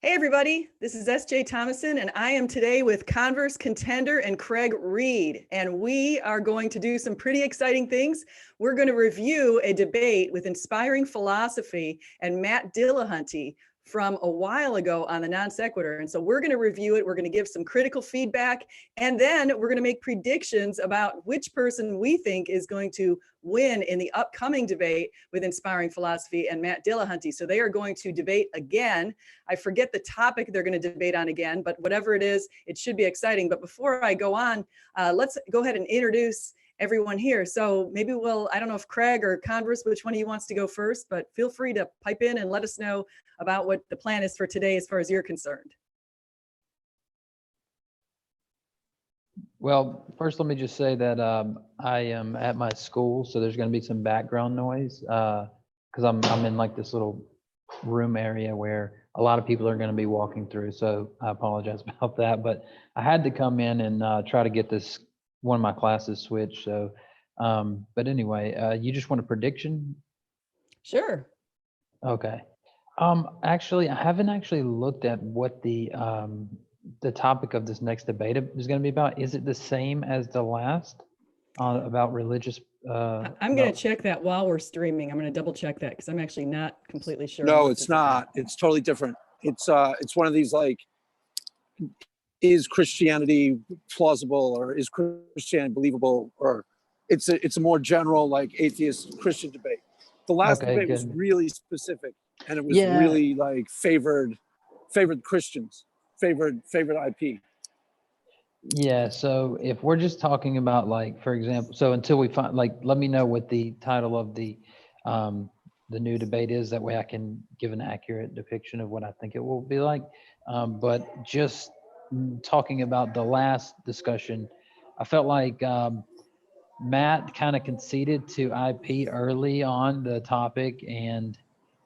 Hey everybody, this is SJ Thomason and I am today with Converse Contender and Craig Reed, and we are going to do some pretty exciting things. We're going to review a debate with Inspiring Philosophy and Matt Dillahunty from a while ago on the non sequitur. And so we're going to review it. We're going to give some critical feedback, and then we're going to make predictions about which person we think is going to win in the upcoming debate with Inspiring Philosophy and Matt Dillahunty. So they are going to debate again. I forget the topic they're going to debate on again, but whatever it is, it should be exciting. But before I go on, let's go ahead and introduce everyone here. So maybe I don't know if Craig or Converse, which one of you wants to go first, but feel free to pipe in and let us know about what the plan is for today as far as you're concerned. Well, first, let me just say that I am at my school, so there's going to be some background noise because I'm in like this little room area where a lot of people are going to be walking through. So I apologize about that, but I had to come in and try to get this one of my classes switched. So, but anyway, you just want a prediction? Sure. Okay. Actually, I haven't actually looked at what the topic of this next debate is going to be about. Is it the same as the last about religious? I'm going to check that while we're streaming. I'm going to double check that because I'm actually not completely sure. No, it's not. It's totally different. It's one of these like, is Christianity plausible or is Christianity believable, or it's a more general like atheist Christian debate. The last debate was really specific, and it was really like favored Christians, favored IP. Yeah, so if we're just talking about like, for example, so until we find, like, let me know what the title of the new debate is. That way I can give an accurate depiction of what I think it will be like. But just talking about the last discussion, I felt like Matt kind of conceded to IP early on the topic, and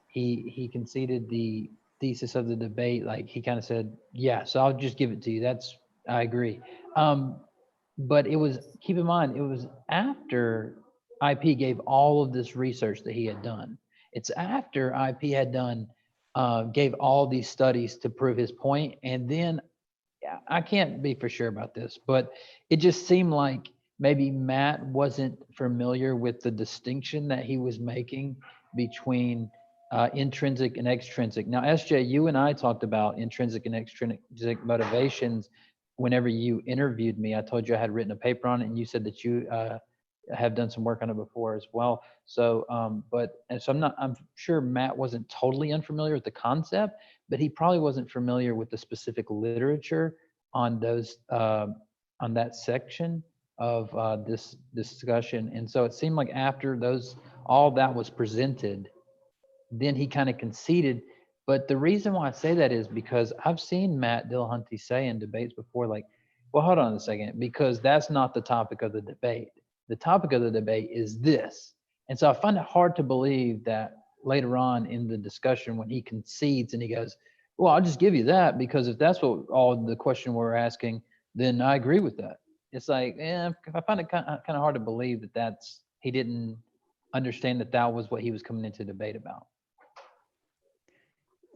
he conceded the thesis of the debate. Like he kind of said, yeah, so I'll just give it to you. I agree. But it was, keep in mind, it was after IP gave all of this research that he had done. It's after IP had done, gave all these studies to prove his point. And then I can't be for sure about this, but it just seemed like maybe Matt wasn't familiar with the distinction that he was making between intrinsic and extrinsic. Now, SJ, you and I talked about intrinsic and extrinsic motivations whenever you interviewed me. I told you I had written a paper on it, and you said that you have done some work on it before as well. So, I'm sure Matt wasn't totally unfamiliar with the concept, but he probably wasn't familiar with the specific literature on those on that section of this discussion. And so it seemed like after all that was presented, then he kind of conceded. But the reason why I say that is because I've seen Matt Dillahunty say in debates before, like, well, hold on a second, because that's not the topic of the debate. The topic of the debate is this. And so I find it hard to believe that later on in the discussion, when he concedes and he goes, well, I'll just give you that, because if that's what all the question we're asking, then I agree with that. It's like, I find it kind of hard to believe that he didn't understand that was what he was coming into debate about.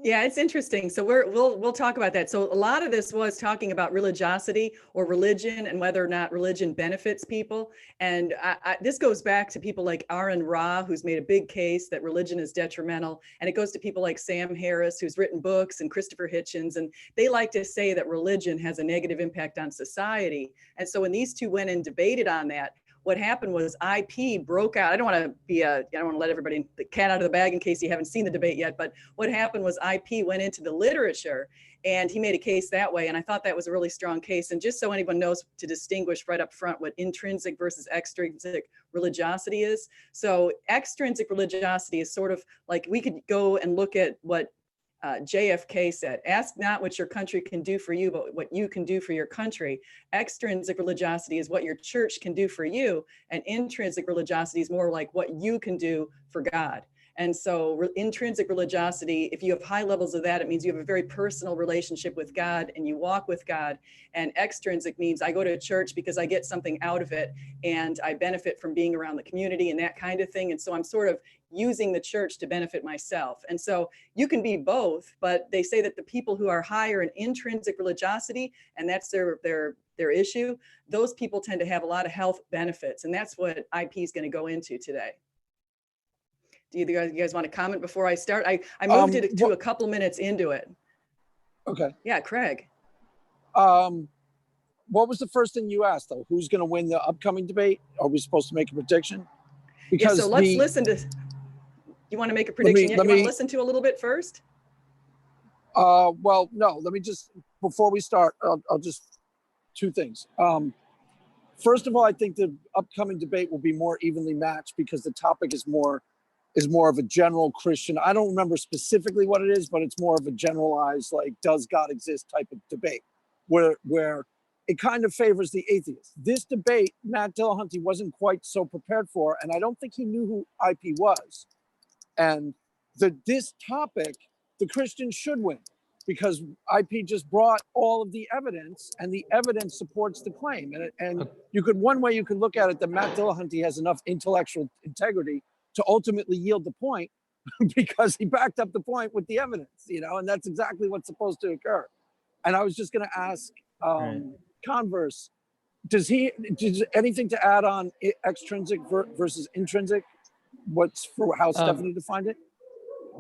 Yeah, it's interesting. So we'll talk about that. So a lot of this was talking about religiosity or religion and whether or not religion benefits people. And this goes back to people like Aaron Ra, who's made a big case that religion is detrimental. And it goes to people like Sam Harris, who's written books, and Christopher Hitchens. And they like to say that religion has a negative impact on society. And so when these two went and debated on that, what happened was IP broke out. I don't want to let everybody the cat out of the bag in case you haven't seen the debate yet, but what happened was IP went into the literature and he made a case that way. And I thought that was a really strong case. And just so anyone knows to distinguish right up front what intrinsic versus extrinsic religiosity is. So extrinsic religiosity is sort of like, we could go and look at what JFK said, ask not what your country can do for you, but what you can do for your country. Extrinsic religiosity is what your church can do for you. And intrinsic religiosity is more like what you can do for God. And so intrinsic religiosity, if you have high levels of that, it means you have a very personal relationship with God and you walk with God. And extrinsic means I go to church because I get something out of it and I benefit from being around the community and that kind of thing. And so I'm sort of using the church to benefit myself. And so you can be both, but they say that the people who are higher in intrinsic religiosity, and that's their issue, those people tend to have a lot of health benefits. And that's what IP is going to go into today. Do you guys want to comment before I start? I moved it to a couple minutes into it. Okay. Yeah, Craig. What was the first thing you asked though? Who's going to win the upcoming debate? Are we supposed to make a prediction? Because yeah, so let's listen to, you want to make a prediction yet? You want to listen to a little bit first? Well, no, let me just, before we start, I'll just, two things. First of all, I think the upcoming debate will be more evenly matched because the topic is more of a general Christian. I don't remember specifically what it is, but it's more of a generalized, like, does God exist type of debate where it kind of favors the atheist. This debate, Matt Dillahunty wasn't quite so prepared for, and I don't think he knew who IP was. And this topic, the Christians should win because IP just brought all of the evidence and the evidence supports the claim. And you could, one way you could look at it, that Matt Dillahunty has enough intellectual integrity to ultimately yield the point because he backed up the point with the evidence, and that's exactly what's supposed to occur. And I was just going to ask Converse, does anything to add on extrinsic versus intrinsic? What's for how Stephanie defined it?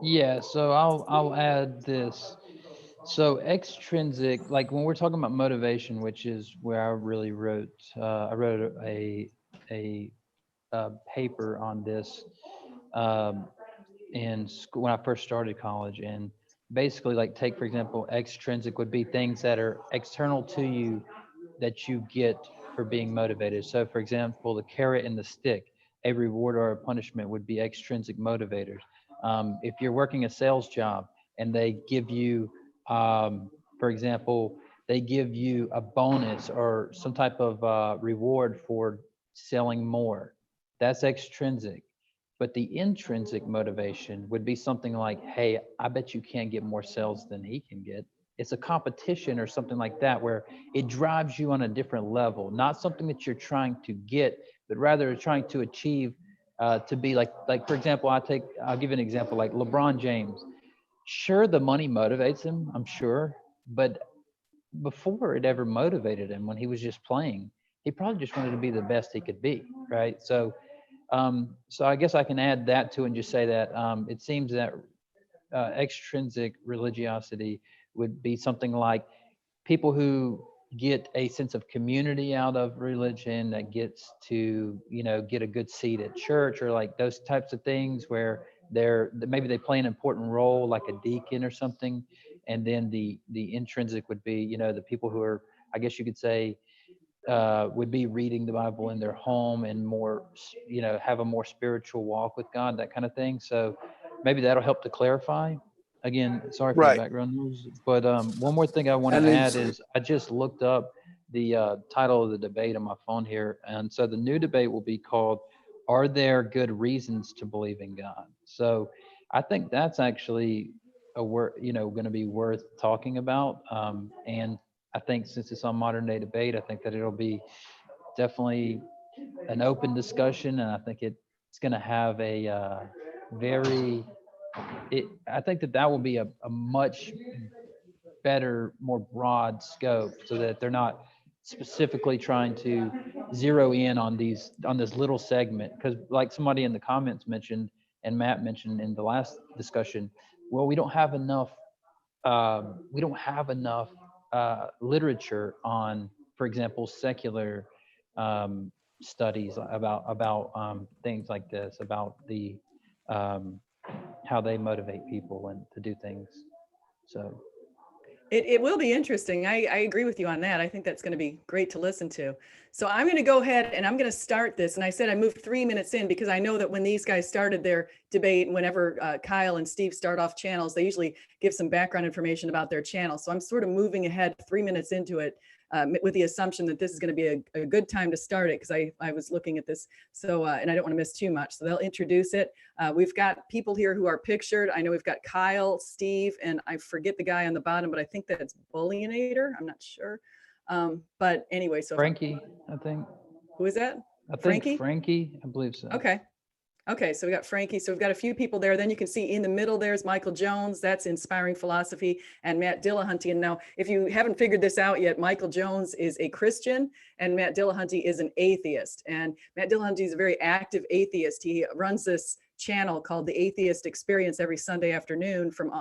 Yeah, so I'll add this. So extrinsic, like when we're talking about motivation, which is where I really wrote, I wrote a paper on this in school when I first started college. And basically, like, take for example, extrinsic would be things that are external to you that you get for being motivated. So for example, the carrot and the stick, a reward or a punishment would be extrinsic motivators. If you're working a sales job and they give you, for example, they give you a bonus or some type of reward for selling more, that's extrinsic. But the intrinsic motivation would be something like, hey, I bet you can't get more sales than he can get. It's a competition or something like that, where it drives you on a different level, not something that you're trying to get, but rather trying to achieve, to be like for example, I'll give you an example, like LeBron James. Sure, the money motivates him, I'm sure, but before it ever motivated him, when he was just playing, he probably just wanted to be the best he could be, right? So I guess I can add that to and just say that it seems that extrinsic religiosity would be something like people who get a sense of community out of religion, that gets to, get a good seat at church, or like those types of things where maybe they play an important role, like a deacon or something. And then the intrinsic would be, the people who are, I guess you could say, would be reading the Bible in their home and more, have a more spiritual walk with God, that kind of thing. So maybe that'll help to clarify. Again, sorry for the background noise, but one more thing I want to add is I just looked up the title of the debate on my phone here. And so the new debate will be called, "Are There Good Reasons to Believe in God?" So I think that's actually going to be worth talking about. And I think since it's on Modern Day Debate, I think that it'll be definitely an open discussion, and I think it's going to have a I think that will be a much better, more broad scope, so that they're not specifically trying to zero in on this little segment. Because like somebody in the comments mentioned, and Matt mentioned in the last discussion, well, we don't have enough literature on, for example, secular studies about things like this, about the how they motivate people and to do things. So it will be interesting. I agree with you on that. I think that's going to be great to listen to. So I'm going to go ahead and I'm going to start this. And I said I moved 3 minutes in because I know that when these guys started their debate, whenever Kyle and Steve start off channels, they usually give some background information about their channel. So I'm sort of moving ahead 3 minutes into it with the assumption that this is going to be a good time to start it, because I was looking at this. So, and I don't want to miss too much. So they'll introduce it. We've got people here who are pictured. I know we've got Kyle, Steve, and I forget the guy on the bottom, but I think that's Bullionator. I'm not sure. But anyway, so Frankie, I think. Who is that? I think Frankie? Frankie, I believe so. Okay. Okay, so we got Frankie. So we've got a few people there. Then you can see in the middle, there's Michael Jones. That's Inspiring Philosophy, and Matt Dillahunty. And now, if you haven't figured this out yet, Michael Jones is a Christian and Matt Dillahunty is an atheist. And Matt Dillahunty is a very active atheist. He runs this channel called The Atheist Experience every Sunday afternoon from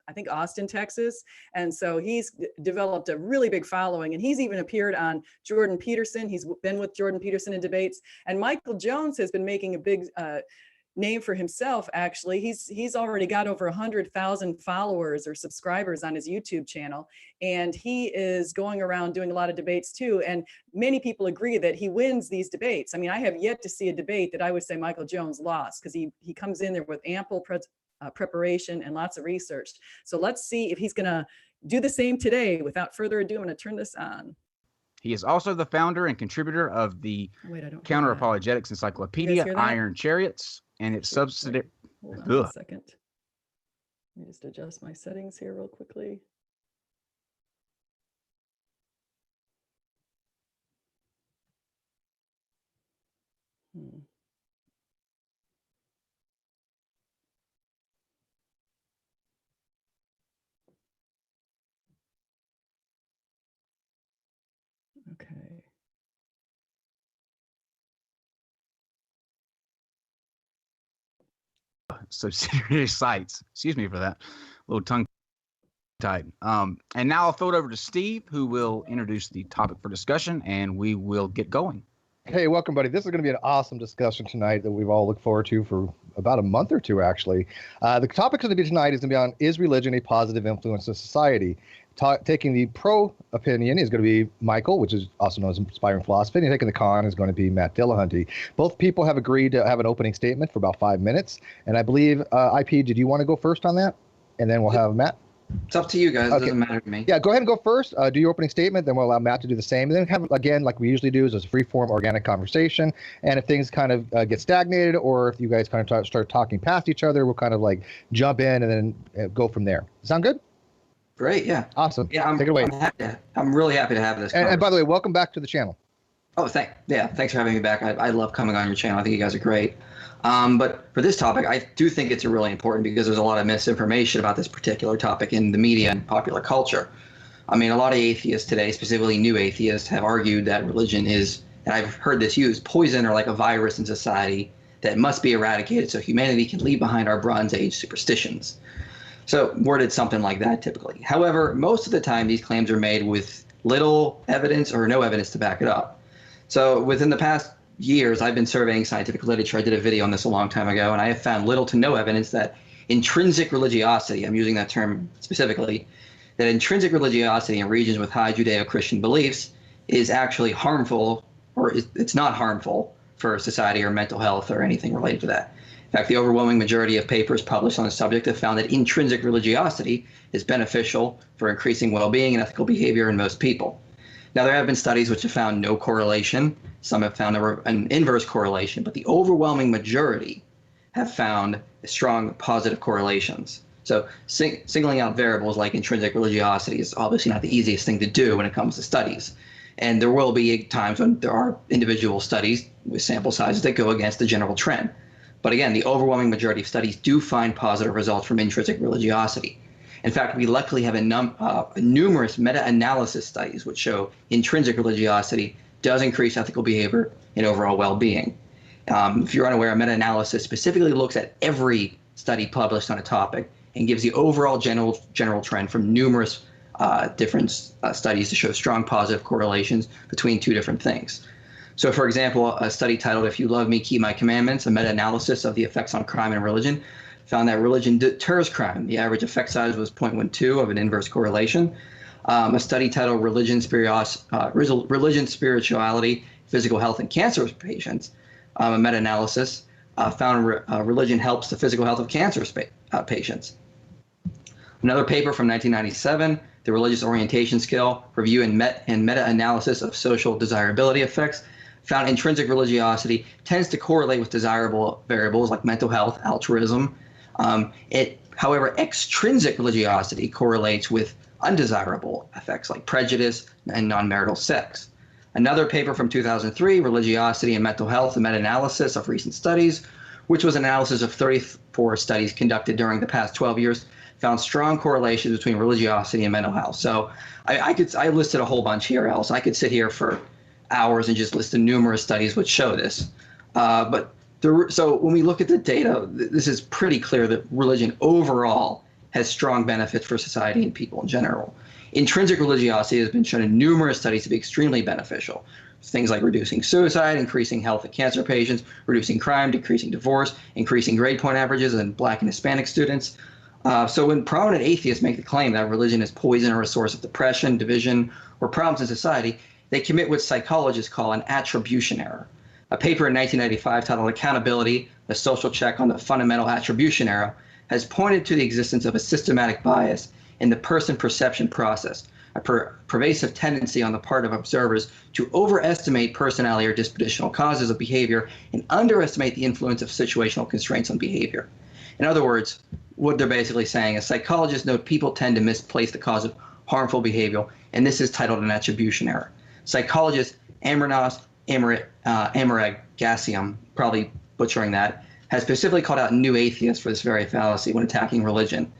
I think Austin, Texas. And so he's developed a really big following, and he's even appeared on Jordan Peterson. He's been with Jordan Peterson in debates, and Michael Jones has been making a big name for himself. Actually, he's already got over 100,000 followers or subscribers on his YouTube channel, and he is going around doing a lot of debates too. And many people agree that he wins these debates. I mean, I have yet to see a debate that I would say Michael Jones lost, because he comes in there with ample preparation and lots of research. So let's see if he's going to do the same today. Without further ado, I'm going to turn this on. He is also the founder and contributor of the Counter Apologetics Encyclopedia, Iron Chariots, and its subsidiary. Hold on a second. Let me just adjust my settings here real quickly. Okay. Subsidiary sites. Excuse me for that. A little tongue tied. And now I'll throw it over to Steve, who will introduce the topic for discussion, and we will get going. Hey, welcome, buddy. This is going to be an awesome discussion tonight that we've all looked forward to for about a month or two, actually. The topic of the debate tonight is going to be on, is religion a positive influence in society? Taking the pro opinion is going to be Michael, which is also known as Inspiring Philosophy, and taking the con is going to be Matt Dillahunty. Both people have agreed to have an opening statement for about 5 minutes, and I believe, IP, did you want to go first on that? And then we'll have Matt. It's up to you guys. It doesn't matter to me. Yeah, go ahead and go first. Do your opening statement, then we'll allow Matt to do the same. And then have, again, like we usually do, is a free-form organic conversation. And if things kind of get stagnated, or if you guys kind of start talking past each other, we'll kind of like jump in and then go from there. Sound good? Great, yeah. Awesome. Yeah, take it away. I'm really happy to have this. And by the way, welcome back to the channel. Oh, thanks for having me back. I love coming on your channel. I think you guys are great. But for this topic, I do think it's really important because there's a lot of misinformation about this particular topic in the media and popular culture. I mean, a lot of atheists today, specifically new atheists, have argued that religion is, and I've heard this used, poison or like a virus in society that must be eradicated so humanity can leave behind our Bronze Age superstitions. So worded something like that typically. However, most of the time these claims are made with little evidence or no evidence to back it up. So within the past years, I've been surveying scientific literature. I did a video on this a long time ago, and I have found little to no evidence that intrinsic religiosity, I'm using that term specifically, that intrinsic religiosity in regions with high Judeo-Christian beliefs is actually harmful, or it's not harmful for society or mental health or anything related to that. In fact, the overwhelming majority of papers published on the subject have found that intrinsic religiosity is beneficial for increasing well-being and ethical behavior in most people. Now, there have been studies which have found no correlation. Some have found an inverse correlation, but the overwhelming majority have found strong positive correlations. So singling out variables like intrinsic religiosity is obviously not the easiest thing to do when it comes to studies. And there will be times when there are individual studies with sample sizes that go against the general trend. But again, the overwhelming majority of studies do find positive results from intrinsic religiosity. In fact, we luckily have numerous meta-analysis studies which show intrinsic religiosity does increase ethical behavior and overall well-being. If you're unaware, a meta-analysis specifically looks at every study published on a topic and gives the overall general trend from numerous different studies to show strong positive correlations between two different things. So, for example, a study titled "If You Love Me, Keep My Commandments," a meta-analysis of the effects on crime and religion, found that religion deters crime. The average effect size was 0.12 of an inverse correlation. A study titled Religion, Spirituality, Physical Health, and Cancer Patients, a meta-analysis, found religion helps the physical health of cancer patients. Another paper from 1997 the religious orientation scale, review and meta-analysis of social desirability effects, found intrinsic religiosity tends to correlate with desirable variables like mental health, altruism. However, extrinsic religiosity correlates with undesirable effects like prejudice and non-marital sex. Another paper from 2003, Religiosity and Mental Health, a meta-analysis of recent studies, which was an analysis of 34 studies conducted during the past 12 years, found strong correlations between religiosity and mental health. So I listed a whole bunch here, else I could sit here for hours and just list the numerous studies which show this. So when we look at the data, this is pretty clear that religion overall has strong benefits for society and people in general. Intrinsic religiosity has been shown in numerous studies to be extremely beneficial. Things like reducing suicide, increasing health of cancer patients, reducing crime, decreasing divorce, increasing grade point averages in Black and Hispanic students. So when prominent atheists make the claim that religion is poison or a source of depression, division, or problems in society, they commit what psychologists call an attribution error. A paper in 1995 titled Accountability, a Social Check on the Fundamental Attribution Error, has pointed to the existence of a systematic bias in the person perception process, a pervasive tendency on the part of observers to overestimate personality or dispositional causes of behavior and underestimate the influence of situational constraints on behavior. In other words, what they're basically saying is psychologists note people tend to misplace the cause of harmful behavior, and this is titled an attribution error. Psychologist Amranos Amaragasian, probably butchering that, has specifically called out new atheists for this very fallacy when attacking religion.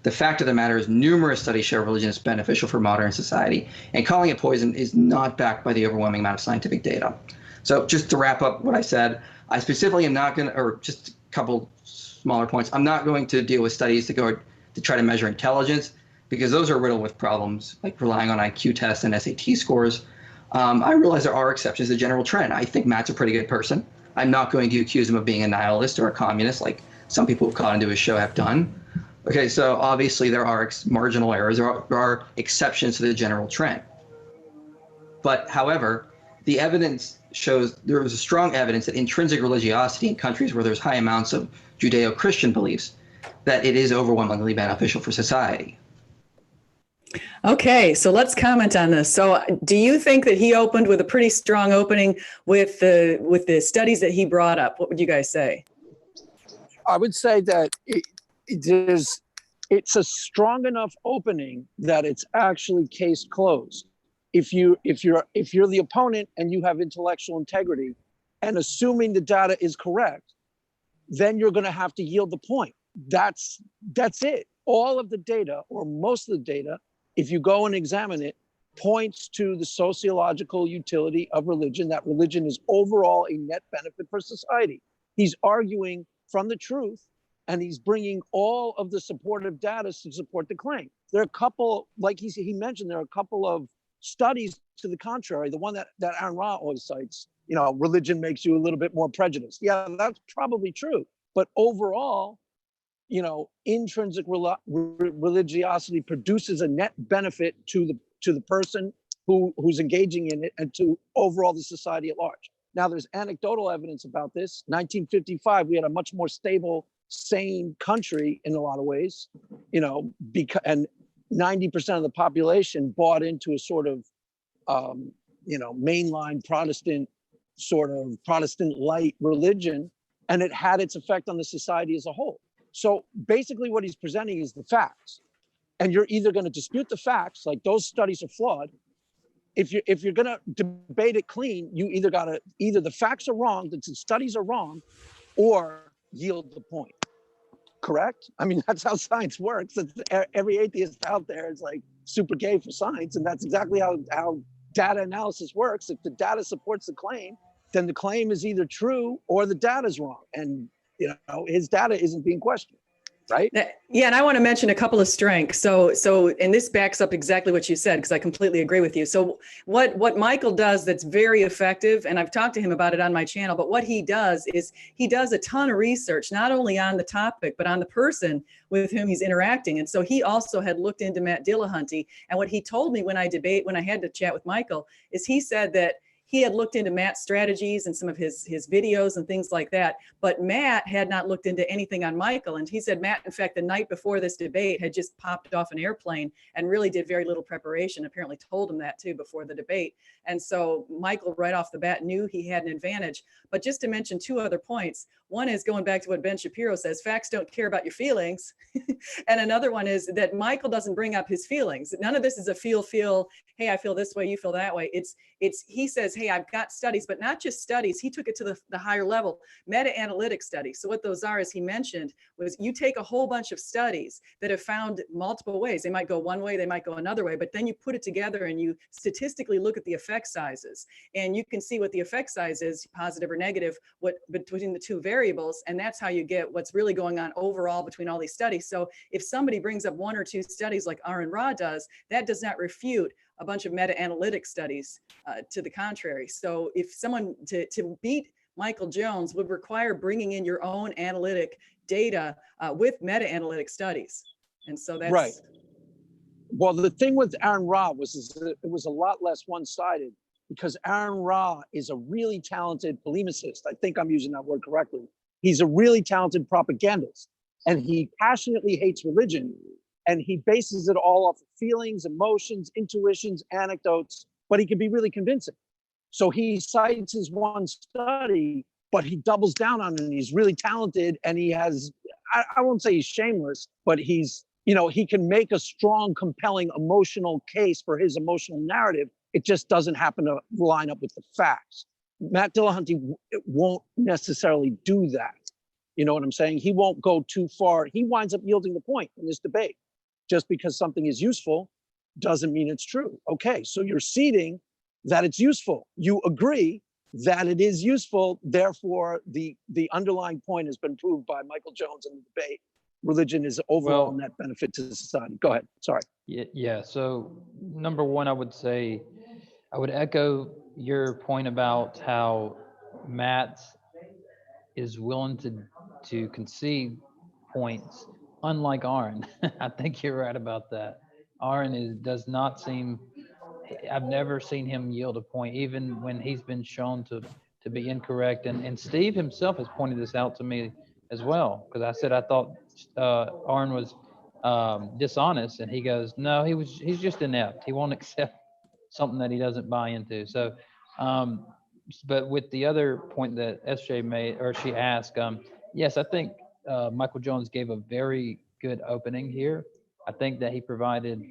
The fact of the matter is numerous studies show religion is beneficial for modern society, and calling it poison is not backed by the overwhelming amount of scientific data. So just to wrap up what I said, I specifically am not going to, or just a couple smaller points, I'm not going to deal with studies to try to measure intelligence, because those are riddled with problems, like relying on IQ tests and SAT scores. I realize there are exceptions to the general trend. I think Matt's a pretty good person. I'm not going to accuse him of being a nihilist or a communist, like some people who've caught into his show have done. Okay, so obviously there are marginal errors, there are exceptions to the general trend. But however, the evidence shows there is a strong evidence that intrinsic religiosity in countries where there's high amounts of Judeo-Christian beliefs, that it is overwhelmingly beneficial for society. Okay, so let's comment on this. So do you think that he opened with a pretty strong opening with the studies that he brought up? What would you guys say? I would say that it's a strong enough opening that it's actually case closed. If you're the opponent and you have intellectual integrity, and assuming the data is correct, then you're going to have to yield the point. That's it. All of the data, or most of the data, if you go and examine it, points to the sociological utility of religion, that religion is overall a net benefit for society. He's arguing from the truth, and he's bringing all of the supportive data to support the claim. There are a couple, like he mentioned, there are a couple of studies to the contrary. The one that Aaron Ra always cites, religion makes you a little bit more prejudiced. Yeah, that's probably true. But overall, intrinsic religiosity produces a net benefit to the person who's engaging in it, and to overall the society at large. Now, there's anecdotal evidence about this. 1955, we had a much more stable, sane country in a lot of ways, and 90% of the population bought into a sort of, mainline Protestant, sort of Protestant light religion, and it had its effect on the society as a whole. So basically what he's presenting is the facts, and you're either going to dispute the facts, like those studies are flawed. If you're going to debate it clean, you either the facts are wrong, the studies are wrong, or yield the point. Correct? I mean, that's how science works. Every atheist out there is like super gay for science, and that's exactly how data analysis works. If the data supports the claim, then the claim is either true or the data is wrong, and his data isn't being questioned. Right? Yeah, and I want to mention a couple of strengths. So, and this backs up exactly what you said, because I completely agree with you. So what Michael does that's very effective, and I've talked to him about it on my channel, but what he does is he does a ton of research, not only on the topic, but on the person with whom he's interacting. And so he also had looked into Matt Dillahunty. And what he told me when I had to chat with Michael is he said that he had looked into Matt's strategies and some of his videos and things like that, but Matt had not looked into anything on Michael. And he said Matt, in fact, the night before this debate had just popped off an airplane and really did very little preparation, apparently told him that too before the debate. And so Michael right off the bat knew he had an advantage. But just to mention two other points, one is going back to what Ben Shapiro says, facts don't care about your feelings. And another one is that Michael doesn't bring up his feelings. None of this is a feel, hey, I feel this way, you feel that way. He says, hey, I've got studies, but not just studies. He took it to the higher level, meta-analytic studies. So what those are, as he mentioned, was you take a whole bunch of studies that have found multiple ways. They might go one way, they might go another way, but then you put it together and you statistically look at the effect sizes. And you can see what the effect size is, positive or negative, what between the two variables. And that's how you get what's really going on overall between all these studies. So if somebody brings up one or two studies like Aaron Ra does, that does not refute a bunch of meta-analytic studies to the contrary. So if someone to beat Michael Jones would require bringing in your own analytic data with meta-analytic studies. And so that's right. Well, the thing with Aaron Ra was that it was a lot less one-sided because Aaron Ra is a really talented polemicist. I think I'm using that word correctly. He's a really talented propagandist, and he passionately hates religion. And he bases it all off of feelings, emotions, intuitions, anecdotes, but he can be really convincing. So he cites his one study, but he doubles down on it. And he's really talented, and he has, I won't say he's shameless, but he's, he can make a strong, compelling, emotional case for his emotional narrative. It just doesn't happen to line up with the facts. Matt Dillahunty won't necessarily do that. You know what I'm saying? He won't go too far. He winds up yielding the point in this debate. Just because something is useful doesn't mean it's true. Okay, so you're ceding that it's useful. You agree that it is useful. Therefore, the underlying point has been proved by Michael Jones in the debate. Religion is overall net benefit to society. Go ahead. Sorry. Yeah. So number one, I would say, I would echo your point about how Matt is willing to concede points, unlike Aaron. I think you're right about that. Aaron does not seem, I've never seen him yield a point, even when he's been shown to be incorrect. And Steve himself has pointed this out to me as well, because I said I thought Aaron was dishonest, and he goes, no, he's just inept. He won't accept something that he doesn't buy into. So, but with the other point that SJ made, or she asked, yes, I think Michael Jones gave a very good opening here. I think that he provided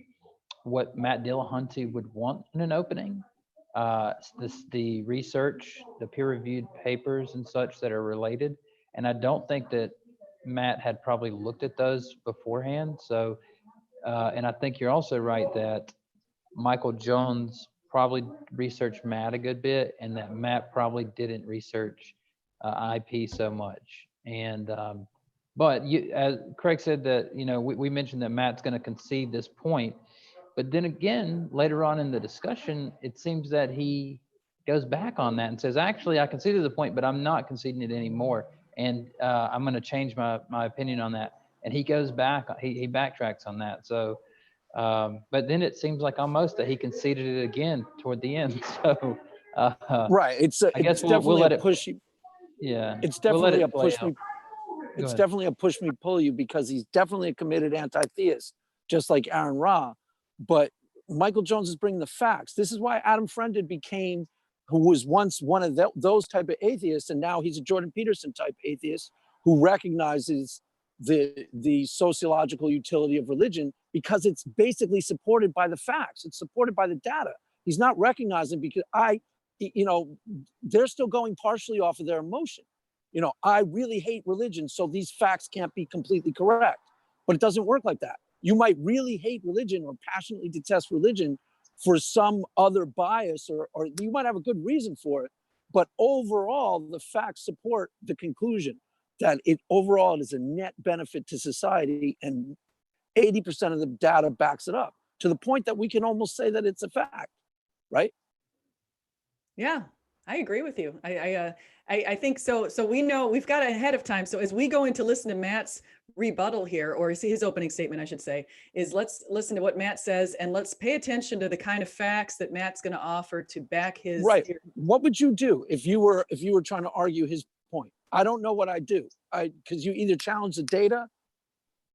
what Matt Dillahunty would want in an opening. The research, the peer-reviewed papers and such that are related. And I don't think that Matt had probably looked at those beforehand. So, and I think you're also right that Michael Jones probably researched Matt a good bit, and that Matt probably didn't research IP so much. And but as Craig said, that we mentioned that Matt's going to concede this point, but then again later on in the discussion, it seems that he goes back on that and says, actually, I conceded the point, but I'm not conceding it anymore, and I'm going to change my opinion on that. And he goes back, he backtracks on that. So. But then it seems like almost that he conceded it again toward the end. So, right. It's definitely let a it push. Yeah. It's definitely a push me. It's definitely a push me pull you, because he's definitely a committed anti-theist, just like Aaron Ra. But Michael Jones is bringing the facts. This is why Adam Friended became, who was once one of those type of atheists, and now he's a Jordan Peterson type atheist who recognizes the sociological utility of religion, because it's basically supported by the facts. It's supported by the data. He's not recognizing, because they're still going partially off of their emotion. I really hate religion, so these facts can't be completely correct. But it doesn't work like that. You might really hate religion or passionately detest religion for some other bias, or you might have a good reason for it. But overall, the facts support the conclusion that it is a net benefit to society, and 80% of the data backs it up, to the point that we can almost say that it's a fact, right? Yeah. I agree with you. I think so. So we know we've got it ahead of time. So as we go in to listen to Matt's rebuttal here, or his opening statement, I should say, is let's listen to what Matt says and let's pay attention to the kind of facts that Matt's going to offer to back his Right. theory. What would you do if you were trying to argue his point? I don't know what I'd do. Because you either challenge the data,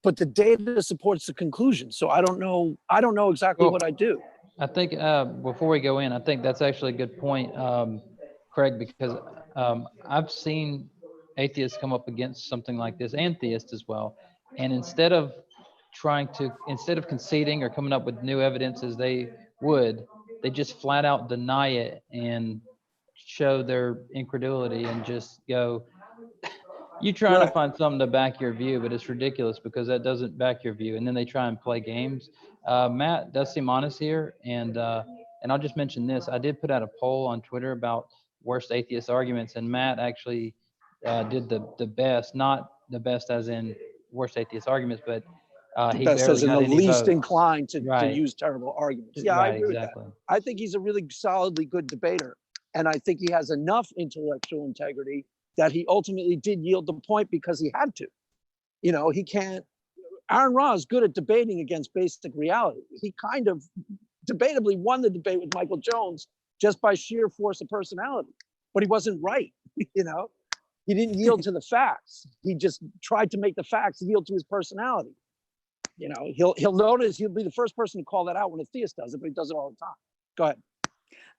but the data supports the conclusion. So I don't know exactly Well, what I do. I think before we go in, I think that's actually a good point, Craig, because I've seen atheists come up against something like this, and theists as well. And instead of conceding or coming up with new evidence as they would, they just flat out deny it and show their incredulity and just go, you trying to find something to back your view, but it's ridiculous because that doesn't back your view. And then they try and play games. Matt does seem honest here. And I'll just mention this. I did put out a poll on Twitter about worst atheist arguments. And Matt actually did the best, not the best as in worst atheist arguments, but he Best barely as in got the any least votes. inclined to Right. use terrible arguments. Yeah, Right, I agree exactly. with that. I think he's a really solidly good debater. And I think he has enough intellectual integrity that he ultimately did yield the point because he had to. You know, he can't. Aaron Ra is good at debating against basic reality. He kind of debatably won the debate with Michael Jones just by sheer force of personality, but he wasn't right. You know, he didn't yield to the facts. He just tried to make the facts yield to his personality. You know, he'll notice, he'll be the first person to call that out when a theist does it, but he does it all the time. Go ahead.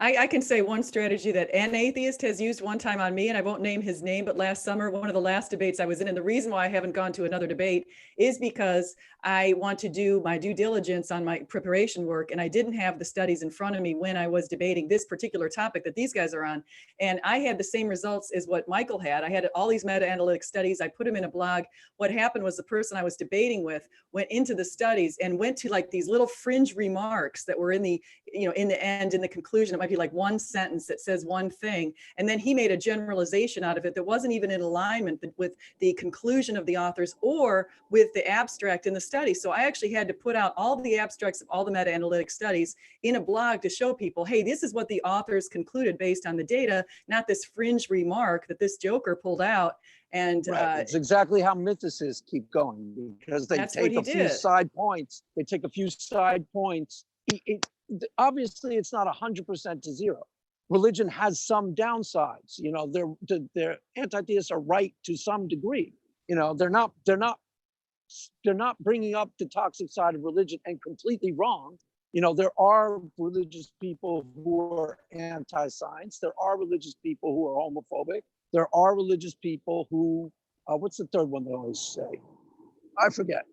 I can say one strategy that an atheist has used one time on me, and I won't name his name, but last summer, one of the last debates I was in, and the reason why I haven't gone to another debate is because I want to do my due diligence on my preparation work, and I didn't have the studies in front of me when I was debating this particular topic that these guys are on. And I had the same results as what Michael had. I had all these meta-analytic studies. I put them in a blog. What happened was the person I was debating with went into the studies and went to like these little fringe remarks that were in the, you know, in the end, in the conclusion, it might be like one sentence that says one thing. And then he made a generalization out of it that wasn't even in alignment with the conclusion of the authors or with the abstract in the study. So I actually had to put out all the abstracts of all the meta-analytic studies in a blog to show people, hey, this is what the authors concluded based on the data, not this fringe remark that this joker pulled out. And it's exactly how mythicists keep going, because they take a few side points. They take a few side points. Obviously, it's not 100% to zero. Religion has some downsides. You know, their anti-theists are right to some degree. You know, they're not bringing up the toxic side of religion and completely wrong. You know, there are religious people who are anti-science. There are religious people who are homophobic. There are religious people who, what's the third one they always say? I forget.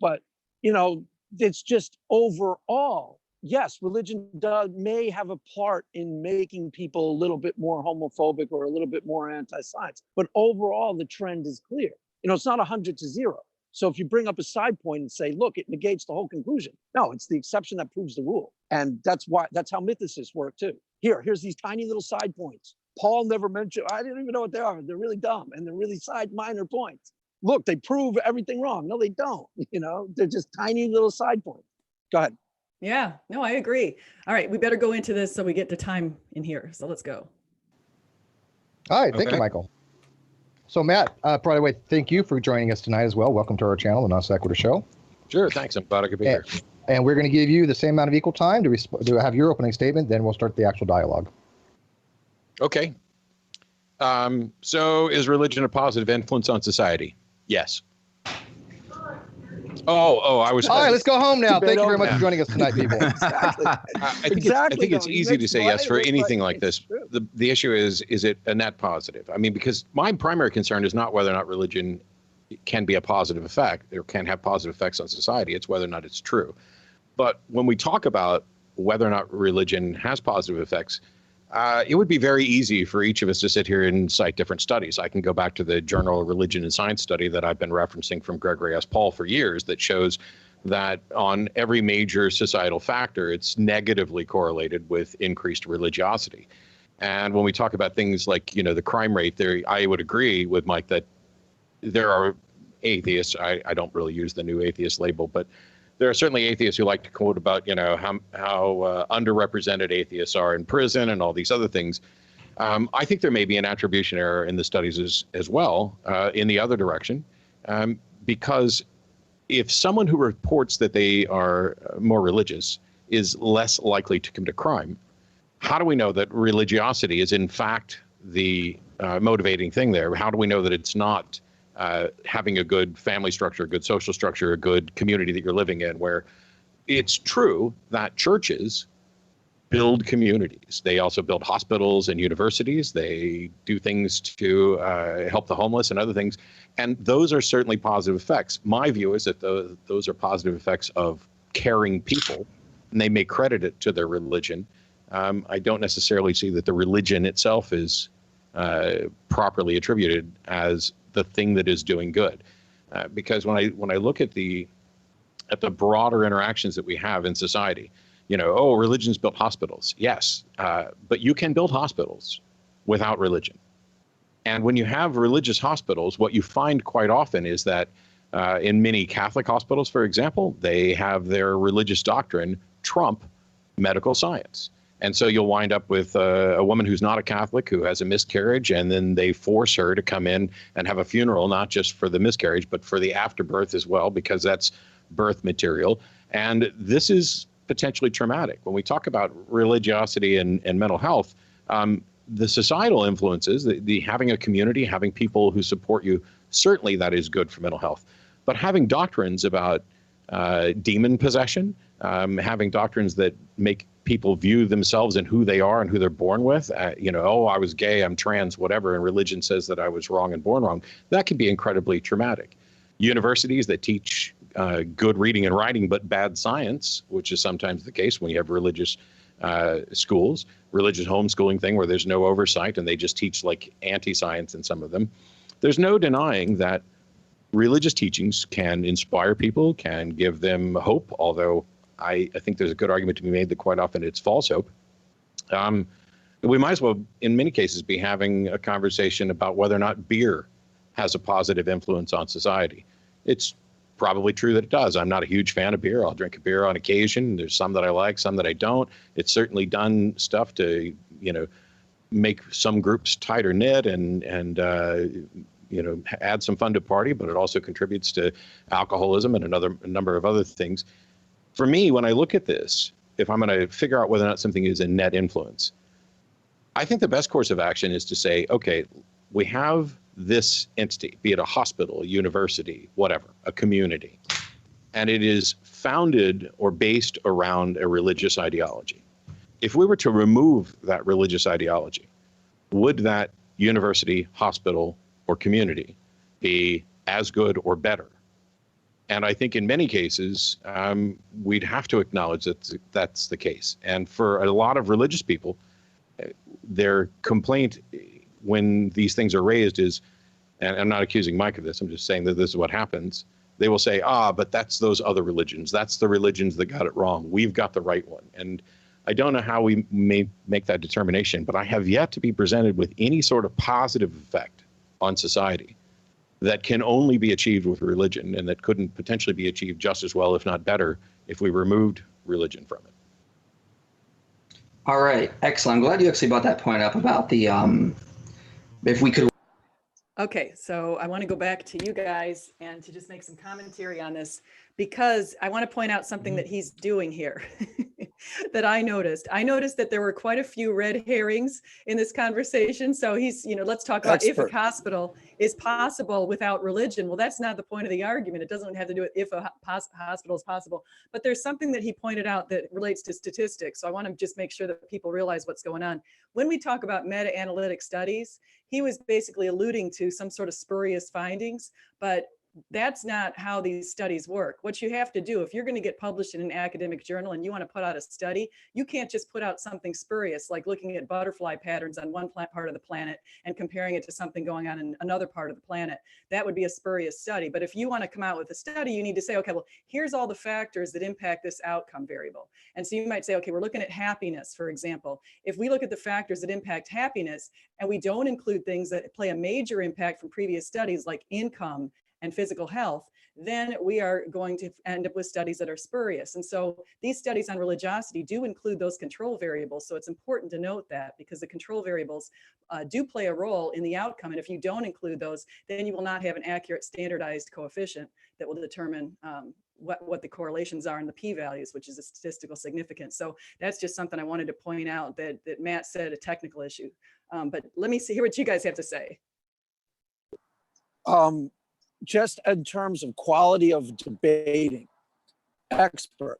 But, you know, it's just overall, yes, religion may have a part in making people a little bit more homophobic or a little bit more anti-science. But overall, the trend is clear. You know, it's not 100 to 0. So if you bring up a side point and say, look, it negates the whole conclusion. No, it's the exception that proves the rule. And that's how mythicists work too. Here's these tiny little side points. Paul never mentioned, I didn't even know what they are. They're really dumb and they're really minor points. Look, they prove everything wrong. No, they don't. You know, they're just tiny little side points. Go ahead. Yeah, no, I agree. All right, we better go into this so we get the time in here. So let's go. All right, thank you, Michael. So Matt, by the way, thank you for joining us tonight as well. Welcome to our channel, the Non Sequitur Show. Sure, thanks. I'm glad I could be here. And we're going to give you the same amount of equal time to have your opening statement, then we'll start the actual dialogue. Okay. So is religion a positive influence on society? Yes. I was. All right, let's go home now. Thank you very much for joining us tonight, people. Exactly. I think it's easy to say yes for anything like this. The issue is it a net positive? I mean, because my primary concern is not whether or not religion can be a positive effect or can have positive effects on society. It's whether or not it's true. But when we talk about whether or not religion has positive effects, it would be very easy for each of us to sit here and cite different studies. I can go back to the Journal of Religion and Science study that I've been referencing from Gregory S. Paul for years that shows that on every major societal factor, it's negatively correlated with increased religiosity. And when we talk about things like, you know, the crime rate there, I would agree with Mike that there are atheists. I don't really use the new atheist label, but there are certainly atheists who like to quote about, you know, how underrepresented atheists are in prison and all these other things. I think there may be an attribution error in the studies as well, in the other direction, because if someone who reports that they are more religious is less likely to commit a crime, how do we know that religiosity is in fact the motivating thing there? How do we know that it's not having a good family structure, a good social structure, a good community that you're living in, where it's true that churches build communities. They also build hospitals and universities. They do things to help the homeless and other things. And those are certainly positive effects. My view is that those are positive effects of caring people, and they may credit it to their religion. I don't necessarily see that the religion itself is properly attributed as the thing that is doing good. Because when I look at the broader interactions that we have in society, oh, religion's built hospitals. Yes, but you can build hospitals without religion. And when you have religious hospitals, what you find quite often is that in many Catholic hospitals, for example, they have their religious doctrine trump medical science. And so you'll wind up with a woman who's not a Catholic who has a miscarriage, and then they force her to come in and have a funeral, not just for the miscarriage, but for the afterbirth as well, because that's birth material. And this is potentially traumatic. When we talk about religiosity and mental health, the societal influences, the having a community, having people who support you, certainly that is good for mental health. But having doctrines about demon possession, having doctrines that make people view themselves and who they are and who they're born with, oh, I was gay, I'm trans, whatever, and religion says that I was wrong and born wrong, that can be incredibly traumatic. Universities that teach good reading and writing, but bad science, which is sometimes the case when you have religious schools, religious homeschooling thing where there's no oversight and they just teach like anti-science in some of them. There's no denying that religious teachings can inspire people, can give them hope, although I think there's a good argument to be made that quite often it's false hope. We might as well, in many cases, be having a conversation about whether or not beer has a positive influence on society. It's probably true that it does. I'm not a huge fan of beer. I'll drink a beer on occasion. There's some that I like, some that I don't. It's certainly done stuff to, make some groups tighter knit and add some fun to party, but it also contributes to alcoholism and a number of other things. For me, when I look at this, if I'm going to figure out whether or not something is a net influence, I think the best course of action is to say, okay, we have this entity, be it a hospital, a university, whatever, a community, and it is founded or based around a religious ideology. If we were to remove that religious ideology, would that university, hospital, or community be as good or better? And I think in many cases, we'd have to acknowledge that that's the case. And for a lot of religious people, their complaint when these things are raised is, and I'm not accusing Mike of this, I'm just saying that this is what happens. They will say, but that's those other religions. That's the religions that got it wrong. We've got the right one. And I don't know how we may make that determination, but I have yet to be presented with any sort of positive effect on society that can only be achieved with religion, and that couldn't potentially be achieved just as well, if not better, if we removed religion from it. All right, excellent. I'm glad you actually brought that point up about the, if we could. Okay, so I want to go back to you guys and to just make some commentary on this, because I want to point out something that he's doing here that I noticed. I noticed that there were quite a few red herrings in this conversation. So he's, let's talk about if a hospital is possible without religion. Well, that's not the point of the argument. It doesn't have to do with if a hospital is possible. But there's something that he pointed out that relates to statistics. So I want to just make sure that people realize what's going on. When we talk about meta-analytic studies, he was basically alluding to some sort of spurious findings, but that's not how these studies work. What you have to do, if you're going to get published in an academic journal and you want to put out a study, you can't just put out something spurious, like looking at butterfly patterns on one part of the planet and comparing it to something going on in another part of the planet. That would be a spurious study. But if you want to come out with a study, you need to say, okay, well, here's all the factors that impact this outcome variable. And so you might say, okay, we're looking at happiness, for example. If we look at the factors that impact happiness and we don't include things that play a major impact from previous studies like income and physical health, then we are going to end up with studies that are spurious. And so these studies on religiosity do include those control variables. So it's important to note that, because the control variables do play a role in the outcome. And if you don't include those, then you will not have an accurate standardized coefficient that will determine what the correlations are in the p-values, which is a statistical significance. So that's just something I wanted to point out, that Matt said a technical issue. But let me hear what you guys have to say. Just in terms of quality of debating, expert,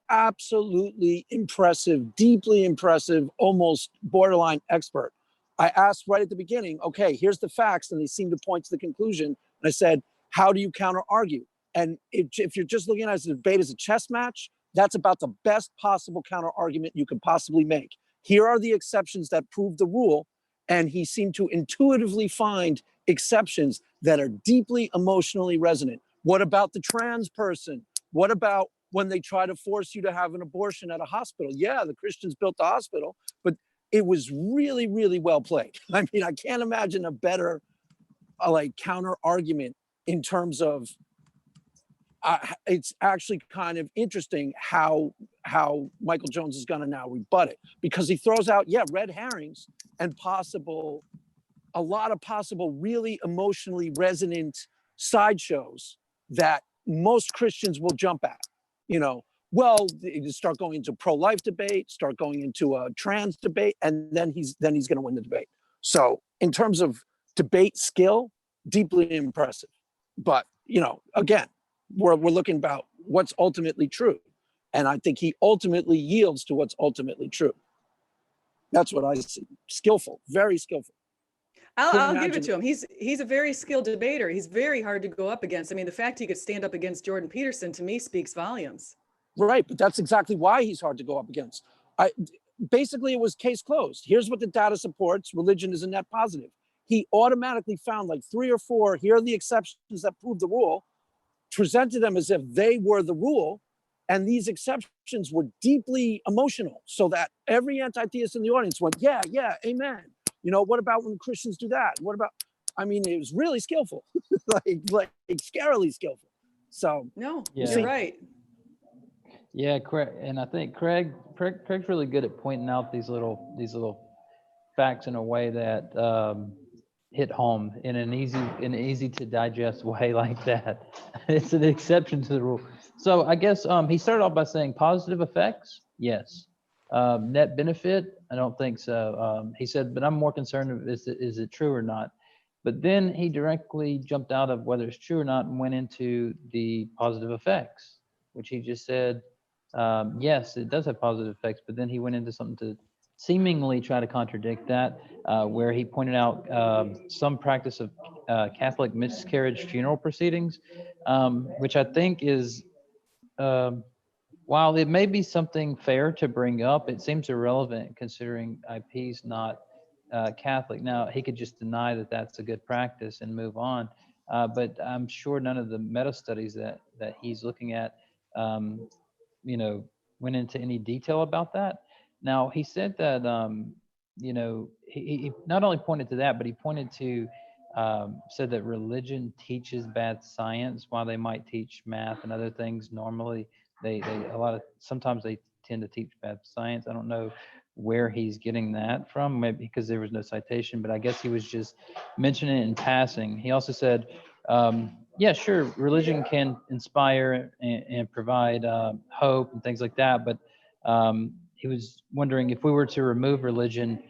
absolutely impressive, deeply impressive, almost borderline expert. I asked right at the beginning, okay, here's the facts, and they seem to point to the conclusion. And I said, how do you counter argue? And if you're just looking at it as a debate as a chess match, that's about the best possible counter argument you could possibly make. Here are the exceptions that prove the rule. And he seemed to intuitively find exceptions that are deeply emotionally resonant. What about the trans person? What about when they try to force you to have an abortion at a hospital? Yeah, the Christians built the hospital, but it was really, really well played. I mean, I can't imagine a better like counter argument in terms of it's actually kind of interesting how Michael Jones is going to now rebut it, because he throws out, yeah, red herrings and a lot of possible really emotionally resonant sideshows that most Christians will jump at. You know, well, you start going into pro-life debate, start going into a trans debate, and then he's going to win the debate. So in terms of debate skill, deeply impressive. But, you know, again, we're looking about what's ultimately true. And I think he ultimately yields to what's ultimately true. That's what I see. Skillful, very skillful. I'll give it to him. He's a very skilled debater. He's very hard to go up against. I mean, the fact he could stand up against Jordan Peterson, to me, speaks volumes. Right, but that's exactly why he's hard to go up against. Basically, it was case closed. Here's what the data supports. Religion is a net positive. He automatically found like 3 or 4, here are the exceptions that prove the rule, presented them as if they were the rule. And these exceptions were deeply emotional, so that every anti-theist in the audience went, yeah, amen. You know, what about when Christians do that? What about, I mean, it was really skillful, like scarily skillful. So no, Yeah. you're right. Yeah, correct. And I think Craig's really good at pointing out these little facts in a way that hit home in an easy to digest way like that. It's an exception to the rule. So I guess he started off by saying positive effects, yes. Net benefit, I don't think so. He said, but I'm more concerned of is it true or not? But then he directly jumped out of whether it's true or not and went into the positive effects, which he just said, yes, it does have positive effects. But then he went into something to seemingly try to contradict that, where he pointed out some practice of Catholic miscarriage funeral proceedings, which I think is, while it may be something fair to bring up, it seems irrelevant considering IP's not Catholic. Now, he could just deny that that's a good practice and move on, but I'm sure none of the meta studies that he's looking at, you know, went into any detail about that. Now, he said that, you know, he not only pointed to that, but he pointed to, said that religion teaches bad science while they might teach math and other things. Normally, sometimes they tend to teach bad science. I don't know where he's getting that from, maybe because there was no citation, but I guess he was just mentioning it in passing. He also said, yeah, sure, religion can inspire and provide hope and things like that, but he was wondering if we were to remove religion,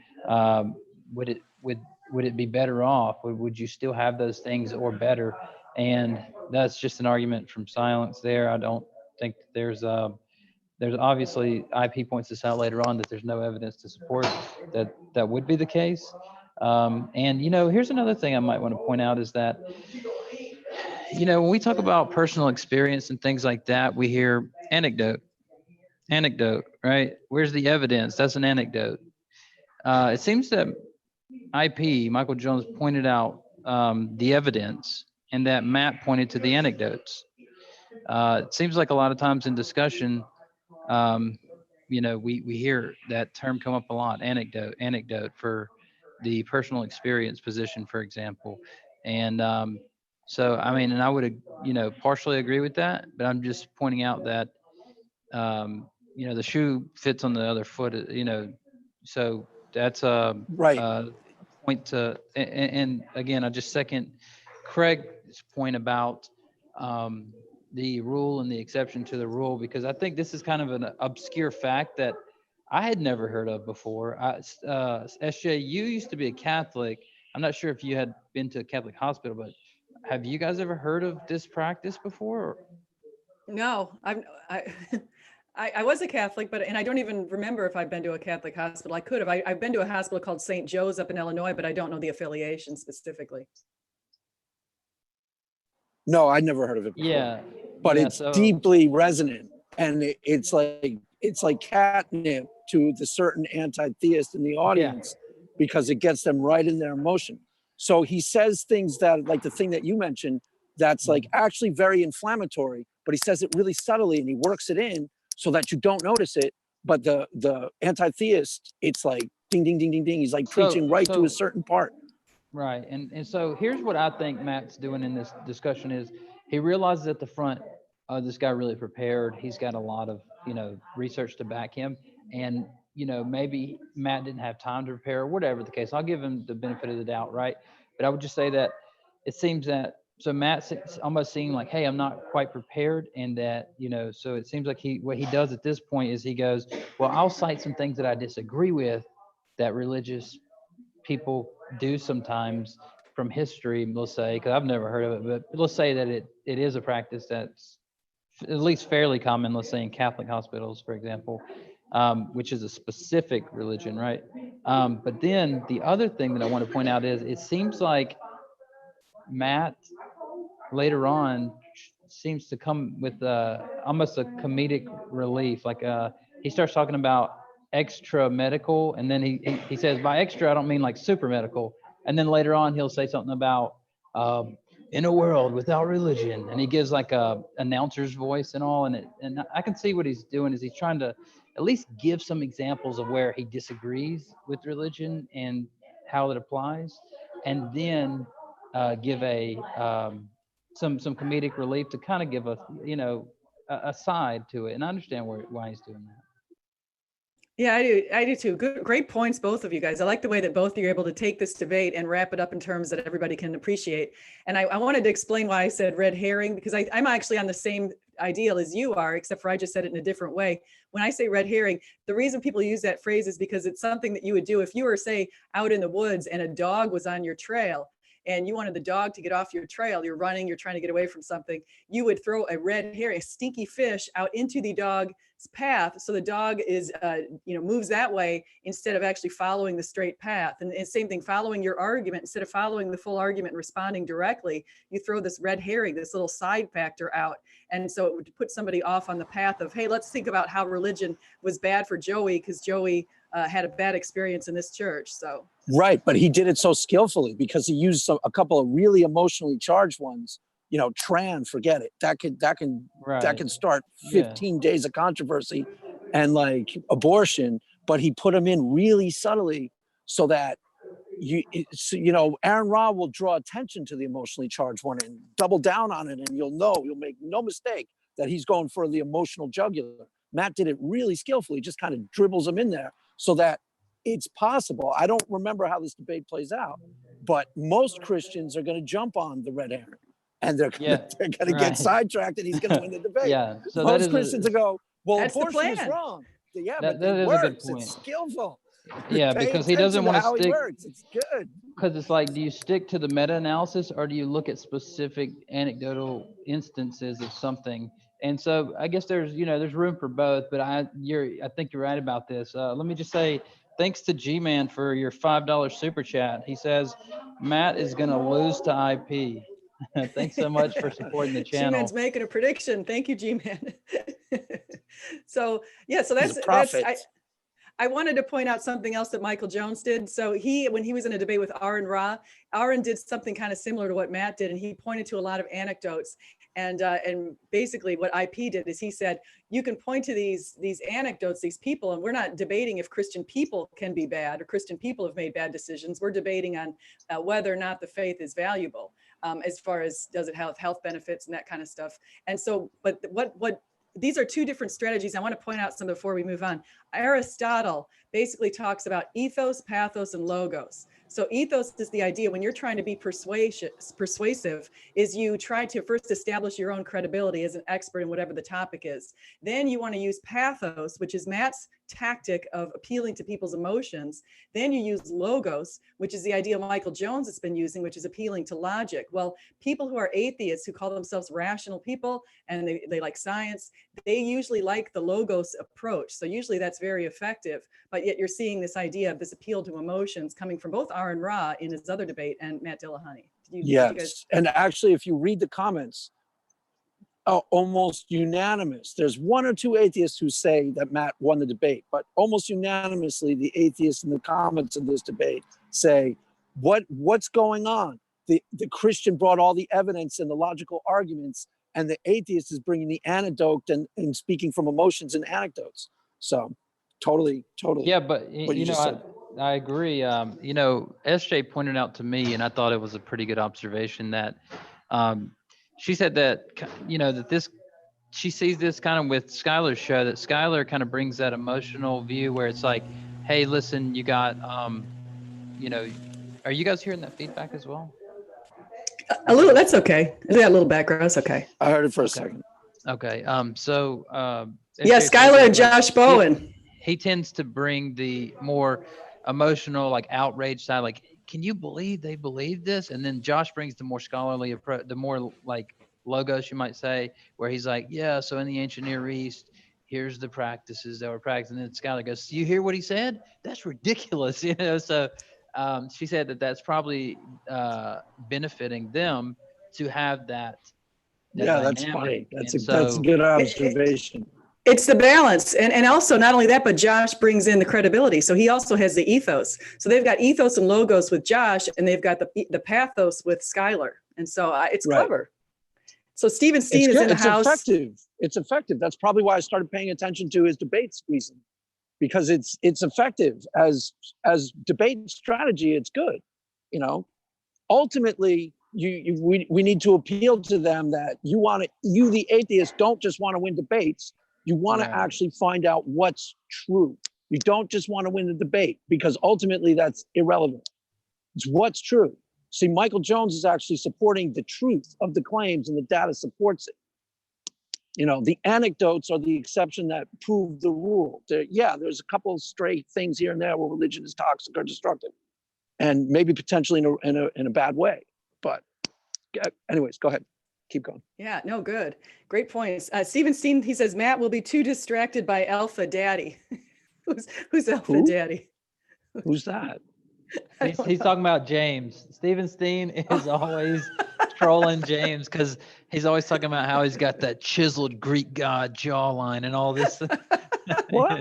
would it be better off? Would you still have those things or better? And that's just an argument from silence there. I don't think there's obviously, IP points this out later on, that there's no evidence to support that would be the case. And, you know, here's another thing I might want to point out is that, you know, when we talk about personal experience and things like that, we hear anecdote, right? Where's the evidence? That's an anecdote. It seems that Michael Jones, pointed out the evidence, and that Matt pointed to the anecdotes. It seems like a lot of times in discussion, you know, we hear that term come up a lot, anecdote for the personal experience position, for example. And So, I mean, and I would, partially agree with that, but I'm just pointing out that, the shoe fits on the other foot, so that's Right. a point to, and again, I just second Craig's point about the rule and the exception to the rule, because I think this is kind of an obscure fact that I had never heard of before. SJ, you used to be a Catholic. I'm not sure if you had been to a Catholic hospital, but have you guys ever heard of this practice before? No, I was a Catholic, and I don't even remember if I've been to a Catholic hospital. I could have. I've been to a hospital called St. Joe's up in Illinois, but I don't know the affiliation specifically. No, I'd never heard of it before. Yeah. But yeah, it's so, deeply resonant, and it's like catnip to the certain anti-theist in the audience, because it gets them right in their emotion. So he says things that, like the thing that you mentioned, that's like actually very inflammatory, but he says it really subtly and he works it in so that you don't notice it. But the anti-theist, it's like ding, ding, ding, ding, ding. He's like preaching right to a certain part. Right. And so here's what I think Matt's doing in this discussion is he realizes at the front, this guy really prepared. He's got a lot of, research to back him. And, maybe Matt didn't have time to prepare or whatever the case. I'll give him the benefit of the doubt, right? But I would just say that it seems that, so Matt's almost seeing like, hey, I'm not quite prepared. And that, so it seems like what he does at this point is he goes, well, I'll cite some things that I disagree with that religious people do sometimes from history, let's say, because I've never heard of it, but let's say that it is a practice that's at least fairly common, let's say in Catholic hospitals, for example, which is a specific religion, right? But then the other thing that I want to point out is it seems like Matt later on seems to come with almost a comedic relief. Like he starts talking about extra medical, and then he says by extra I don't mean like super medical, and then later on he'll say something about in a world without religion, and he gives like a announcer's voice and all, and I can see what he's doing is he's trying to at least give some examples of where he disagrees with religion and how it applies, and then give a some comedic relief to kind of give a side to it. And I understand why he's doing that. Yeah, I do too. Great points, both of you guys. I like the way that both of you are able to take this debate and wrap it up in terms that everybody can appreciate. And I wanted to explain why I said red herring, because I'm actually on the same ideal as you are, except for I just said it in a different way. When I say red herring, the reason people use that phrase is because it's something that you would do if you were, say, out in the woods and a dog was on your trail and you wanted the dog to get off your trail, you're running, you're trying to get away from something, you would throw a red herring, a stinky fish, out into the dog's path, so the dog is moves that way instead of actually following the straight path. And same thing, following your argument, instead of following the full argument and responding directly, you throw this red herring, this little side factor out. And so it would put somebody off on the path of, hey, let's think about how religion was bad for Joey because Joey had a bad experience in this church. So right, but he did it so skillfully because he used a couple of really emotionally charged ones. Tran, forget it. That can start 15 days of controversy and like abortion. But he put them in really subtly so that Aaron Ra will draw attention to the emotionally charged one and double down on it, and you'll make no mistake that he's going for the emotional jugular. Matt did it really skillfully, just kind of dribbles them in there so that it's possible. I don't remember how this debate plays out, but most Christians are going to jump on the red herring. And they're going to get sidetracked, and he's going to win the debate. So most Christians will go, well, abortion is plan. wrong. Yeah, that but it is works. a good point. It's skillful. Yeah, because he doesn't want to stick. It works. It's good. Because it's like, do you stick to the meta-analysis or do you look at specific anecdotal instances of something? And so I guess there's room for both. But I think you're right about this. Let me just say, thanks to G-Man for your $5 super chat. He says Matt is going to lose to IP. Thanks so much for supporting the channel. G-Man's making a prediction. Thank you, G-Man. So that's I wanted to point out something else that Michael Jones did. So when he was in a debate with Aaron Ra, Aaron did something kind of similar to what Matt did, and he pointed to a lot of anecdotes. And basically what IP did is he said, you can point to these anecdotes, these people, and we're not debating if Christian people can be bad or Christian people have made bad decisions. We're debating on whether or not the faith is valuable. as far as does it have health benefits and that kind of stuff. And so, but what these are two different strategies. I want to point out some before we move on. Aristotle basically talks about ethos, pathos, and logos. So ethos is the idea when you're trying to be persuasive is you try to first establish your own credibility as an expert in whatever the topic is. Then you want to use pathos, which is Matt's tactic of appealing to people's emotions. Then you use logos, which is the idea Michael Jones has been using, which is appealing to logic. Well, people who are atheists, who call themselves rational people, and they like science, they usually like the logos approach. So usually that's very effective, but yet you're seeing this idea of this appeal to emotions coming from both Aaron Ra in his other debate and Matt Dillahunty. Yes, and actually, if you read the comments, almost unanimous. There's one or two atheists who say that Matt won the debate, but almost unanimously, the atheists in the comments of this debate say, what's going on? The Christian brought all the evidence and the logical arguments, and the atheist is bringing the anecdote and speaking from emotions and anecdotes. So totally. Yeah, but you know, I agree. You know, SJ pointed out to me, and I thought it was a pretty good observation that she said that, you know, that she sees this kind of with Skylar's show, that Skylar kind of brings that emotional view where it's like, hey, listen, you got, you know, are you guys hearing that feedback as well? A little, that's okay. I got a little background, that's okay. I heard it for a second. Okay, yeah, Skylar and Josh Bowen. He tends to bring the more emotional, like outrage side, like, can you believe they believe this? And then Josh brings the more scholarly approach, the more like logos, you might say, where he's like, yeah, so in the ancient Near East, here's the practices that were practiced. And then Skylar goes, you hear what he said? That's ridiculous, you know? So she said that that's probably benefiting them to have that yeah, that's funny. That's a good observation. It's the balance. And also not only that, but Josh brings in the credibility. So he also has the ethos. So they've got ethos and logos with Josh, and they've got the pathos with Skylar. And so it's clever. So Stephen Steen is in the house. It's effective. That's probably why I started paying attention to his debate squeezing, because it's effective as debate strategy. It's good. You know, ultimately, we need to appeal to them that you the atheist don't just want to win debates. You want to actually find out what's true. You don't just want to win the debate, because ultimately that's irrelevant. It's what's true. See, Michael Jones is actually supporting the truth of the claims, and the data supports it. You know, the anecdotes are the exception that prove the rule. There's a couple of stray things here and there where religion is toxic or destructive, and maybe potentially in a bad way. But anyways, go ahead. Keep going. Yeah, no, good. Great points. Stephen Steen, he says, Matt will be too distracted by Alpha Daddy. Who's Alpha Daddy? Who's that? He's talking about James. Stephen Steen is always trolling James because he's always talking about how he's got that chiseled Greek god jawline and all this. What?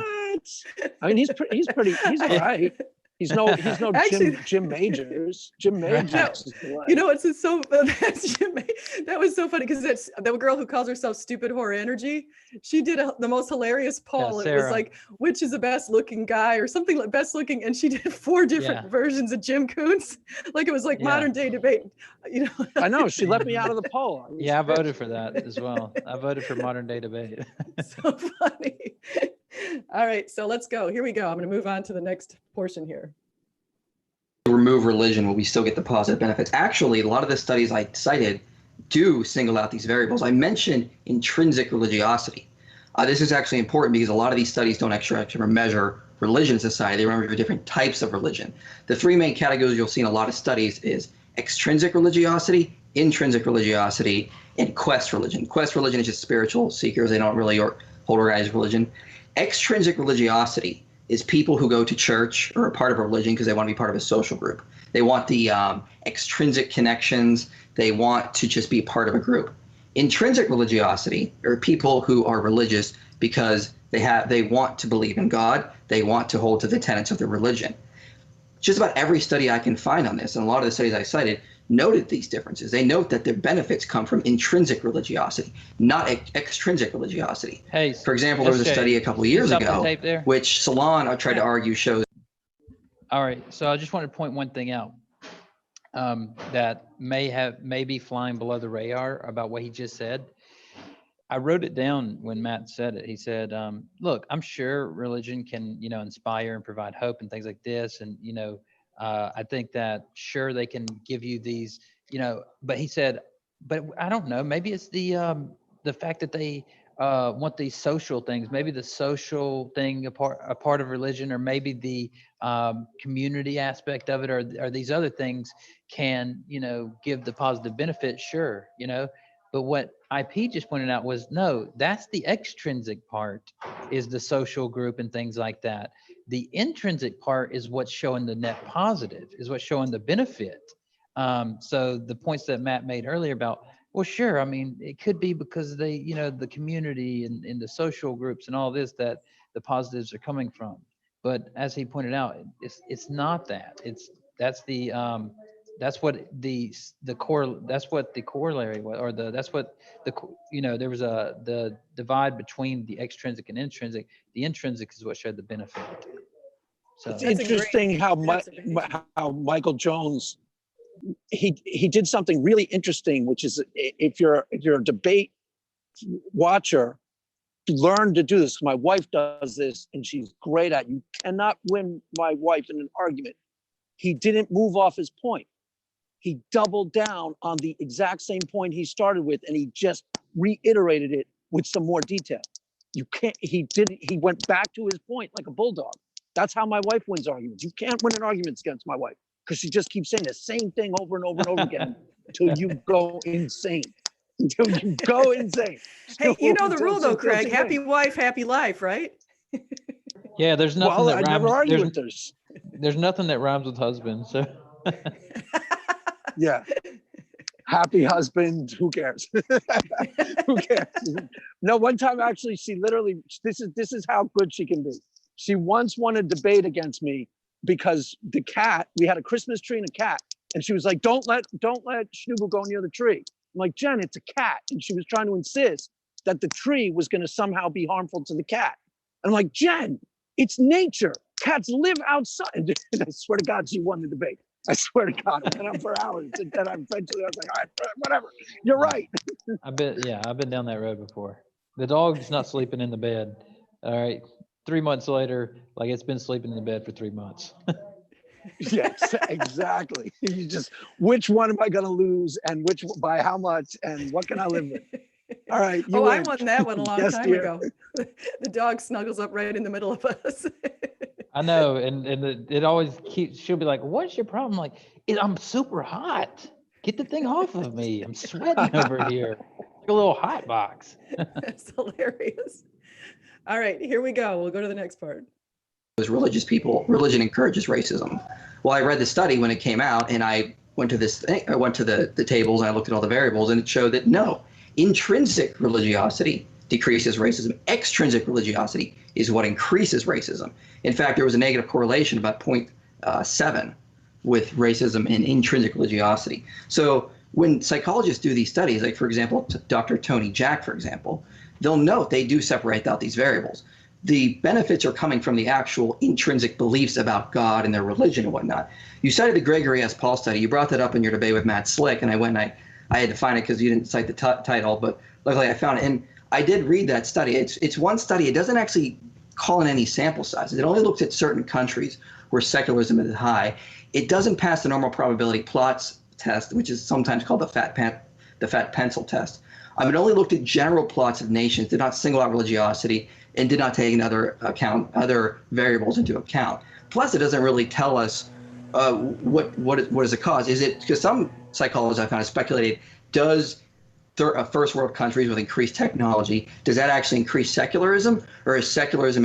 I mean, he's all right. He's no actually, Jim Majors. Jim Majors. You know, it's so that was so funny, because that's the girl who calls herself Stupid Whore Energy. She did the most hilarious poll. Yeah, it was like, which is the best looking guy or something like best looking, and she did 4 different versions of Jim Coons. Like it was like modern day debate. You know. I know, she let me out of the poll. I voted for that as well. I voted for modern day debate. So funny. All right, so let's go. Here we go. I'm going to move on to the next portion here. Remove religion, will we still get the positive benefits? Actually, a lot of the studies I cited do single out these variables. I mentioned intrinsic religiosity. This is actually important because a lot of these studies don't actually measure religion in society. They measure different types of religion. The 3 main categories you'll see in a lot of studies is extrinsic religiosity, intrinsic religiosity, and quest religion. Quest religion is just spiritual seekers. They don't really hold organized religion. Extrinsic religiosity is people who go to church or are part of a religion because they want to be part of a social group. They want the extrinsic connections. They want to just be part of a group. Intrinsic religiosity are people who are religious because they want to believe in God. They want to hold to the tenets of the religion. Just about every study I can find on this, and a lot of the studies I cited, noted these differences. They note that their benefits come from intrinsic religiosity, not extrinsic religiosity. Hey, for example, there was a study a couple of years ago, which Salon tried to argue shows. All right, so I just wanted to point one thing out. that may be flying below the radar about what he just said. I wrote it down when Matt said it. He said, look, I'm sure religion can, inspire and provide hope and things like this. And, I think that sure they can give you these, but he said, but I don't know, maybe it's the fact that they want these social things, maybe the social thing, a part of religion, or maybe the community aspect of it, or these other things can, give the positive benefit. Sure. But what IP just pointed out was, no, that's the extrinsic part, is the social group and things like that. The intrinsic part is what's showing the net positive, is what's showing the benefit. So the points that Matt made earlier about, well, sure, I mean, it could be because they, the community and the social groups and all this, that the positives are coming from. But as he pointed out, it's not that. That's what the corollary was, or that's what there was the divide between the extrinsic and intrinsic. The intrinsic is what showed the benefit. So it's interesting how Michael Jones, he did something really interesting, which is if you're a debate watcher, learn to do this. My wife does this and she's great at it. You cannot win my wife in an argument. He didn't move off his point. He doubled down on the exact same point he started with, and he just reiterated it with some more detail. He went back to his point like a bulldog. That's how my wife wins arguments. You can't win an argument against my wife because she just keeps saying the same thing over and over and over again until you go insane. Until you go insane. Hey, you know the rule though, Craig. Happy wife, happy life, right? Yeah, there's nothing that rhymes. I never argue with this. There's nothing that rhymes with husband, so. Yeah. Happy husband, who cares? Who cares? No, one time actually, she literally, this is how good she can be. She once won a debate against me because the cat, we had a Christmas tree and a cat, and she was like, don't let Schnoogle go near the tree. I'm like, Jen, it's a cat. And she was trying to insist that the tree was going to somehow be harmful to the cat. And I'm like, Jen, it's nature. Cats live outside. And I swear to God, she won the debate. I swear to God, I went on for hours. And then eventually I was like, all right, whatever. You're right. I've been down that road before. The dog's not sleeping in the bed. All right. 3 months later, like it's been sleeping in the bed for 3 months. Yes, exactly. You just, which one am I going to lose, and by how much, and what can I live with? All right. I won that one a long time ago. The dog snuggles up right in the middle of us. I know, and it always keeps. She'll be like, "What's your problem?" Like, I'm super hot. Get the thing off of me. I'm sweating over here. Like a little hot box. That's hilarious. All right, here we go. We'll go to the next part. As religious people, religion encourages racism. Well, I read the study when it came out, and I went to this thing. I went to the tables and I looked at all the variables, and it showed that no, intrinsic religiosity decreases racism. Extrinsic religiosity is what increases racism. In fact, there was a negative correlation about 0.7 with racism and intrinsic religiosity. So when psychologists do these studies, like for example, Dr. Tony Jack, for example, they'll note they do separate out these variables. The benefits are coming from the actual intrinsic beliefs about God and their religion and whatnot. You cited the Gregory S. Paul study. You brought that up in your debate with Matt Slick, and I went and I had to find it because you didn't cite the title, but luckily I found it. And I did read that study. It's one study. It doesn't actually call in any sample sizes. It only looks at certain countries where secularism is high. It doesn't pass the normal probability plots test, which is sometimes called the fat pencil test. It only looked at general plots of nations, did not single out religiosity, and did not take other variables into account. Plus, it doesn't really tell us what is the cause. Is it because some psychologists have kind of speculated, does first world countries with increased technology, does that actually increase secularism, or is secularism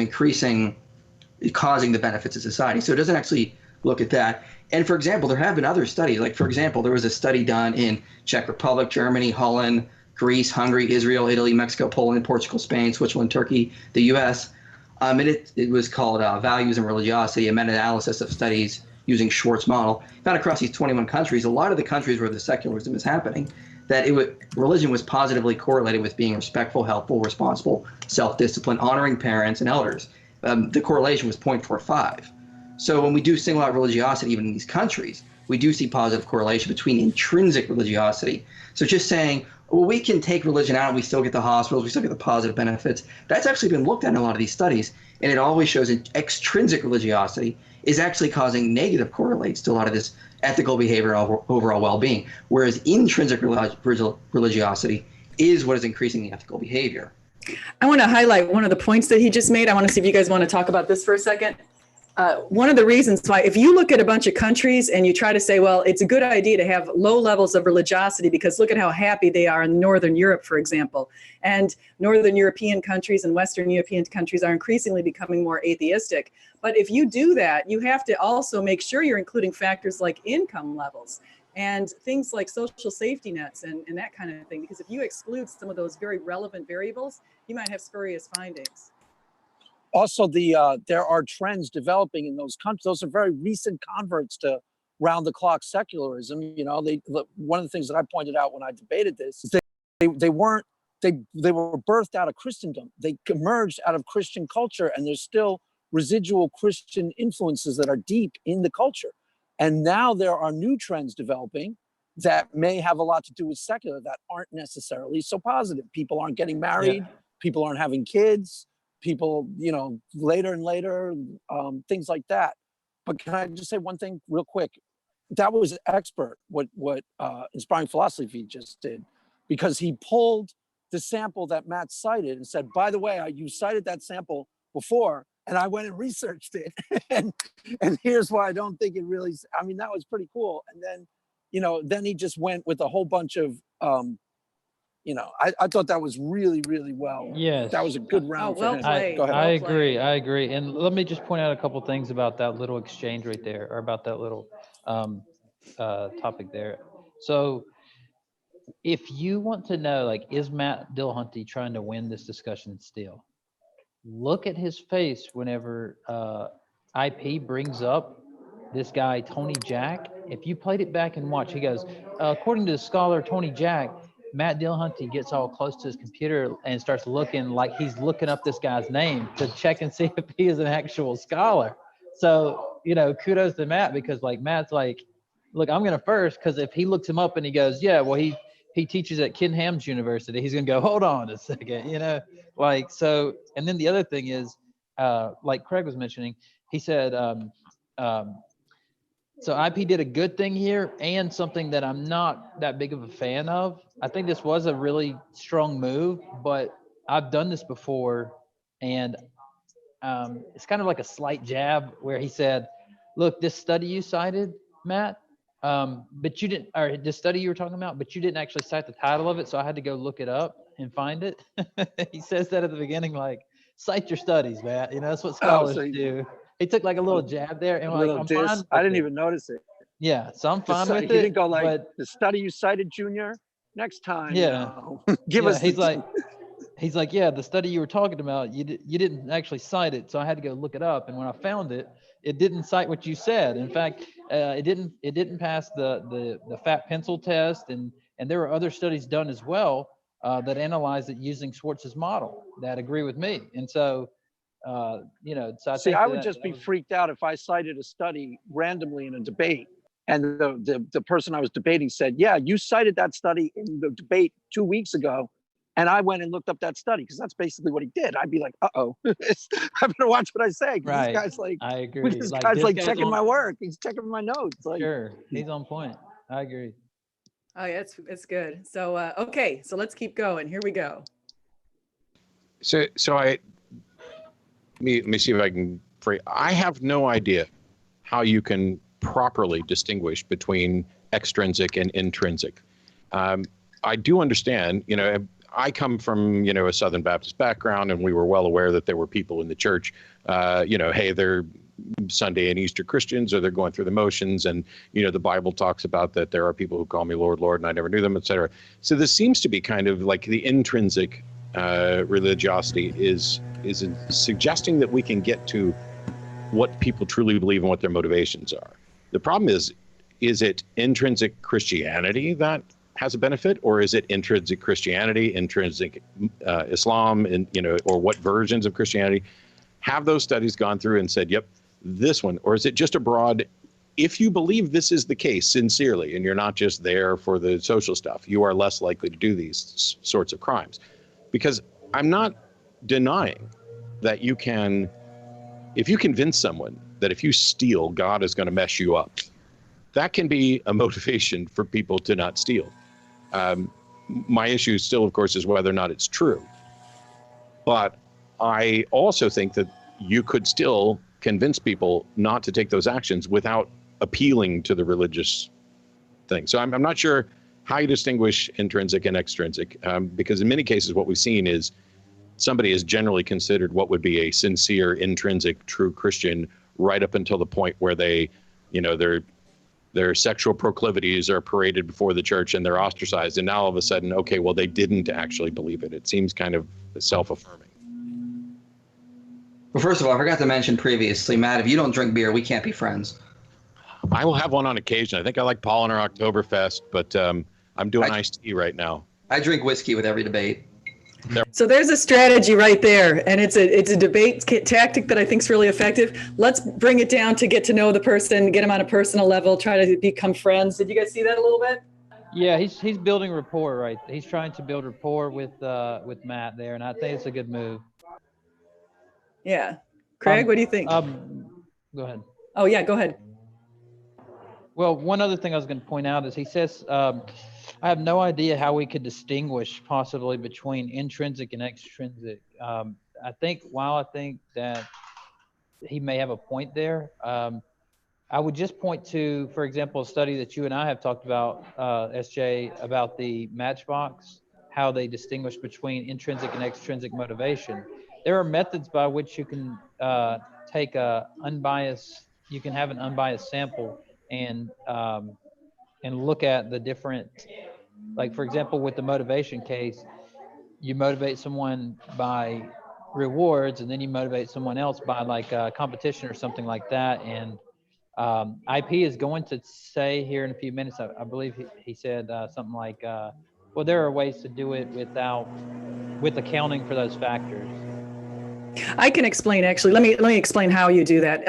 causing the benefits of society? So it doesn't actually look at that. And for example, there have been other studies. Like for example, there was a study done in Czech Republic, Germany, Holland, Greece, Hungary, Israel, Italy, Mexico, Poland, Portugal, Spain, Switzerland, Turkey, the U.S. And it was called Values and Religiosity, a meta-analysis of studies using Schwartz model. Found across these 21 countries, a lot of the countries where the secularism is happening, that religion was positively correlated with being respectful, helpful, responsible, self-disciplined, honoring parents and elders. The correlation was 0.45. So when we do single out religiosity, even in these countries, we do see positive correlation between intrinsic religiosity. So just saying, well, we can take religion out and we still get the hospitals, we still get the positive benefits. That's actually been looked at in a lot of these studies, and it always shows that extrinsic religiosity is actually causing negative correlates to a lot of this ethical behavior and overall well-being, whereas intrinsic religiosity is what is increasing the ethical behavior. I want to highlight one of the points that he just made. I want to see if you guys want to talk about this for a second. One of the reasons why, if you look at a bunch of countries and you try to say, well, it's a good idea to have low levels of religiosity because look at how happy they are in Northern Europe, for example. And Northern European countries and Western European countries are increasingly becoming more atheistic. But if you do that, you have to also make sure you're including factors like income levels and things like social safety nets and that kind of thing. Because if you exclude some of those very relevant variables, you might have spurious findings. Also, there are trends developing in those countries. Those are very recent converts to round-the-clock secularism. You know, one of the things that I pointed out when I debated this is they were birthed out of Christendom. They emerged out of Christian culture, and there's still residual Christian influences that are deep in the culture. And now there are new trends developing that may have a lot to do with secular that aren't necessarily so positive. People aren't getting married. People aren't having kids. People, you know, later and later, things like that. But can I just say one thing real quick? That was expert what Inspiring Philosophy just did, because he pulled the sample that Matt cited and said, by the way, you cited that sample before, and I went and researched it. and here's why I don't think it really, I mean, that was pretty cool. And then, you know, then he just went with a whole bunch of, you know, I thought that was really, really well. Yes. That was a good round for him. Played. Go ahead. I agree. I agree. And let me just point out a couple things about that little exchange right there, or about that little topic there. So if you want to know, like, is Matt Dillahunty trying to win this discussion still? Look at his face whenever IP brings up this guy, Tony Jack. If you played it back and watch, he goes, according to the scholar Tony Jack, Matt Dillahunty gets all close to his computer and starts looking like he's looking up this guy's name to check and see if he is an actual scholar. So, you know, kudos to Matt, because like Matt's like, look, I'm going to first, because if he looks him up and he goes, yeah, well, he teaches at Ken Ham's University, he's going to go, hold on a second, you know, like, so, and then the other thing is, like Craig was mentioning, he said, so IP did a good thing here and something that I'm not that big of a fan of. I think this was a really strong move, but I've done this before, and it's kind of like a slight jab where he said, look, this study you cited, Matt, but you didn't, or the study you were talking about, but you didn't actually cite the title of it, so I had to go look it up and find it. He says that at the beginning, like, cite your studies, Matt. You know, that's what scholars do. He took like a little jab there, and like, I'm fine. I didn't even notice it. Yeah, so I'm fine with it. He didn't go like, but the study you cited, Junior, next time. Yeah. Give us. He's like, yeah, the study you were talking about, you didn't actually cite it, so I had to go look it up. And when I found it, it didn't cite what you said. In fact, it didn't pass the fat pencil test, and there were other studies done as well that analyzed it using Schwartz's model that agree with me. And so, you know, so I would just be freaked out if I cited a study randomly in a debate, and the person I was debating said, yeah, you cited that study in the debate 2 weeks ago. And I went and looked up that study, because that's basically what he did. I'd be like, uh-oh, I better watch what I say. Right. This guy's like, I agree. This guy's like checking my work. He's checking my notes. Like, sure, he's on point. I agree. Oh, yeah, it's good. So, okay, so let's keep going. Here we go. So let me see if I can phrase. I have no idea how you can properly distinguish between extrinsic and intrinsic. I do understand, you know, I come from, you know, a Southern Baptist background, and we were well aware that there were people in the church, you know, hey, they're Sunday and Easter Christians, or they're going through the motions. And, you know, the Bible talks about that there are people who call me Lord, Lord, and I never knew them, et cetera. So this seems to be kind of like the intrinsic religiosity is suggesting that we can get to what people truly believe and what their motivations are. The problem is it intrinsic Christianity that has a benefit, or is it intrinsic Christianity, intrinsic Islam, and, you know, or what versions of Christianity? Have those studies gone through and said, yep, this one, or is it just a broad if you believe this is the case sincerely, and you're not just there for the social stuff, you are less likely to do these sorts of crimes. Because I'm not denying that you can, if you convince someone that if you steal, God is going to mess you up, that can be a motivation for people to not steal. My issue still, of course, is whether or not it's true. But I also think that you could still convince people not to take those actions without appealing to the religious thing. So I'm not sure how you distinguish intrinsic and extrinsic, because in many cases what we've seen is somebody is generally considered what would be a sincere, intrinsic, true Christian right up until the point where they, you know, their sexual proclivities are paraded before the church and they're ostracized. And now all of a sudden, okay, well, they didn't actually believe it. It seems kind of self-affirming. Well, first of all, I forgot to mention previously, Matt, if you don't drink beer, we can't be friends. I will have one on occasion. I think I like Paulaner Oktoberfest, but I'm doing iced tea right now. I drink whiskey with every debate. So there's a strategy right there, and it's a debate tactic that I think is really effective. Let's bring it down to get to know the person, get them on a personal level, try to become friends. Did you guys see that a little bit? Yeah, he's building rapport, right? He's trying to build rapport with Matt there, and I think it's a good move. Yeah. Craig, what do you think? Go ahead. Oh, yeah, go ahead. Well, one other thing I was going to point out is he says, I have no idea how we could distinguish possibly between intrinsic and extrinsic. I think that he may have a point there, I would just point to, for example, a study that you and I have talked about, SJ, about the Matchbox, how they distinguish between intrinsic and extrinsic motivation. There are methods by which you can take you can have an unbiased sample and look at the different, like, for example, with the motivation case, you motivate someone by rewards and then you motivate someone else by like competition or something like that. And IP is going to say here in a few minutes, I believe he said something like, well, there are ways to do it with accounting for those factors. I can explain, actually. Let me explain how you do that.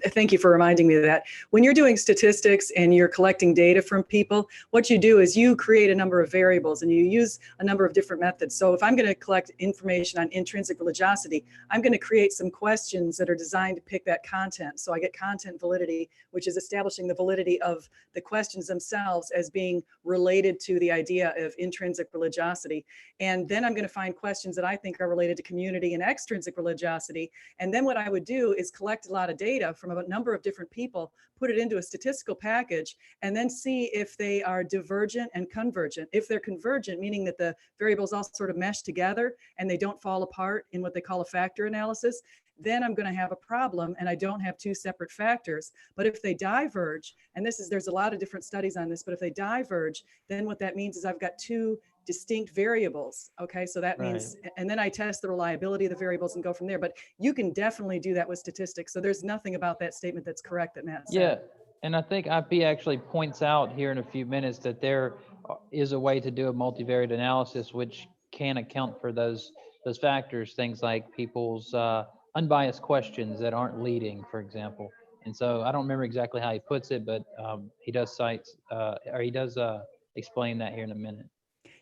Thank you for reminding me of that. When you're doing statistics and you're collecting data from people, what you do is you create a number of variables and you use a number of different methods. So if I'm going to collect information on intrinsic religiosity, I'm going to create some questions that are designed to pick that content. So I get content validity, which is establishing the validity of the questions themselves as being related to the idea of intrinsic religiosity. And then I'm going to find questions that I think are related to community and extrinsic religiosity. And then what I would do is collect a lot of data from a number of different people, put it into a statistical package, and then see if they are divergent and convergent. If they're convergent, meaning that the variables all sort of mesh together and they don't fall apart in what they call a factor analysis, then I'm going to have a problem and I don't have two separate factors. But if they diverge, and there's a lot of different studies on this, but if they diverge, then what that means is I've got two distinct variables. Okay, so that means, and then I test the reliability of the variables and go from there. But you can definitely do that with statistics. So there's nothing about that statement that's correct that Matt said. Yeah, and I think IP actually points out here in a few minutes that there is a way to do a multivariate analysis which can account for those factors, things like people's unbiased questions that aren't leading, for example. And so I don't remember exactly how he puts it, but he does explain that here in a minute.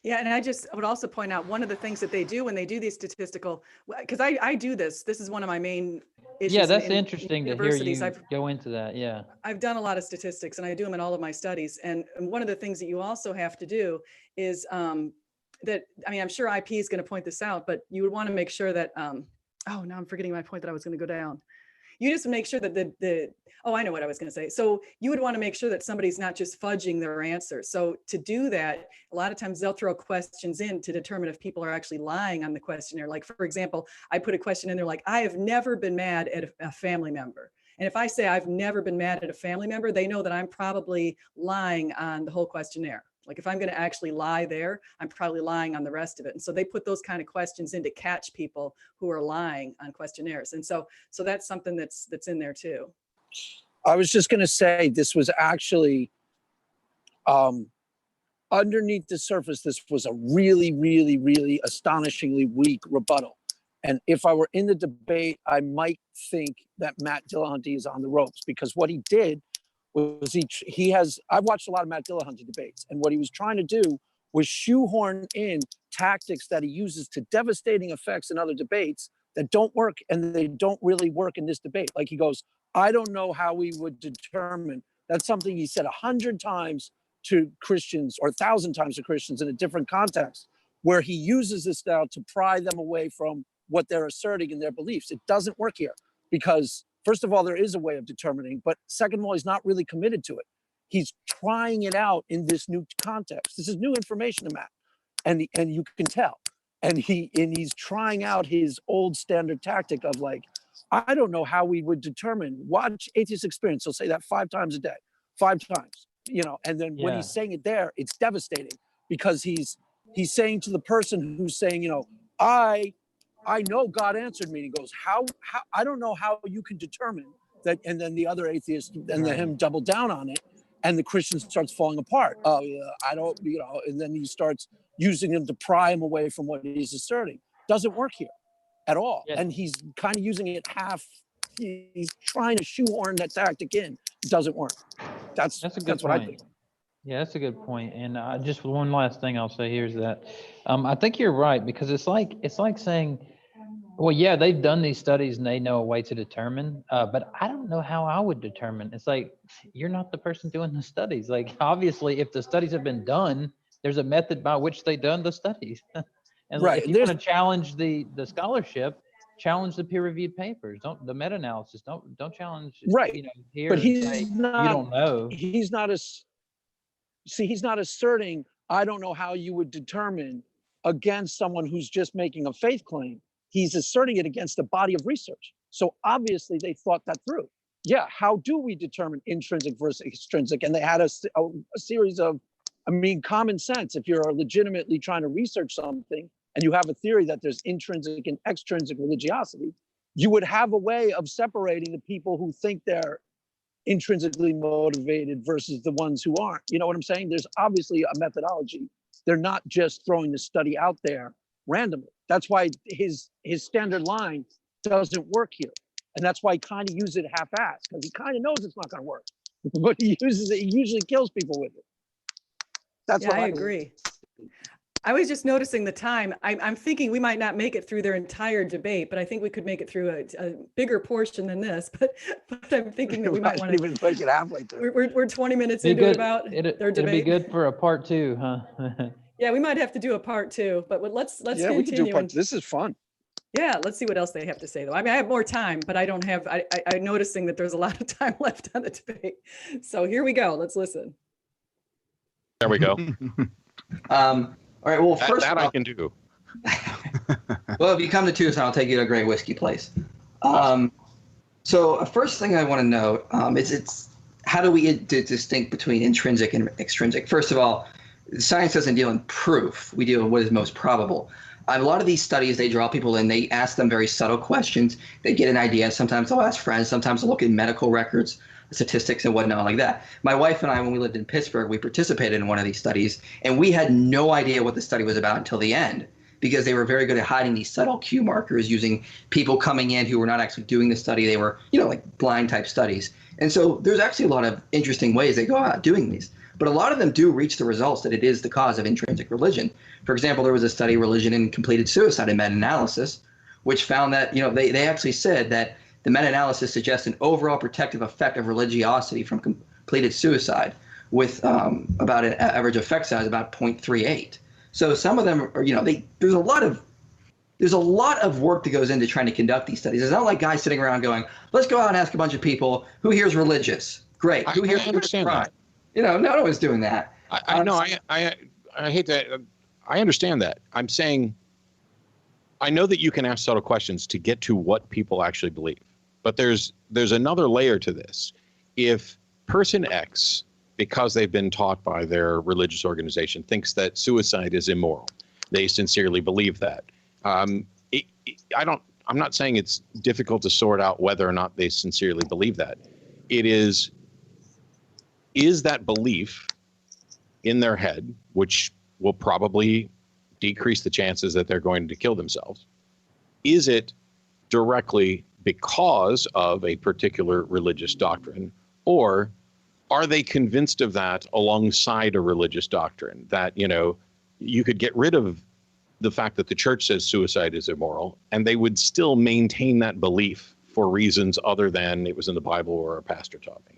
Yeah, and I would also point out one of the things that they do when they do these statistical, because I do this is one of my main issues. Yeah, that's interesting to hear you go into that. Yeah, I've done a lot of statistics and I do them in all of my studies. And one of the things that you also have to do is I'm sure IP is going to point this out, but you would want to make sure that, now I'm forgetting my point that I was going to go down. You just make sure that I know what I was going to say. So you would want to make sure that somebody's not just fudging their answers. So to do that, a lot of times they'll throw questions in to determine if people are actually lying on the questionnaire. Like, for example, I put a question in there like, I have never been mad at a family member. And if I say I've never been mad at a family member, they know that I'm probably lying on the whole questionnaire. Like if I'm going to actually lie there, I'm probably lying on the rest of it. And so they put those kind of questions in to catch people who are lying on questionnaires. And so that's something that's in there too. I was just going to say this was actually underneath the surface. This was a really, really, really astonishingly weak rebuttal. And if I were in the debate, I might think that Matt Dillahunty is on the ropes because what he did was I've watched a lot of Matt Dillahunty debates, and what he was trying to do was shoehorn in tactics that he uses to devastating effects in other debates that don't work, and they don't really work in this debate. Like he goes, I don't know how we would determine. That's something he said 100 times to Christians or 1,000 times to Christians in a different context, where he uses this now to pry them away from what they're asserting in their beliefs. It doesn't work here because, first of all, there is a way of determining, but second of all, he's not really committed to it. He's trying it out in this new context. This is new information to Matt, and you can tell. And he's trying out his old standard tactic of like, I don't know how we would determine. Watch Atheist Experience. He'll say that 5 times a day, 5 times, and then when he's saying it there, it's devastating because he's saying to the person who's saying, I know God answered me. And he goes, how I don't know how you can determine that. And then the other atheist and him double down on it. And the Christian starts falling apart. Oh yeah, I don't, and then he starts using him to pry him away from what he's asserting. Doesn't work here at all. Yeah. And he's kind of using it he's trying to shoehorn that tactic in. It doesn't work. That's what I think. Yeah, that's a good point. And just one last thing I'll say here is that I think you're right, because it's like saying, well, yeah, they've done these studies and they know a way to determine, but I don't know how I would determine. It's like, you're not the person doing the studies. Like, obviously, if the studies have been done, there's a method by which they've done the studies. And right. If you want to challenge the scholarship, challenge the peer-reviewed papers. Don't the meta-analysis. Don't challenge. Right. Here. But he's not. You don't know. He's not he's not asserting, I don't know how you would determine against someone who's just making a faith claim. He's asserting it against a body of research. So obviously they thought that through. Yeah, how do we determine intrinsic versus extrinsic? And they had a series of, common sense. If you're legitimately trying to research something and you have a theory that there's intrinsic and extrinsic religiosity, you would have a way of separating the people who think they're intrinsically motivated versus the ones who aren't. You know what I'm saying? There's obviously a methodology. They're not just throwing the study out there randomly. That's why his standard line doesn't work here. And that's why he kind of uses it half-assed, because he kind of knows it's not going to work. But he uses it, he usually kills people with it. That's what I agree. I was just noticing the time. I'm thinking we might not make it through their entire debate, but I think we could make it through a bigger portion than this. But I'm thinking that we might want to even make it halfway through. We're 20 minutes into it about their debate. It'd be good for a part 2, huh? Yeah, we might have to do a part 2, but let's continue. We can do part 2. This is fun. Yeah, let's see what else they have to say though. I have more time, but I'm noticing that there's a lot of time left on the debate. So here we go. Let's listen. There we go. All right. Well, first that I can do. Well, if you come to Tucson, I'll take you to a great whiskey place. So first thing I want to note is how do we distinct between intrinsic and extrinsic? First of all, science doesn't deal in proof. We deal in what is most probable. A lot of these studies, they draw people in, they ask them very subtle questions. They get an idea. Sometimes they'll ask friends. Sometimes they'll look at medical records, statistics and whatnot like that. My wife and I, when we lived in Pittsburgh, we participated in one of these studies, and we had no idea what the study was about until the end, because they were very good at hiding these subtle cue markers, using people coming in who were not actually doing the study. They were, like blind type studies. And so there's actually a lot of interesting ways they go about doing these. But a lot of them do reach the results that it is the cause of intrinsic religion. For example, there was a study, Religion and Completed Suicide, a meta-analysis, which found that, they actually said that the meta-analysis suggests an overall protective effect of religiosity from completed suicide, with about an average effect size about 0.38. So some of them are, there's a lot of work that goes into trying to conduct these studies. It's not like guys sitting around going, let's go out and ask a bunch of people, who here is religious? Great. Who here understand that? No one's doing that. I know. I hate that. I understand that. I'm saying, I know that you can ask subtle questions to get to what people actually believe, but there's another layer to this. If person X, because they've been taught by their religious organization, thinks that suicide is immoral, they sincerely believe that. I'm not saying it's difficult to sort out whether or not they sincerely believe that. It is that belief in their head, which will probably decrease the chances that they're going to kill themselves, is it directly because of a particular religious doctrine, or are they convinced of that alongside a religious doctrine that, you know, you could get rid of the fact that the church says suicide is immoral and they would still maintain that belief for reasons other than it was in the Bible or a pastor taught me?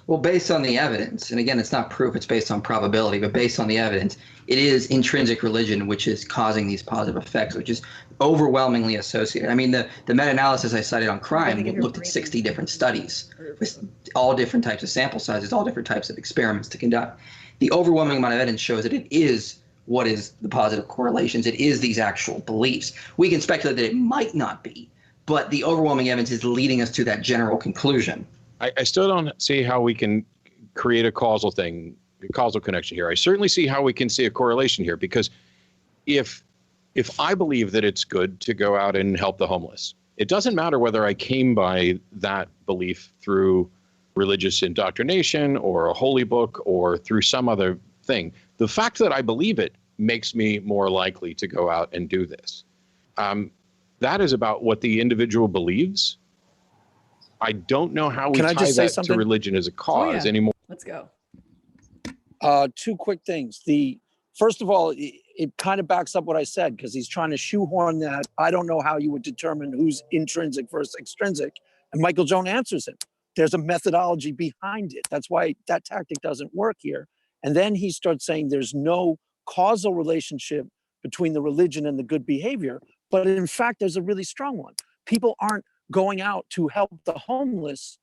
Well, based on the evidence, and again, it's not proof, it's based on probability, but based on the evidence, it is intrinsic religion which is causing these positive effects, which is overwhelmingly associated. I mean, the meta-analysis I cited on crime looked at 60 different studies with all different types of sample sizes, all different types of experiments to conduct. The overwhelming amount of evidence shows that it is what is the positive correlations. It is these actual beliefs. We can speculate that it might not be, but the overwhelming evidence is leading us to that general conclusion. I still don't see how we can create a causal connection here. I certainly see how we can see a correlation here, because if I believe that it's good to go out and help the homeless, it doesn't matter whether I came by that belief through religious indoctrination or a holy book or through some other thing. The fact that I believe it makes me more likely to go out and do this. That is about what the individual believes. I don't know how we tie that to religion as a cause anymore. Let's go. Two quick things. First of all, it kind of backs up what I said, because he's trying to shoehorn that. I don't know how you would determine who's intrinsic versus extrinsic. And Michael Jones answers him. There's a methodology behind it. That's why that tactic doesn't work here. And then he starts saying there's no causal relationship between the religion and the good behavior. But in fact, there's a really strong one. People aren't going out to help the homeless,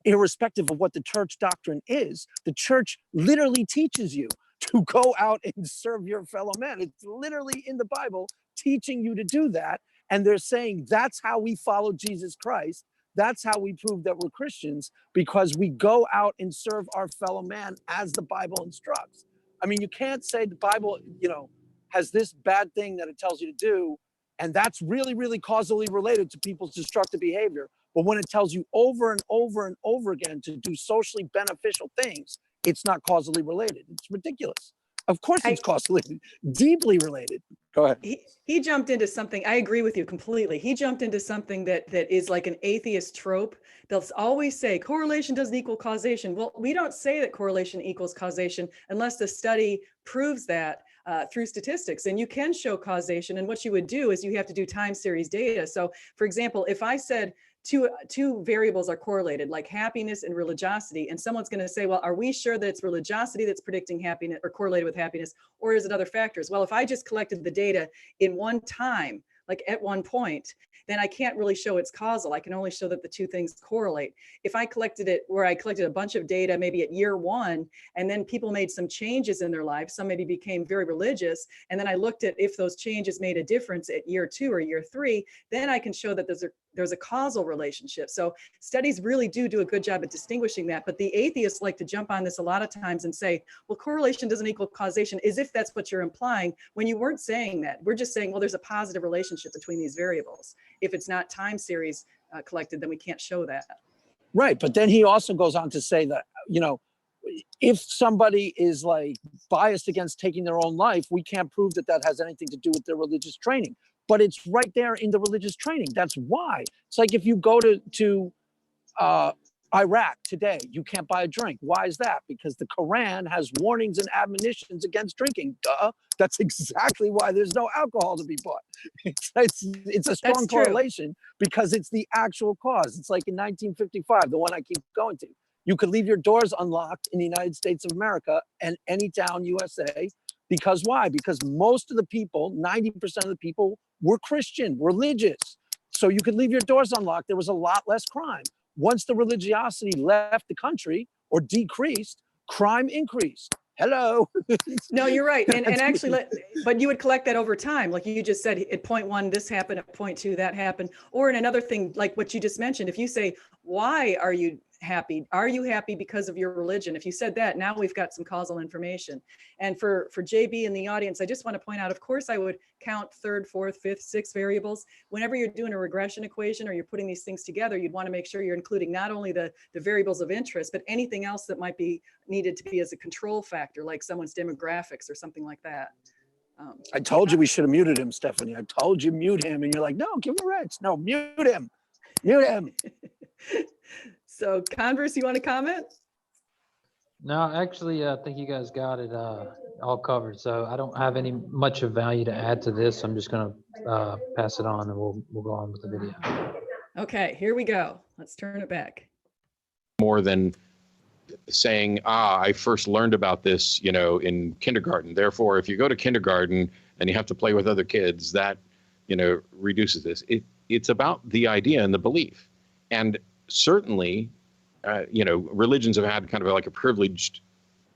irrespective of what the church doctrine is. The church literally teaches you to go out and serve your fellow man. It's literally in the Bible teaching you to do that. And they're saying that's how we follow Jesus Christ. That's how we prove that we're Christians, because we go out and serve our fellow man as the Bible instructs. I mean, you can't say the Bible, you know, has this bad thing that it tells you to do, and that's really, really causally related to people's destructive behavior. But when it tells you over and over and over again to do socially beneficial things, it's not causally related. It's ridiculous. Of course it's causally, deeply related. Go ahead. He jumped into something. I agree with you completely. He jumped into something that is like an atheist trope. They'll always say correlation doesn't equal causation. Well, we don't say that correlation equals causation unless the study proves that through statistics. And you can show causation. And what you would do is you have to do time series data. So for example, if I said two variables are correlated, like happiness and religiosity, and someone's going to say, well, are we sure that it's religiosity that's predicting happiness or correlated with happiness, or is it other factors? Well, if I just collected the data in one time, like at one point, then I can't really show it's causal. I can only show that the two things correlate. If I collected it where I collected a bunch of data, maybe at year one, and then people made some changes in their life, some maybe became very religious, and then I looked at if those changes made a difference at year 2 or year 3, then I can show that there's a causal relationship. So studies really do a good job at distinguishing that. But the atheists like to jump on this a lot of times and say, well, correlation doesn't equal causation, as if that's what you're implying, when you weren't saying that. We're just saying, well, there's a positive relationship between these variables. If it's not time series collected, then we can't show that. Right. But then he also goes on to say that, you know, if somebody is like biased against taking their own life, we can't prove that that has anything to do with their religious training. But it's right there in the religious training. That's why. It's like if you go to Iraq today, you can't buy a drink. Why is that? Because the Quran has warnings and admonitions against drinking. Duh. That's exactly why there's no alcohol to be bought. It's a strong correlation, because it's the actual cause. It's like in 1955, the one I keep going to. You could leave your doors unlocked in the United States of America and any town, USA. Because why? Because most of the people, 90% of the people, were Christian, religious. So you could leave your doors unlocked. There was a lot less crime. Once the religiosity left the country or decreased, crime increased. Hello. No, you're right. And actually, but you would collect that over time. Like you just said, at point 1, this happened, at point 2, that happened. Or in another thing, like what you just mentioned, if you say, why are you happy? Are you happy because of your religion? If you said that, now we've got some causal information. And for JB in the audience, I just want to point out, of course, I would count 3rd, 4th, 5th, 6th variables. Whenever you're doing a regression equation or you're putting these things together, you'd want to make sure you're including not only the variables of interest, but anything else that might be needed to be as a control factor, like someone's demographics or something like that. I told you we should have muted him, Stephanie. I told you mute him, and you're like, no, give him a rest. No, mute him. Mute him. So Converse, you want to comment? No, actually, I think you guys got it all covered. So I don't have any much of value to add to this. I'm just going to pass it on, and we'll go on with the video. Okay, here we go. Let's turn it back. More than saying, I first learned about this, in kindergarten. Therefore, if you go to kindergarten and you have to play with other kids, that, reduces this. It's about the idea and the belief. And certainly, religions have had kind of like a privileged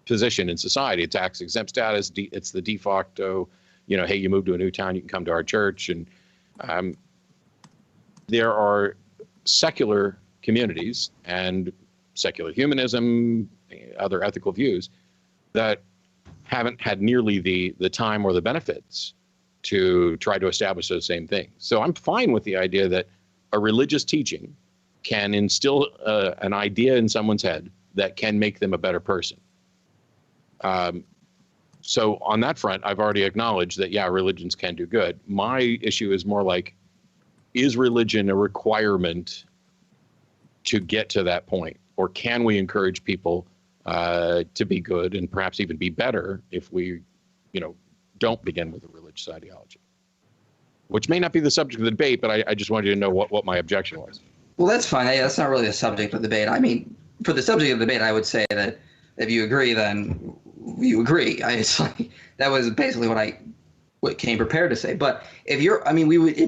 position in society. It's tax exempt status. It's the de facto, hey, you move to a new town, you can come to our church. And there are secular communities and secular humanism, other ethical views that haven't had nearly the time or the benefits to try to establish those same things. So I'm fine with the idea that a religious teaching can instill an idea in someone's head that can make them a better person. So on that front, I've already acknowledged that, religions can do good. My issue is more like, is religion a requirement to get to that point? Or can we encourage people to be good and perhaps even be better if we, don't begin with a religious ideology? Which may not be the subject of the debate, but I just wanted you to know what my objection was. Well, that's fine. That's not really the subject of the debate. I mean, for the subject of the debate, I would say that if you agree, then you agree. It's like, that was basically what came prepared to say. But if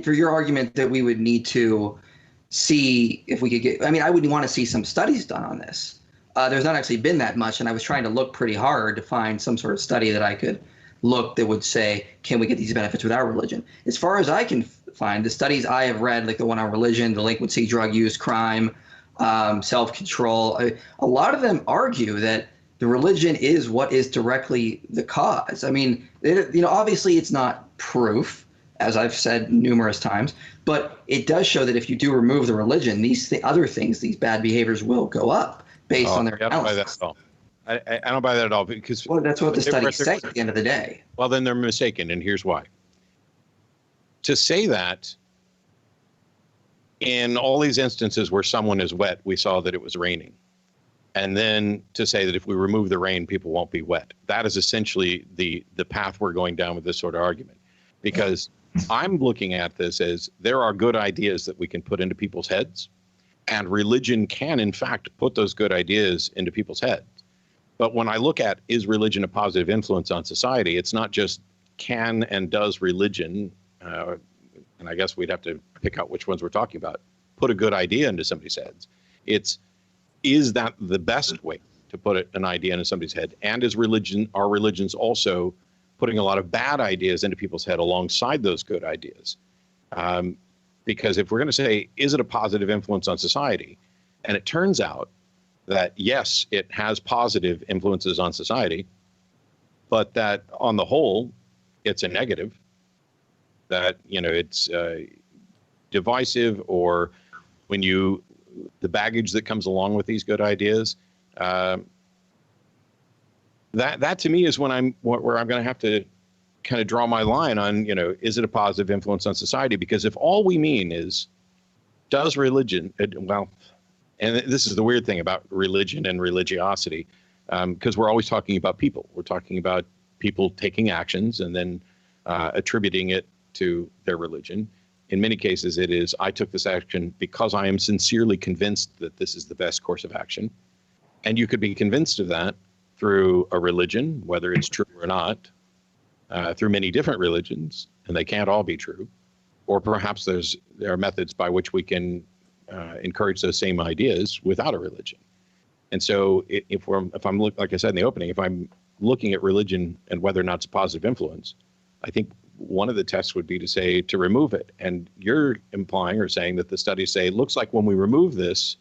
for your argument that we would need to see if we could get, I would want to see some studies done on this. There's not actually been that much, and I was trying to look pretty hard to find some sort of study that I could look that would say, can we get these benefits without religion? As far as I can find, the studies I have read, like the one on religion, delinquency, drug use, crime, self-control, a lot of them argue that the religion is what is directly the cause. Obviously it's not proof, as I've said numerous times, but it does show that if you do remove the religion, these other things, these bad behaviors will go up based on their analysis. I don't buy that at all, because that's what the studies say at the end of the day. Well, then they're mistaken, and here's why. To say that in all these instances where someone is wet, we saw that it was raining. And then to say that if we remove the rain, people won't be wet. That is essentially the path we're going down with this sort of argument. Because I'm looking at this as there are good ideas that we can put into people's heads, and religion can, in fact, put those good ideas into people's heads. But when I look at, is religion a positive influence on society, it's not just can and does religion, and I guess we'd have to pick out which ones we're talking about, put a good idea into somebody's heads. Is that the best way to put an idea into somebody's head? And are religions also putting a lot of bad ideas into people's head alongside those good ideas? Because if we're going to say, is it a positive influence on society? And it turns out that, yes, it has positive influences on society, but that on the whole, it's a negative, that, it's divisive, or the baggage that comes along with these good ideas, that to me is where I'm going to have to kind of draw my line on, is it a positive influence on society? Because if all we mean is, does religion, and this is the weird thing about religion and religiosity, because we're always talking about people. We're talking about people taking actions and then attributing it to their religion. In many cases, it is, I took this action because I am sincerely convinced that this is the best course of action. And you could be convinced of that through a religion, whether it's true or not, through many different religions, and they can't all be true. Or perhaps there are methods by which we can encourage those same ideas without a religion. And so like I said in the opening, if I'm looking at religion and whether or not it's a positive influence, I think one of the tests would be to remove it. And you're implying or saying that the studies say, it looks like when we remove this,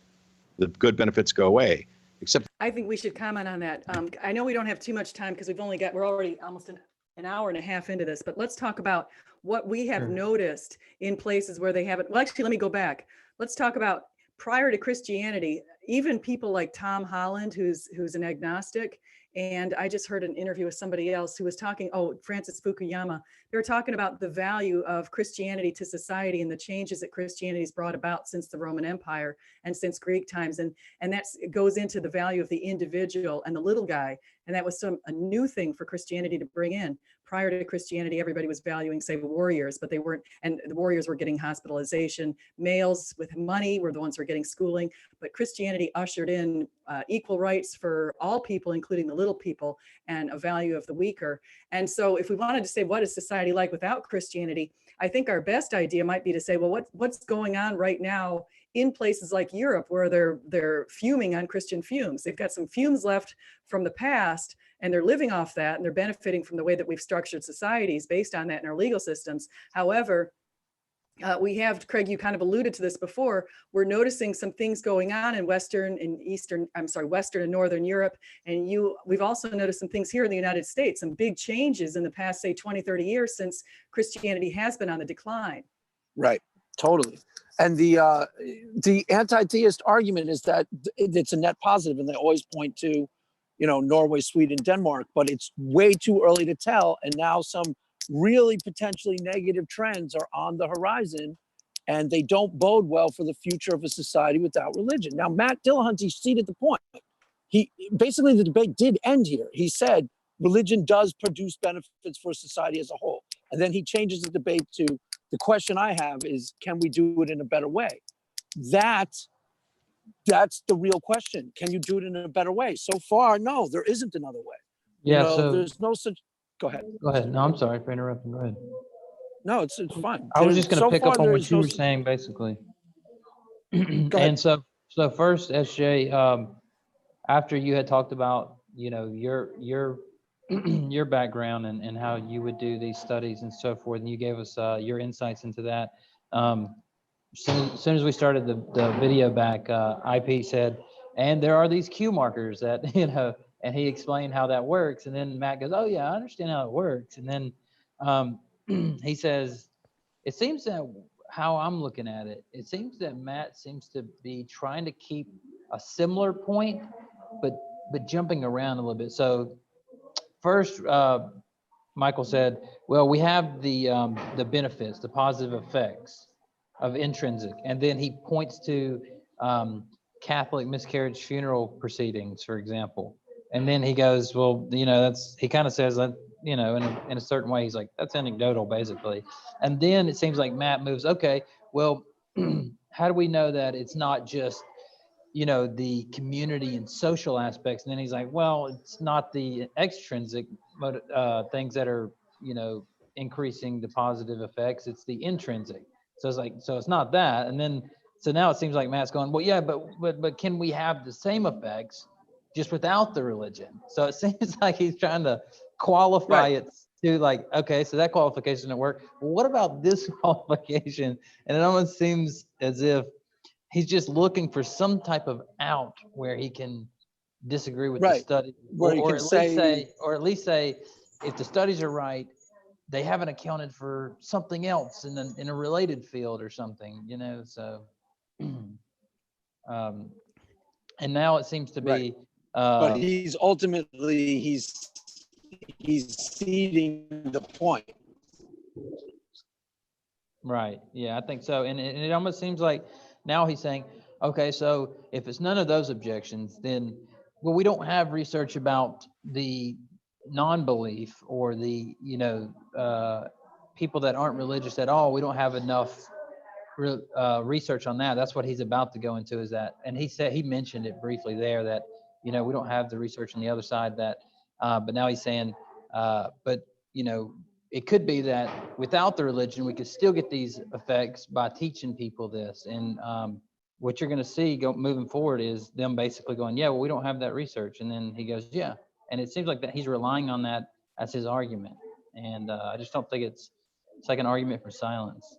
the good benefits go away. Except I think we should comment on that. I know we don't have too much time because we're already almost an hour and a half into this, but let's talk about what we have noticed in places where they haven't. Well, actually, let me go back. Let's talk about prior to Christianity, even people like Tom Holland, who's an agnostic, And I just heard an interview with somebody else who was talking, Francis Fukuyama. They were talking about the value of Christianity to society and the changes that Christianity's brought about since the Roman Empire and since Greek times. And it goes into the value of the individual and the little guy. And that was a new thing for Christianity to bring in. Prior to Christianity, everybody was valuing, say, warriors, but they weren't, and the warriors were getting hospitalization. Males with money were the ones who were getting schooling, but Christianity ushered in equal rights for all people, including the little people, and a value of the weaker. And so if we wanted to say, what is society like without Christianity? I think our best idea might be to say, well, what's going on right now in places like Europe, where they're fuming on Christian fumes. They've got some fumes left from the past, and they're living off that, and they're benefiting from the way that we've structured societies based on that in our legal systems. However, we have, Craig, you kind of alluded to this before, we're noticing some things going on in Western and Northern Europe. And we've also noticed some things here in the United States, some big changes in the past, say 20, 30 years since Christianity has been on the decline. Right, totally. And the anti-theist argument is that it's a net positive, and they always point to, Norway, Sweden, Denmark, but it's way too early to tell. And now some really potentially negative trends are on the horizon, and they don't bode well for the future of a society without religion. Now, Matt Dillahunty ceded the point. Basically, the debate did end here. He said religion does produce benefits for society as a whole. And then he changes the debate to, the question I have is, can we do it in a better way? That's the real question. Can you do it in a better way? So far, no, there isn't another way. Yeah, so there's no such. Go ahead. Go ahead. No, I'm sorry for interrupting. Go ahead. No, it's fine. I was just going to pick up on what you were saying, basically. And so first, SJ, after you had talked about, your your background and how you would do these studies and so forth, and you gave us your insights into that. As soon as we started the video back, IP said, and there are these cue markers that, and he explained how that works. And then Matt goes, oh yeah, I understand how it works. And then he says, it seems that how I'm looking at it, it seems that Matt seems to be trying to keep a similar point, but jumping around a little bit. So first, Michael said, well, we have the benefits, the positive effects of intrinsic. And then he points to Catholic miscarriage funeral proceedings, for example. And then he goes, well, he kind of says that, in a certain way, he's like, that's anecdotal, basically. And then it seems like Matt moves, okay, well, how do we know that it's not just, the community and social aspects? And then he's like, well, it's not the extrinsic things that are, increasing the positive effects, it's the intrinsic. So it's like, so it's not that. And then, so now it seems like Matt's going, well, yeah, but can we have the same effects just without the religion? So it seems like he's trying to qualify it to like, okay, so that qualification didn't work. Well, what about this qualification? And it almost seems as if he's just looking for some type of out where he can disagree with the study, or at least say, if the studies are right, they haven't accounted for something else in a related field or something, so. And now it seems to be. But he's ultimately, he's ceding the point. Right. Yeah, I think so. And it almost seems like now he's saying, okay, so if it's none of those objections, then, well, we don't have research about the non-belief or the, people that aren't religious at all. We don't have enough research on that. That's what he's about to go into, is that, and he mentioned it briefly there, that, we don't have the research on the other side that, but now he's saying, but, it could be that without the religion, we could still get these effects by teaching people this. And what you're going to see moving forward is them basically going, yeah, well, we don't have that research. And then he goes, yeah. And it seems like that he's relying on that as his argument. And I just don't think it's like an argument for silence.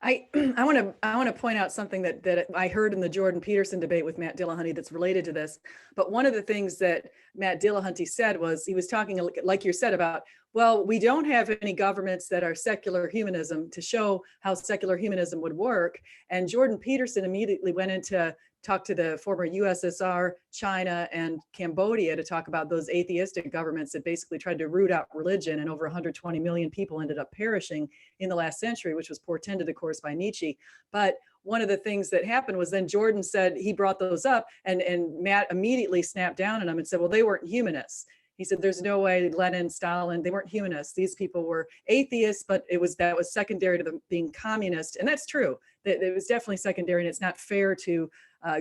I want to point out something that I heard in the Jordan Peterson debate with Matt Dillahunty that's related to this. But one of the things that Matt Dillahunty said was, he was talking, like you said, about, well, we don't have any governments that are secular humanism to show how secular humanism would work. And Jordan Peterson immediately went into talked to the former USSR, China, and Cambodia to talk about those atheistic governments that basically tried to root out religion, and over 120 million people ended up perishing in the last century, which was portended, of course, by Nietzsche. But one of the things that happened was then Jordan said, he brought those up, and Matt immediately snapped down on him and said, well, they weren't humanists. He said, there's no way Lenin, Stalin, they weren't humanists. These people were atheists, but that was secondary to them being communist. And that's true. It was definitely secondary, and it's not fair to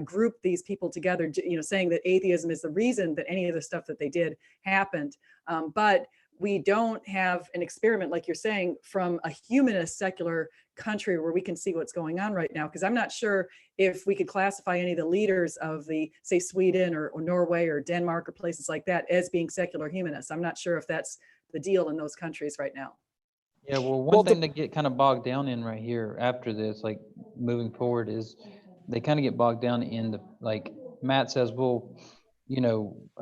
group these people together, saying that atheism is the reason that any of the stuff that they did happened. But we don't have an experiment, like you're saying, from a humanist secular country where we can see what's going on right now. Because I'm not sure if we could classify any of the leaders of the, say, Sweden or Norway or Denmark or places like that as being secular humanists. I'm not sure if that's the deal in those countries right now. Yeah, well, one thing to get kind of bogged down in right here after this, like moving forward, is they kind of get bogged down in the, like Matt says, well,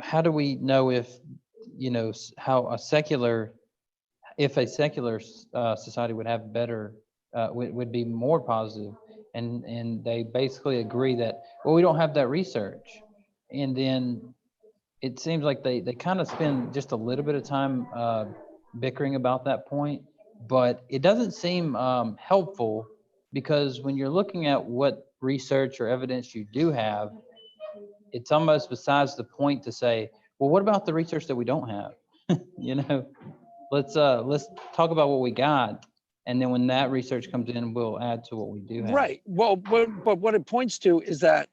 how do we know if, how a secular society would have better, would be more positive. And they basically agree that, well, we don't have that research. And then it seems like they kind of spend just a little bit of time bickering about that point, but it doesn't seem helpful, because when you're looking at what research or evidence you do have, it's almost besides the point to say, well, what about the research that we don't have? Let's talk about what we got, and then when that research comes in, we'll add to what we do have. Right. Well, but what it points to is that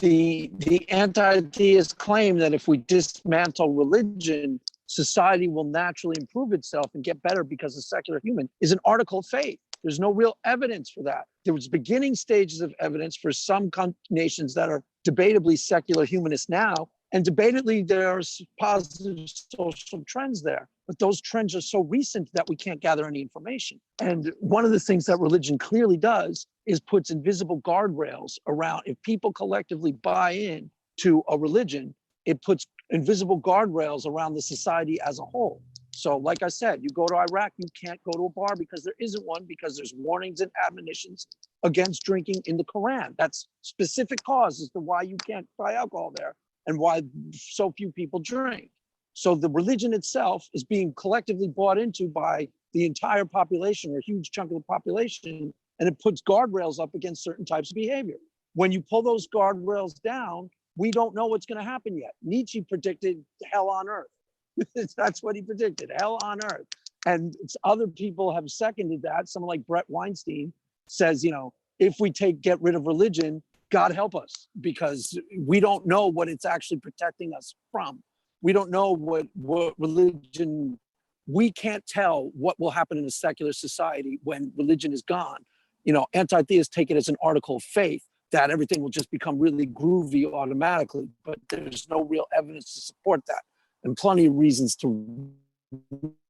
the anti-theist claim that if we dismantle religion, society will naturally improve itself and get better because of secular human is an article of faith. There's no real evidence for that. There was beginning stages of evidence for some nations that are debatably secular humanists now, and debatably there's positive social trends there. But those trends are so recent that we can't gather any information. And one of the things that religion clearly does is puts invisible guardrails around. If people collectively buy in to a religion, it puts invisible guardrails around the society as a whole. So like I said, you go to Iraq, you can't go to a bar because there isn't one, because there's warnings and admonitions against drinking in the Quran. That's specific cause as to why you can't buy alcohol there and why so few people drink. So the religion itself is being collectively bought into by the entire population, or a huge chunk of the population, and it puts guardrails up against certain types of behavior. When you pull those guardrails down, we don't know what's going to happen yet. Nietzsche predicted hell on earth. That's what he predicted, hell on earth. And other people have seconded that. Someone like Brett Weinstein says, if we get rid of religion, God help us, because we don't know what it's actually protecting us from. We don't know what religion, we can't tell what will happen in a secular society when religion is gone. Anti-theists take it as an article of faith that everything will just become really groovy automatically, but there's no real evidence to support that. And plenty of reasons to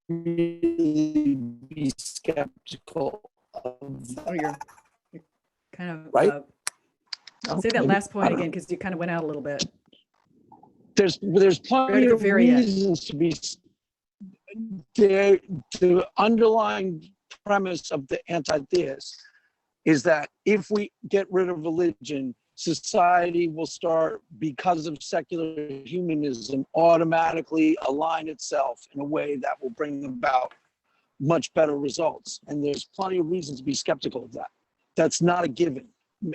really be skeptical of that. Oh, you're kind of right. Say that last point again, because you kind of went out a little bit. There's plenty of reasons to be there. The underlying premise of the anti-theist is that if we get rid of religion, society will start, because of secular humanism, automatically align itself in a way that will bring about much better results. And there's plenty of reasons to be skeptical of that. That's not a given.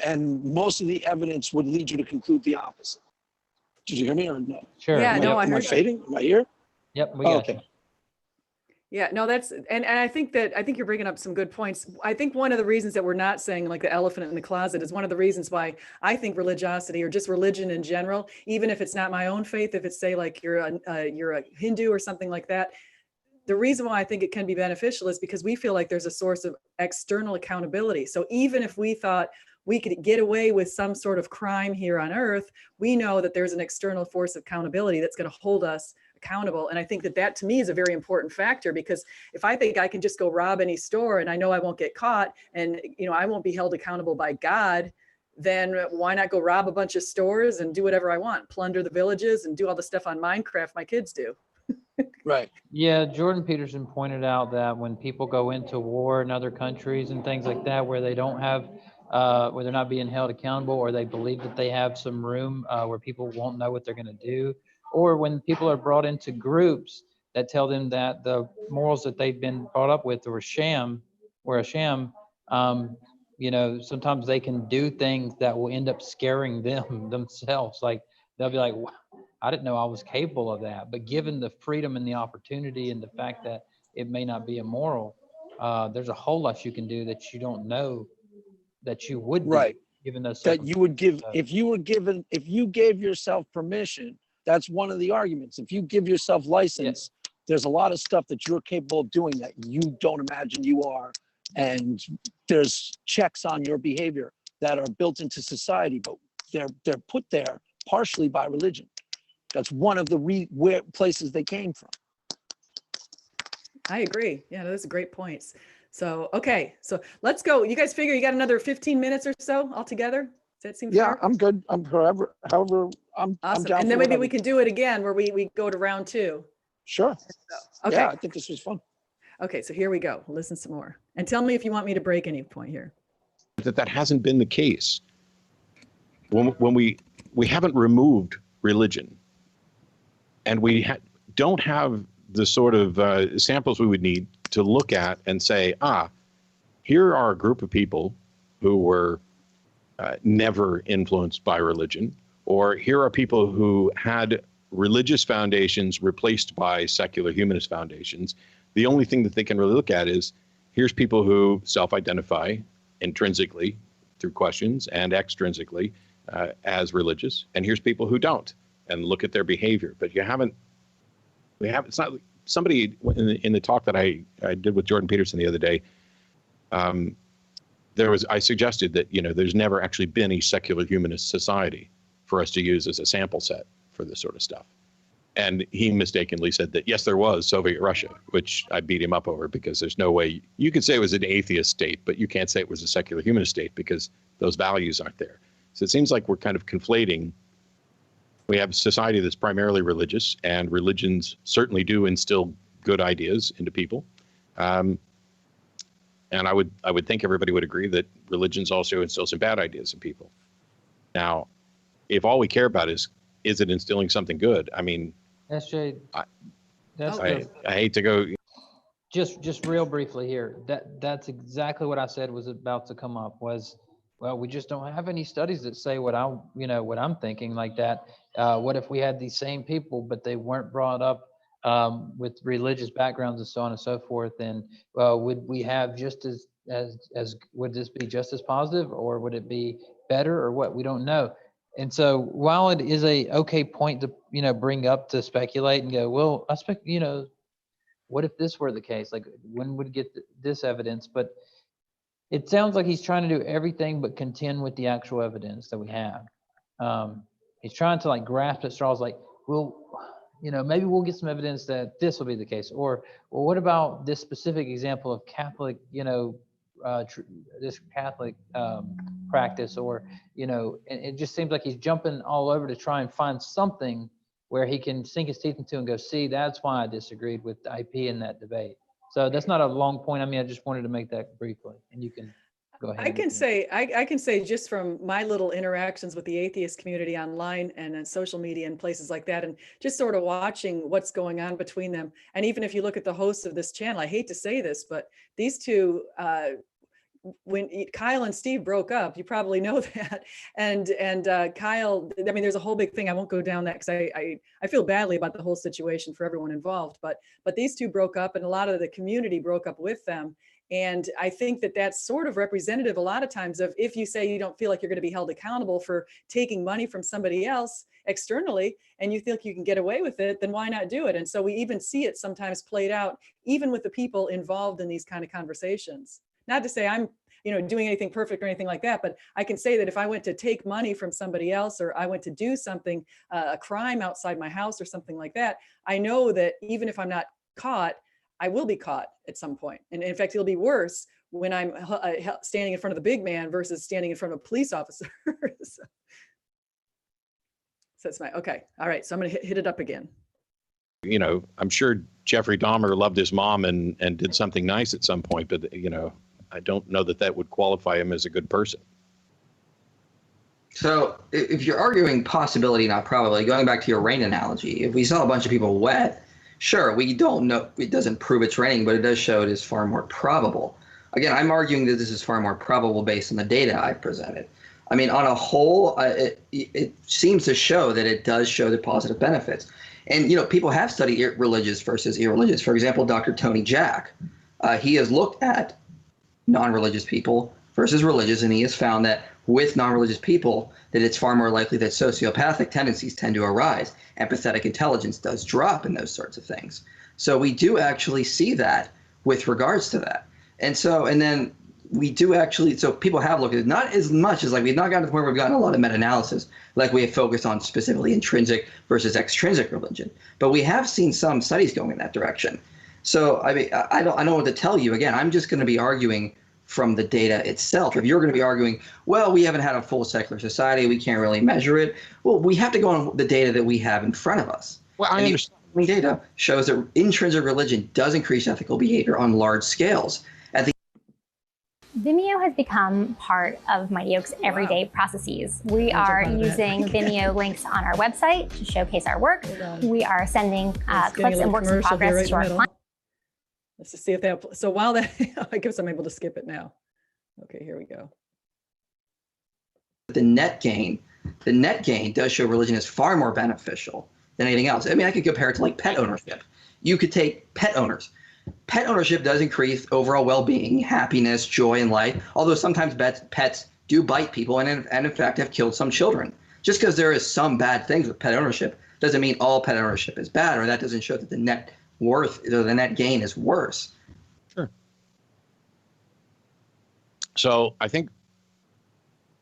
And most of the evidence would lead you to conclude the opposite. Did you hear me or no? Sure. Yeah, no, I heard. Am I fading? Am I here? Yep. We got you. Yeah, no, that's, and I think you're bringing up some good points. I think one of the reasons that we're not saying like the elephant in the closet is one of the reasons why I think religiosity, or just religion in general, even if it's not my own faith, if it's, say, like you're a Hindu or something like that, the reason why I think it can be beneficial is because we feel like there's a source of external accountability. So even if we thought we could get away with some sort of crime here on earth, we know that there's an external force of accountability that's going to hold us accountable. And I think that to me is a very important factor, because if I think I can just go rob any store and I know I won't get caught, and I won't be held accountable by God, then why not go rob a bunch of stores and do whatever I want, plunder the villages and do all the stuff on Minecraft my kids do. Right. Yeah, Jordan Peterson pointed out that when people go into war in other countries and things like that, where they don't have where they're not being held accountable, or they believe that they have some room where people won't know what they're going to do, or when people are brought into groups that tell them that the morals that they've been brought up with were a sham. You know, sometimes they can do things that will end up scaring them themselves. Like they'll be like, wow, I didn't know I was capable of that. But given the freedom and the opportunity and the fact that it may not be immoral, there's a whole lot you can do that you don't know that you would do, Right. given those That you would give, circumstances. if you gave yourself permission, that's one of the arguments. If you give yourself license, there's a lot of stuff that you're capable of doing that you don't imagine you are. And there's checks on your behavior that are built into society, but they're put there partially by religion. That's one of the where places they came from. I agree. Yeah, those are great points. So, okay, so let's go. You guys figure you got another 15 minutes or so altogether? Does that seem fair? I'm good. I'm however, I'm Awesome. down And for then maybe whatever. we can do it again where we go to round 2. Sure. Okay. Yeah, I think this was fun. Okay, so here we go. Listen some more. And tell me if you want me to break any point here. That hasn't been the case. When we haven't removed religion, and we don't have the sort of samples we would need to look at and say, here are a group of people who were never influenced by religion, or here are people who had religious foundations replaced by secular humanist foundations. The only thing that they can really look at is, here's people who self-identify intrinsically through questions and extrinsically as religious, and here's people who don't, and look at their behavior. But it's not, somebody in the talk that I did with Jordan Peterson the other day, I suggested that, there's never actually been a secular humanist society for us to use as a sample set for this sort of stuff. And he mistakenly said that, yes, there was Soviet Russia, which I beat him up over, because there's no way you could say it was an atheist state, but you can't say it was a secular humanist state because those values aren't there. So it seems like we're kind of conflating. We have a society that's primarily religious, and religions certainly do instill good ideas into people. And I would think everybody would agree that religions also instill some bad ideas in people. Now, if all we care about is it instilling something good? I mean, SJ, I hate to go. Just real briefly here. That's exactly what I said was about to come up. Was, well, we just don't have any studies that say what I'm thinking like that. What if we had these same people, but they weren't brought up with religious backgrounds and so on and so forth? And would we have just as would this be just as positive, or would it be better, or what? We don't know. And so while it is a okay point to bring up to speculate and go, well, what if this were the case? Like, when would get this evidence? But it sounds like he's trying to do everything but contend with the actual evidence that we have. He's trying to grasp at straws, like, well, maybe we'll get some evidence that this will be the case, or what about this specific example of Catholic, this Catholic practice, or and it just seems like he's jumping all over to try and find something where he can sink his teeth into and go, see, that's why I disagreed with IP in that debate. So that's not a long point. I mean, I just wanted to make that briefly, and you can go ahead. I can say just from my little interactions with the atheist community online and on social media and places like that, and just sort of watching what's going on between them. And even if you look at the hosts of this channel, I hate to say this, but these two, when Kyle and Steve broke up, you probably know that. And Kyle, I mean, there's a whole big thing. I won't go down that because I feel badly about the whole situation for everyone involved. But these two broke up, and a lot of the community broke up with them. And I think that that's sort of representative a lot of times of, if you say you don't feel like you're going to be held accountable for taking money from somebody else externally, and you think you can get away with it, then why not do it? And so we even see it sometimes played out, even with the people involved in these kind of conversations. Not to say I'm, doing anything perfect or anything like that, but I can say that if I went to take money from somebody else, or I went to do something, a crime outside my house or something like that, I know that even if I'm not caught, I will be caught at some point. And in fact, it'll be worse when I'm standing in front of the big man versus standing in front of a police officer. So that's okay. All right. So I'm going to hit it up again. I'm sure Jeffrey Dahmer loved his mom and did something nice at some point, but, I don't know that would qualify him as a good person. So if you're arguing possibility, not probability, going back to your rain analogy, if we saw a bunch of people wet, sure, we don't know, it doesn't prove it's raining, but it does show it is far more probable. Again, I'm arguing that this is far more probable based on the data I presented. I mean, on a whole, it seems to show that it does show the positive benefits. And, people have studied religious versus irreligious. For example, Dr. Tony Jack, he has looked at non-religious people versus religious, and he has found that with non-religious people, that it's far more likely that sociopathic tendencies tend to arise. Empathetic intelligence does drop in those sorts of things. So we do actually see that with regards to that. And then we do actually, so people have looked at it, not as much as we've not gotten to the point where we've gotten a lot of meta-analysis, like we have focused on specifically intrinsic versus extrinsic religion. But we have seen some studies going in that direction. So, I mean, I don't know what to tell you. Again, I'm just going to be arguing from the data itself. If you're going to be arguing, well, we haven't had a full secular society, we can't really measure it. Well, we have to go on the data that we have in front of us. Well, I understand. Data shows that intrinsic religion does increase ethical behavior on large scales. Vimeo has become part of Mighty Oak's everyday processes. We are using Vimeo links on our website to showcase our work. We are sending clips and works in progress to our clients. Let's just see if that, so while that, I guess I'm able to skip it now. Okay, here we go. The net gain does show religion is far more beneficial than anything else. I mean, I could compare it to like pet ownership. You could take pet owners. Pet ownership does increase overall well-being, happiness, joy in life, although sometimes pets do bite people and in fact have killed some children. Just because there is some bad things with pet ownership doesn't mean all pet ownership is bad, or that doesn't show that the net worth or the net gain is worse. Sure. So I think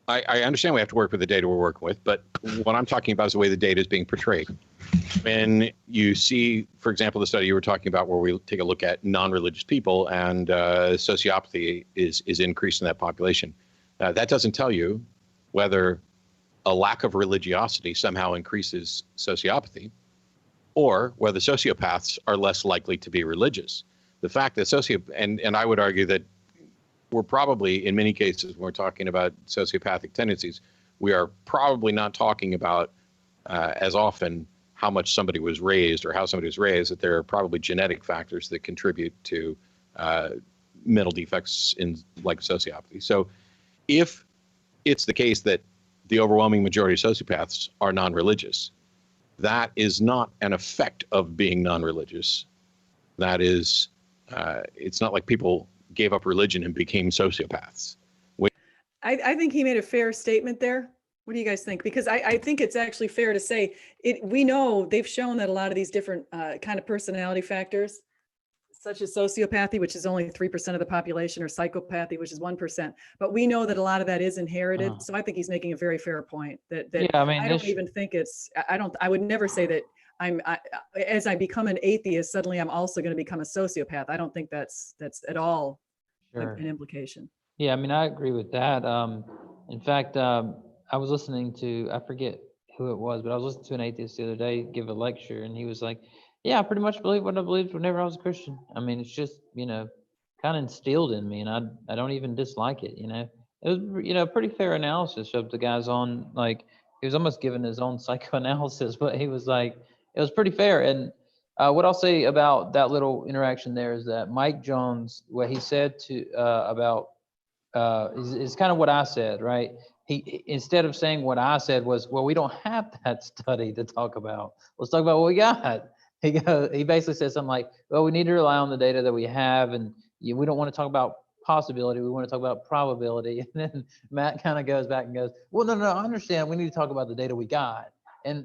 I understand we have to work with the data we're working with, but what I'm talking about is the way the data is being portrayed. When you see, for example, the study you were talking about where we take a look at non-religious people and sociopathy is increased in that population, that doesn't tell you whether a lack of religiosity somehow increases sociopathy or whether sociopaths are less likely to be religious. The fact that and I would argue that we're probably, in many cases, when we're talking about sociopathic tendencies, we are probably not talking about as often how much somebody was raised or how somebody was raised, that there are probably genetic factors that contribute to mental defects in like sociopathy. So if it's the case that the overwhelming majority of sociopaths are non-religious, that is not an effect of being non-religious. That is, it's not like people gave up religion and became sociopaths. I think he made a fair statement there. What do you guys think? Because I think it's actually fair to say we know they've shown that a lot of these different kind of personality factors, such as sociopathy, which is only 3% of the population, or psychopathy, which is 1%. But we know that a lot of that is inherited. So I think he's making a very fair point that yeah, I mean, I don't even think it's, I would never say that as I become an atheist, suddenly I'm also going to become a sociopath. I don't think that's at all an implication. Yeah, I mean, I agree with that. In fact, I was listening to, I forget who it was, but I was listening to an atheist the other day give a lecture, and he was like, yeah, I pretty much believe what I believed whenever I was a Christian. I mean, it's just, kind of instilled in me, and I don't even dislike it, It was, pretty fair analysis of the guy's on, like, he was almost giving his own psychoanalysis, but he was like, it was pretty fair. And what I'll say about that little interaction there is that Mike Jones, what he said to about is kind of what I said, right? He, instead of saying what I said was, well, we don't have that study to talk about. Let's talk about what we got. He basically said something like, well, we need to rely on the data that we have, and we don't want to talk about possibility. We want to talk about probability. And then Matt kind of goes back and goes, well, no, I understand. We need to talk about the data we got. And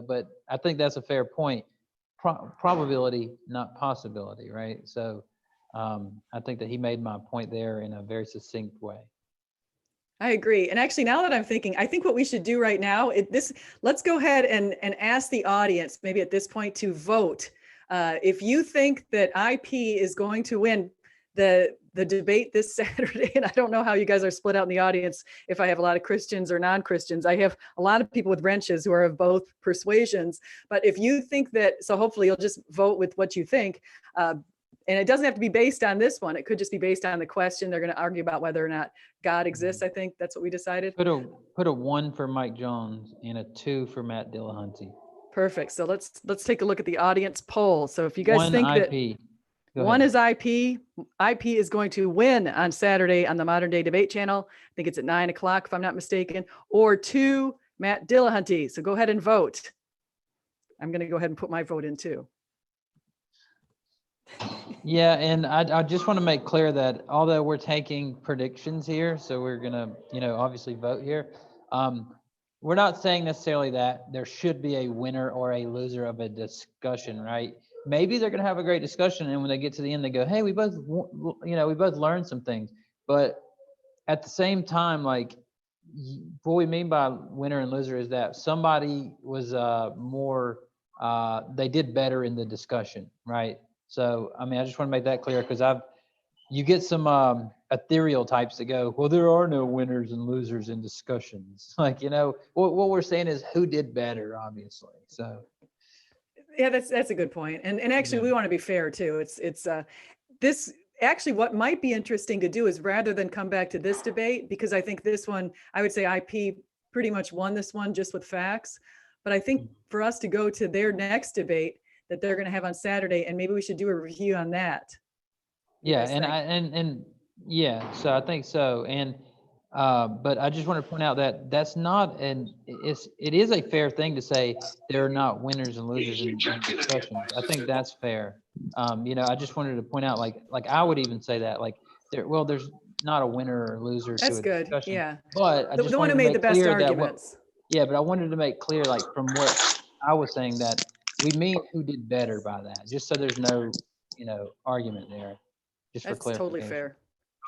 but I think that's a fair point. Probability, not possibility, right? So I think that he made my point there in a very succinct way. I agree. And actually, now that I'm thinking, I think what we should do right now, let's go ahead and ask the audience, maybe at this point, to vote. If you think that IP is going to win the debate this Saturday, and I don't know how you guys are split out in the audience, if I have a lot of Christians or non-Christians. I have a lot of people with wrenches who are of both persuasions. But if you think that, so hopefully you'll just vote with what you think. And it doesn't have to be based on this one. It could just be based on the question. They're going to argue about whether or not God exists. I think that's what we decided. Put a 1 for Mike Jones and a 2 for Matt Dillahunty. Perfect. So let's take a look at the audience poll. So if you guys One think IP. that one is IP is going to win on Saturday on the Modern Day Debate channel. I think it's at 9 o'clock, if I'm not mistaken, or 2, Matt Dillahunty. So go ahead and vote. I'm going to go ahead and put my vote in too. Yeah, and I just want to make clear that although we're taking predictions here, so we're going to, obviously vote here, we're not saying necessarily that there should be a winner or a loser of a discussion, right? Maybe they're going to have a great discussion, and when they get to the end, they go, hey, we both learned some things. But at the same time, like, what we mean by winner and loser is that somebody was they did better in the discussion, right? So, I mean, I just want to make that clear, because you get some ethereal types that go, well, there are no winners and losers in discussions. Like, what we're saying is who did better, obviously. So, yeah, that's a good point. And actually, we want to be fair too. It's this actually what might be interesting to do is rather than come back to this debate, because I think this one, I would say IP pretty much won this one just with facts. But I think for us to go to their next debate that they're going to have on Saturday, and maybe we should do a review on that. Yeah, and yeah, so I think so. And but I just want to point out that that's not it is a fair thing to say there are not winners and losers in discussions. I think that's fair. I just wanted to point out, like I would even say that, like, there's not a winner or loser to a good. discussion. Yeah. But I just the one who made the best arguments. But I wanted to make clear, like, from what I was saying, that we mean who did better by that, just so there's no, argument there. Just for clarification. Totally fair.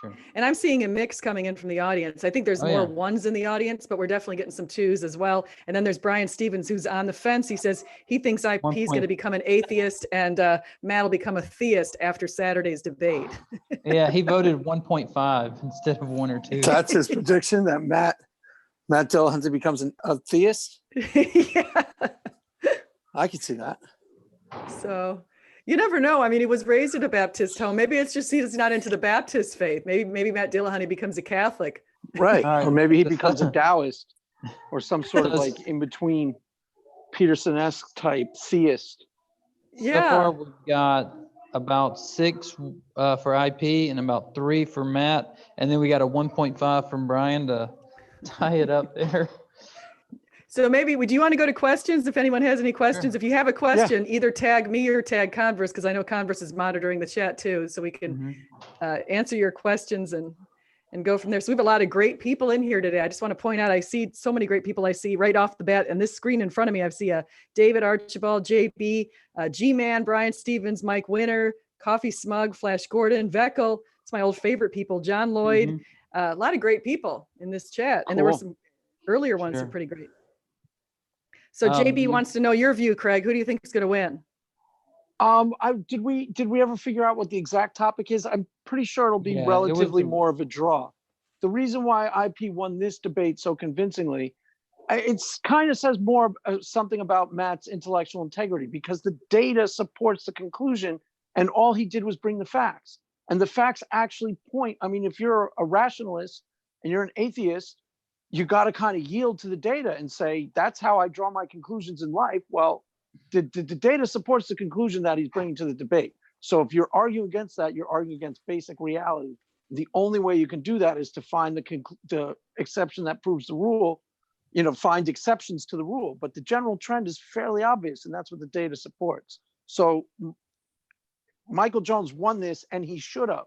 Sure. And I'm seeing a mix coming in from the audience. I think there's more ones in the audience, but we're definitely getting some 2s as well. And then there's Brian Stevens, who's on the fence. He says he thinks IP is going to become an atheist, and Matt will become a theist after Saturday's debate. Yeah, he voted 1.5 instead of 1 or 2. That's his prediction, that Matt Dillahunty becomes a theist. Yeah. I could see that. So you never know. I mean, he was raised in a Baptist home. Maybe it's just he's not into the Baptist faith. Maybe Matt Dillahunty becomes a Catholic. Right. Or maybe he becomes a Taoist or some sort of like in between Peterson-esque type theist. Yeah. So far we've got about 6 for IP and about 3 for Matt. And then we got a 1.5 from Brian to tie it up there. So maybe, do you want to go to questions? If anyone has any questions, If you have a question, either tag me or tag Converse, because I know Converse is monitoring the chat too, so we can answer your questions and go from there. So we have a lot of great people in here today. I just want to point out, I see so many great people. I see right off the bat, and this screen in front of me, I see David Archibald, JB, G-Man, Brian Stevens, Mike Winter, Coffee Smug, Flash Gordon, Veckel. It's my old favorite people, John Lloyd. A lot of great people in this chat. And there were some earlier ones that are pretty great. So JB wants to know your view, Craig. Who do you think is going to win? Did we ever figure out what the exact topic is? I'm pretty sure it'll be relatively more of a draw. The reason why IP won this debate so convincingly, it's kind of says more something about Matt's intellectual integrity, because the data supports the conclusion, and all he did was bring the facts. And the facts actually point. I mean, if you're a rationalist and you're an atheist, you got to kind of yield to the data and say, that's how I draw my conclusions in life. Well, the data supports the conclusion that he's bringing to the debate. So if you're arguing against that, you're arguing against basic reality. The only way you can do that is to find the exception that proves the rule, find exceptions to the rule. But the general trend is fairly obvious, and that's what the data supports. So Michael Jones won this, and he should have.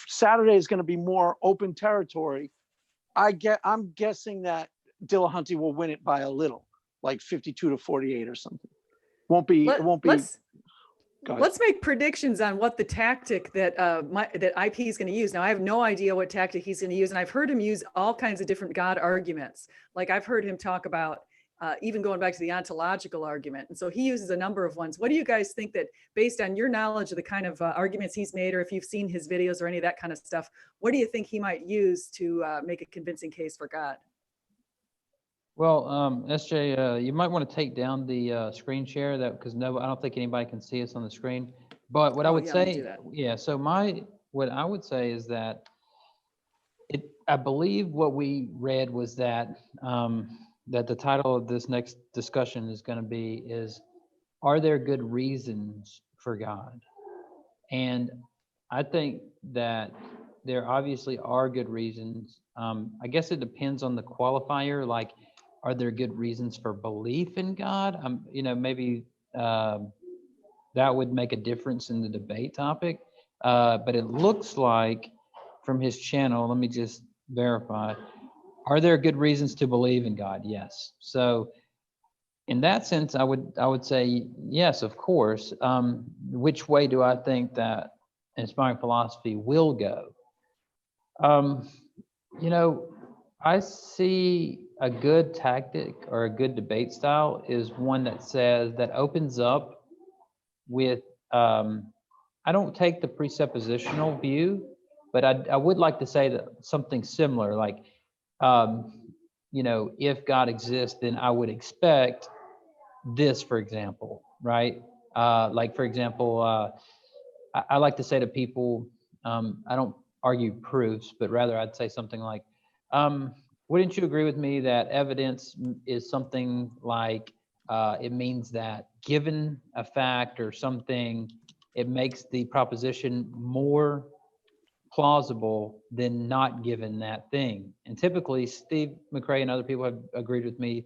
Saturday is going to be more open territory. I'm guessing that Dillahunty will win it by a little, like 52-48 or something. Let's make predictions on what the tactic that that IP is going to use. Now, I have no idea what tactic he's going to use, and I've heard him use all kinds of different God arguments. Like I've heard him talk about even going back to the ontological argument. And so he uses a number of ones. What do you guys think, that based on your knowledge of the kind of arguments he's made, or if you've seen his videos or any of that kind of stuff, what do you think he might use to make a convincing case for God? Well, SJ, you might want to take down the screen share, because I don't think anybody can see us on the screen. But what I would yeah, we do say, that. yeah, so what I would say is that I believe what we read was that, that the title of this next discussion is going to be is, are there good reasons for God? And I think that there obviously are good reasons. I guess it depends on the qualifier. Like, are there good reasons for belief in God? Maybe that would make a difference in the debate topic. But it looks like from his channel, let me just verify. Are there good reasons to believe in God? Yes. So in that sense, I would say yes, of course. Which way do I think that inspiring philosophy will go? I see a good tactic or a good debate style is one that opens up with, I don't take the presuppositional view, but I would like to say that something similar, like, if God exists, then I would expect this, for example, right? Like, for example, I like to say to people, I don't argue proofs, but rather I'd say something like, wouldn't you agree with me that evidence is something like, it means that given a fact or something, it makes the proposition more plausible than not given that thing. And typically Steve McRae and other people have agreed with me,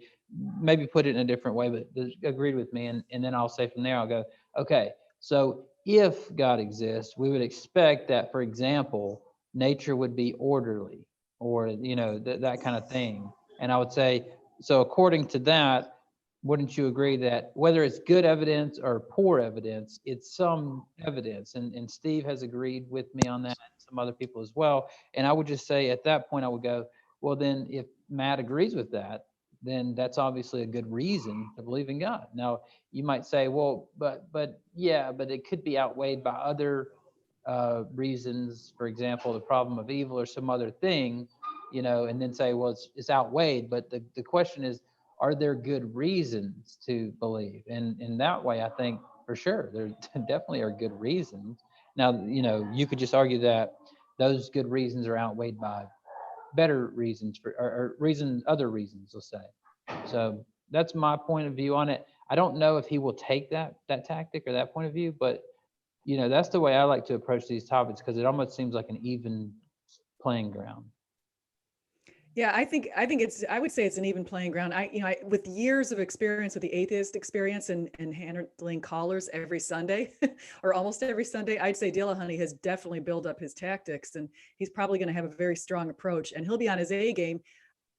maybe put it in a different way, but agreed with me. And then I'll say from there, I'll go, okay, so if God exists, we would expect that, for example, nature would be orderly, or, that kind of thing. And I would say, so according to that, wouldn't you agree that whether it's good evidence or poor evidence, it's some evidence? And Steve has agreed with me on that, and some other people as well. And I would just say at that point, I would go, well, then if Matt agrees with that, then that's obviously a good reason to believe in God. Now, you might say, well, but it could be outweighed by other reasons, for example, the problem of evil or some other thing, and then say, well, it's outweighed. But the question is, are there good reasons to believe? And in that way, I think for sure, there definitely are good reasons. Now, you could just argue that those good reasons are outweighed by better reasons or other reasons, let's say. So that's my point of view on it. I don't know if he will take that tactic or that point of view, but that's the way I like to approach these topics, because it almost seems like an even playing ground. Yeah, I think I would say it's an even playing ground. With years of experience with the atheist experience and handling callers every Sunday or almost every Sunday, I'd say Dillahunty has definitely built up his tactics, and he's probably going to have a very strong approach, and he'll be on his A game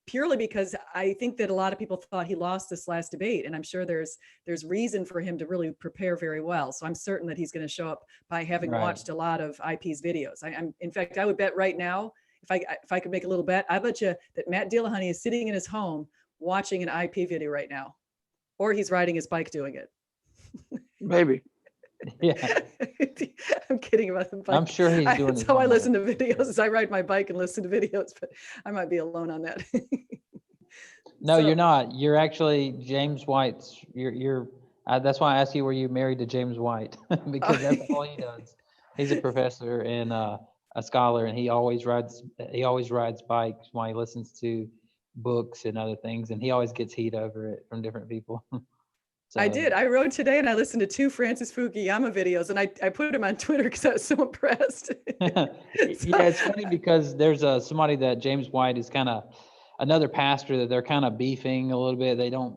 purely because I think that a lot of people thought he lost this last debate, and I'm sure there's reason for him to really prepare very well. So I'm certain that he's going to show up by having watched a lot of IP's videos. In fact, I would bet right now, if I could make a little bet, I bet you that Matt Dillahunty is sitting in his home watching an IP video right now, or he's riding his bike doing it. Maybe. Yeah. I'm kidding about the bike. I'm sure he's doing it. That's how I listen to videos, is I ride my bike and listen to videos, but I might be alone on that. No, you're not. You're actually James White's. You're that's why I asked you, were you married to James White? Because that's all he does. He's a professor and a scholar, and he always rides bikes while he listens to books and other things, and he always gets heat over it from different people. So. I did. I rode today and I listened to 2 Francis Fukuyama videos, and I put them on Twitter because I was so impressed. Yeah, it's funny because there's somebody that James White is kind of another pastor that they're kind of beefing a little bit. They don't,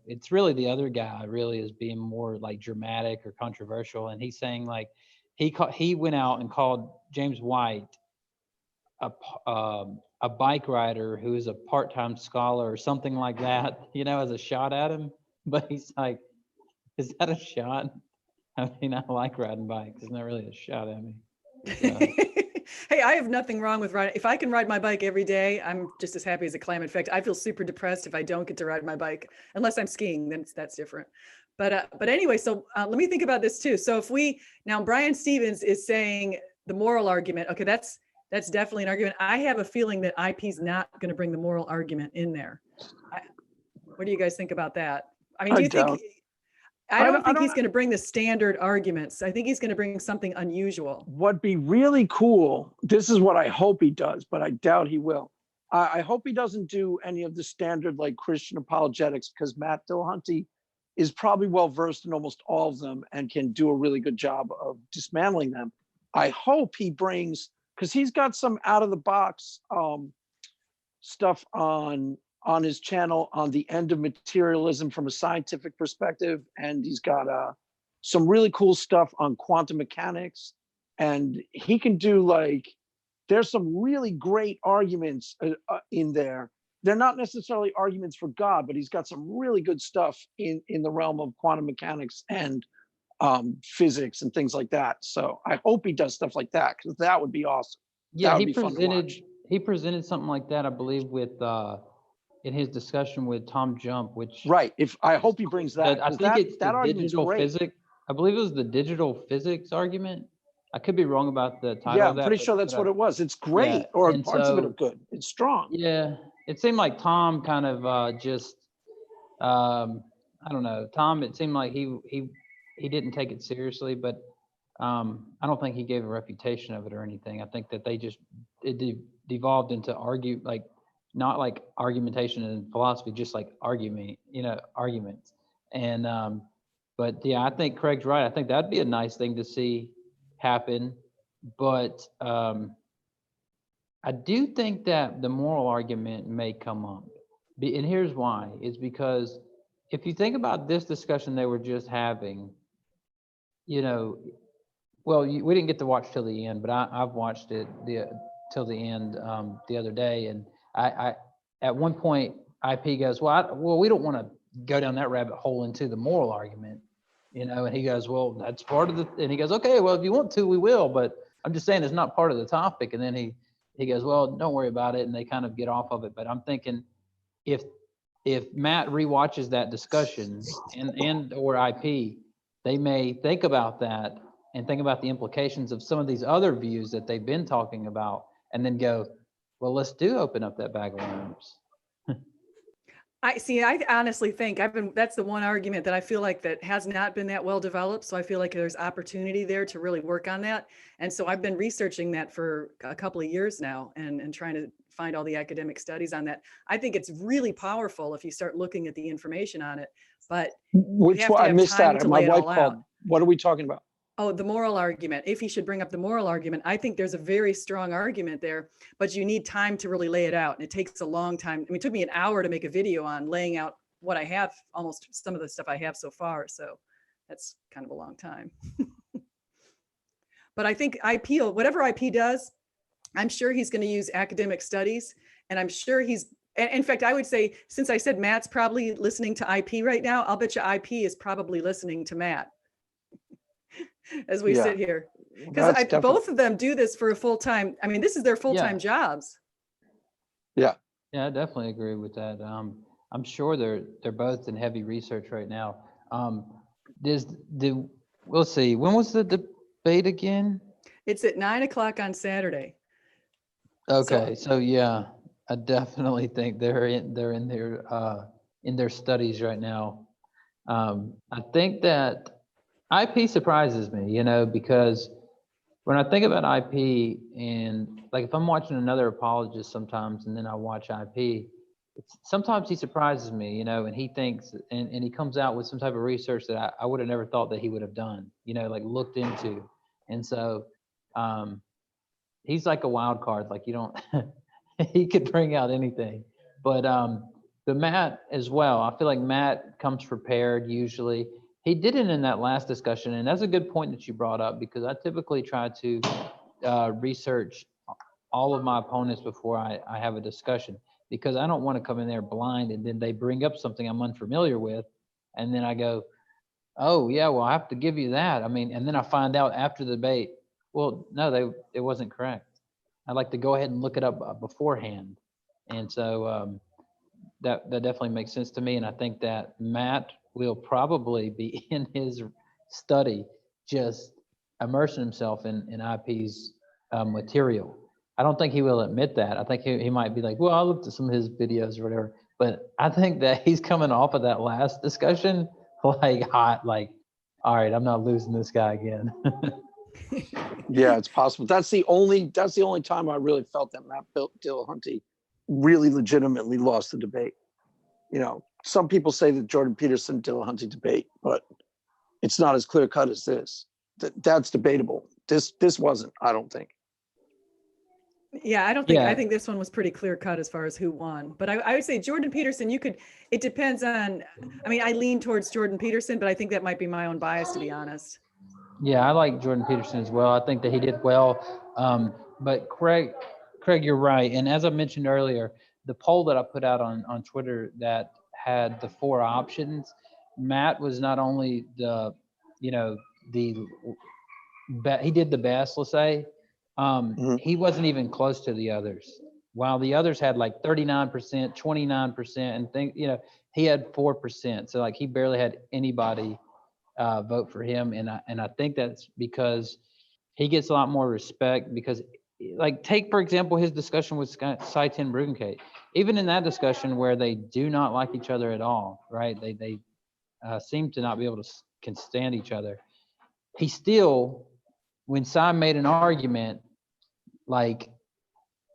it's really the other guy really is being more like dramatic or controversial. And he's saying like, he went out and called James White a bike rider who is a part-time scholar or something like that, as a shot at him. But he's like, is that a shot? I mean, I like riding bikes. It's not really a shot at me. So. Hey, I have nothing wrong with riding. If I can ride my bike every day, I'm just as happy as a clam. In fact, I feel super depressed if I don't get to ride my bike, unless I'm skiing, then that's different. But anyway, so let me think about this too. So now Brian Stevens is saying the moral argument. Okay, that's definitely an argument. I have a feeling that IP's not going to bring the moral argument in there. What do you guys think about that? I mean, do you think? I don't think he's going to bring the standard arguments. I think he's going to bring something unusual. What'd be really cool, this is what I hope he does, but I doubt he will. I hope he doesn't do any of the standard like Christian apologetics, because Matt Dillahunty is probably well versed in almost all of them and can do a really good job of dismantling them. I hope he brings, because he's got some out of the box stuff on his channel on the end of materialism from a scientific perspective, and he's got some really cool stuff on quantum mechanics, and he can do like, there's some really great arguments in there. They're not necessarily arguments for God, but he's got some really good stuff in the realm of quantum mechanics and physics and things like that. So I hope he does stuff like that, because that would be awesome. Yeah, he presented something like that, I believe, with in his discussion with Tom Jump, which I hope he brings that. I think it's that the digital physics. I believe it was the digital physics argument. I could be wrong about the title. Yeah, of that, I'm pretty sure that's what it was. It's great, yeah, or parts of it are good. It's strong. Yeah, it seemed like Tom kind of just, I don't know. Tom, it seemed like he didn't take it seriously, but I don't think he gave a reputation of it or anything. I think that it devolved into not like argumentation and philosophy, just like arguments. And but yeah, I think Craig's right. I think that'd be a nice thing to see happen. But I do think that the moral argument may come up. And here's why. It's because if you think about this discussion they were just having, we didn't get to watch till the end, but I've watched it till the end the other day. And I at one point, IP goes, well, we don't want to go down that rabbit hole into the moral argument, and he goes, well, that's part of and he goes, okay, well, if you want to, we will, but I'm just saying it's not part of the topic. And then he goes, well, don't worry about it. And they kind of get off of it. But I'm thinking if Matt rewatches that discussion and or IP, they may think about that and think about the implications of some of these other views that they've been talking about, and then go, well, let's open up that bag of worms. I honestly think that's the one argument that I feel like that has not been that well developed. So I feel like there's opportunity there to really work on that. And so I've been researching that for a couple of years now and trying to find all the academic studies on that. I think it's really powerful if you start looking at the information on it. But which one? I missed that. My wife called. What are we talking about? Oh, the moral argument. If he should bring up the moral argument, I think there's a very strong argument there, but you need time to really lay it out. And it takes a long time. I mean, it took me an hour to make a video on laying out what I have, almost some of the stuff I have so far. So that's kind of a long time. But I think whatever IP does, I'm sure he's going to use academic studies. And I'm sure in fact, I would say, since I said Matt's probably listening to IP right now, I'll bet you IP is probably listening to Matt as we sit here, because both of them do this for a full-time. I mean, this is their full-time jobs. Yeah, I definitely agree with that. I'm sure they're both in heavy research right now. We'll see. When was the debate again? It's at 9:00 on Saturday. Okay, so yeah, I definitely think they're in their studies right now. I think that IP surprises me, because when I think about IP, and like if I'm watching another apologist sometimes and then I watch IP, sometimes he surprises me, and he thinks and he comes out with some type of research that I would have never thought that he would have done, like looked into. And so he's like a wild card, like you don't he could bring out anything. But the Matt as well, I feel like Matt comes prepared usually. He didn't in that last discussion, and that's a good point that you brought up, because I typically try to research all of my opponents before I have a discussion, because I don't want to come in there blind and then they bring up something I'm unfamiliar with, and then I go, oh yeah, well I have to give you that. I mean, and then I find out after the debate, well, no, it wasn't correct. I like to go ahead and look it up beforehand, and so that definitely makes sense to me, and I think that Matt will probably be in his study, just immersing himself in IP's material. I don't think he will admit that. I think he might be like, well, I looked at some of his videos or whatever, but I think that he's coming off of that last discussion like hot, like, all right, I'm not losing this guy again. Yeah, it's possible. That's the only time I really felt that Matt Dillahunty really legitimately lost the debate. You know, some people say that Jordan Peterson Dillahunty debate, but it's not as clear cut as this. That's debatable. This wasn't, I don't think. Yeah, I don't think, I think this one was pretty clear cut as far as who won. But I would say Jordan Peterson, it depends on, I mean, I lean towards Jordan Peterson, but I think that might be my own bias, to be honest. Yeah, I like Jordan Peterson as well. I think that he did well. But Craig, you're right. And as I mentioned earlier, the poll that I put out on Twitter that had the 4 options, Matt was not only he did the best, let's say. He wasn't even close to the others. While the others had like 39%, 29%, and he had 4%. So like he barely had anybody vote for him, and I think that's because he gets a lot more respect. Because, like, take for example his discussion with Saitin Bruggencate. Even in that discussion where they do not like each other at all, right? They seem to not be able to can stand each other. He still, when Sai made an argument like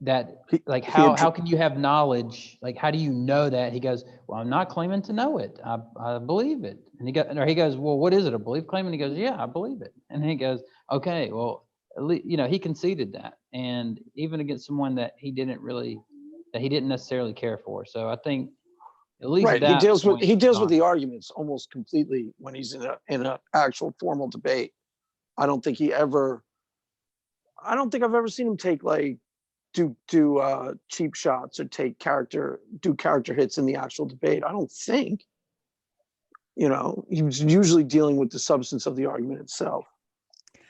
that, like how can you have knowledge? Like, how do you know that? He goes, well, I'm not claiming to know it. I believe it. And he goes, well, what is it? A belief claim? And he goes, yeah, I believe it. And he goes, okay, well, at least, he conceded that. And even against someone that he didn't necessarily care for. So I think at least right. That he deals with the arguments almost completely when he's in an actual formal debate. I don't think I've ever seen him take do cheap shots or do character hits in the actual debate. I don't think. He was usually dealing with the substance of the argument itself.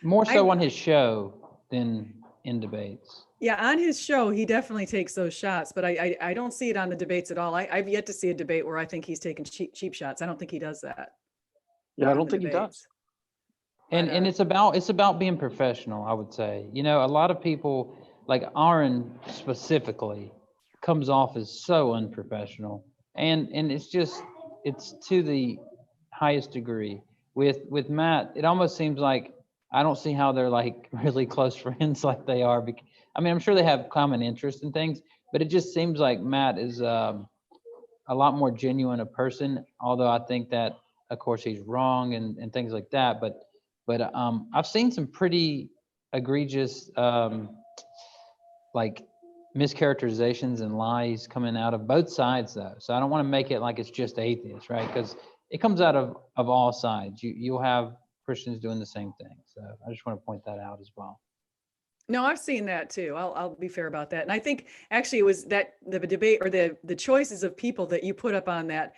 More so on his show than in debates. Yeah, on his show, he definitely takes those shots, but I don't see it on the debates at all. I've yet to see a debate where I think he's taking cheap shots. I don't think he does that. Yeah, I don't think he does. And it's about being professional, I would say. A lot of people, like Aaron specifically, comes off as so unprofessional. And it's to the highest degree. With Matt, it almost seems like I don't see how they're like really close friends like they are. I mean, I'm sure they have common interests and things, but it just seems like Matt is a lot more genuine a person, although I think that, of course, he's wrong and things like that. But I've seen some pretty egregious like mischaracterizations and lies coming out of both sides, though. So I don't want to make it like it's just atheists, right? Because it comes out of all sides. You'll have Christians doing the same thing. So I just want to point that out as well. No, I've seen that too. I'll be fair about that. And I think actually it was that the debate or the choices of people that you put up on that.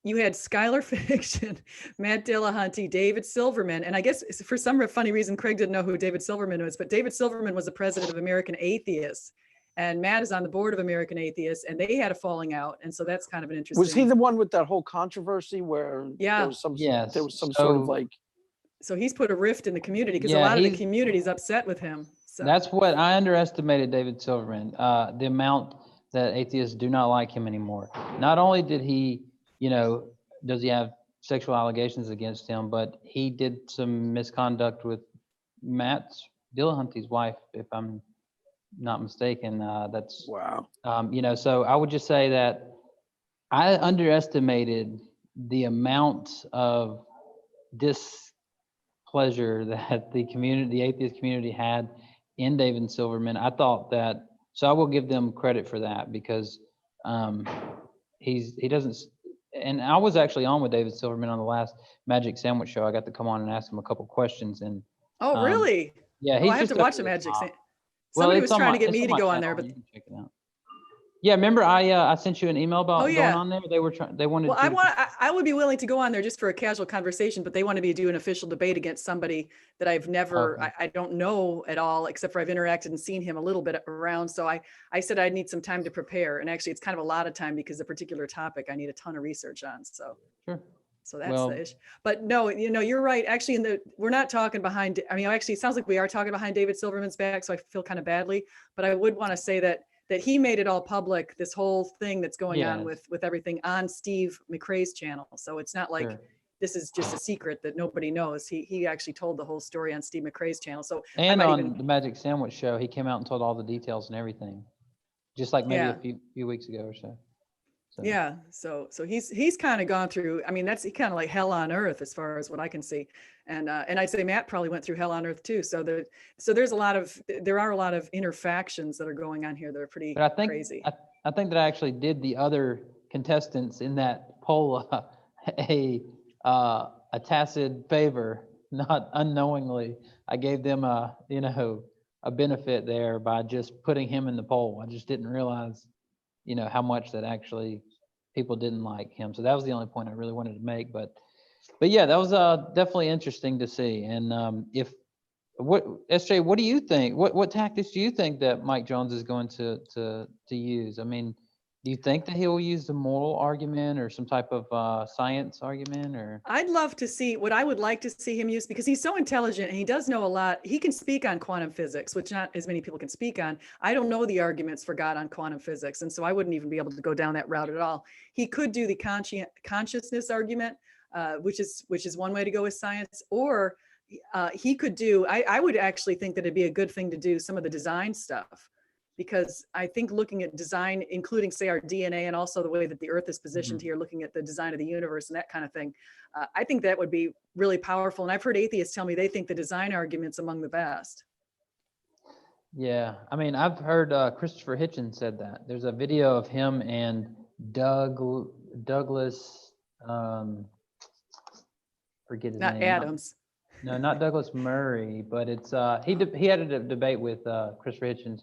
You had Skylar Fiction, Matt Dillahunty, David Silverman. And I guess for some funny reason, Craig didn't know who David Silverman was, but David Silverman was the president of American Atheists. And Matt is on the board of American Atheists, and they had a falling out. And so that's kind of an interesting. Was he the one with that whole controversy where there was some sort of like. So he's put a rift in the community because a lot of the community is upset with him. So. That's what I underestimated David Silverman, the amount that atheists do not like him anymore. Not only did he, does he have sexual allegations against him, but he did some misconduct with Matt Dillahunty's wife, if I'm not mistaken. That's wow. So I would just say that I underestimated the amount of displeasure that the atheist community had in David Silverman. I thought that, so I will give them credit for that because he doesn't. And I was actually on with David Silverman on the last Magic Sandwich show. I got to come on and ask him a couple questions. And oh, really? Yeah, I have to watch the Magic Sandwich. Somebody was trying to get me to go on there, but check it out. Yeah, remember I sent you an email about going on there. They wanted. Well, I would be willing to go on there just for a casual conversation, but they wanted me to do an official debate against somebody that I've never, I don't know at all, except for I've interacted and seen him a little bit around. So I said I'd need some time to prepare, and actually it's kind of a lot of time because the particular topic I need a ton of research on. So sure. So that's the issue. But no, you're right. Actually, we're not talking behind. I mean, actually, it sounds like we are talking behind David Silverman's back, so I feel kind of badly. But I would want to say that he made it all public, this whole thing that's going on with everything on Steve McRae's channel. So it's not like this is just a secret that nobody knows. He actually told the whole story on Steve McRae's channel. So and on the Magic Sandwich Show, he came out and told all the details and everything, just like maybe a few weeks ago or so. Yeah, so he's kind of gone through. I mean, that's kind of like hell on earth as far as what I can see, and I'd say Matt probably went through hell on earth too. So there are a lot of inner factions that are going on here that are pretty crazy. I think that I actually did the other contestants in that poll a tacit favor, not unknowingly. I gave them a benefit there by just putting him in the poll. I just didn't realize how much that actually people didn't like him. So that was the only point I really wanted to make. But yeah, that was definitely interesting to see. And SJ, what do you think? What tactics do you think that Mike Jones is going to use? I mean, do you think that he will use the moral argument or some type of science argument? Or I'd love to see what I would like to see him use, because he's so intelligent and he does know a lot. He can speak on quantum physics, which not as many people can speak on. I don't know the arguments for God on quantum physics, and so I wouldn't even be able to go down that route at all. He could do the consciousness argument, which is one way to go with science, or he could do. I would actually think that it'd be a good thing to do some of the design stuff. Because I think looking at design, including, say, our DNA and also the way that the Earth is positioned here, looking at the design of the universe and that kind of thing, I think that would be really powerful. And I've heard atheists tell me they think the design argument's among the best. Yeah, I mean, I've heard Christopher Hitchens said that. There's a video of him and Douglas, forget his name. Not Adams. No, not Douglas Murray, but it's he had a debate with Christopher Hitchens.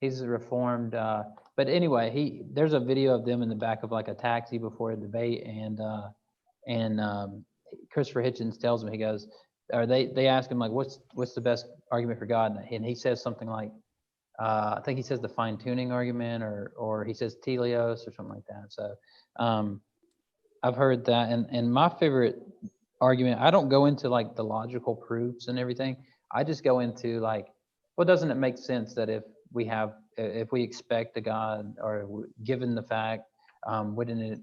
He's a reformed, but anyway, there's a video of them in the back of like a taxi before a debate, and Christopher Hitchens tells him, he goes, or they ask him like, what's the best argument for God, and he says something like, I think he says the fine tuning argument, or he says teleos or something like that. So I've heard that, and my favorite argument, I don't go into like the logical proofs and everything. I just go into like, well, doesn't it make sense that if we expect a God, or given the fact, wouldn't it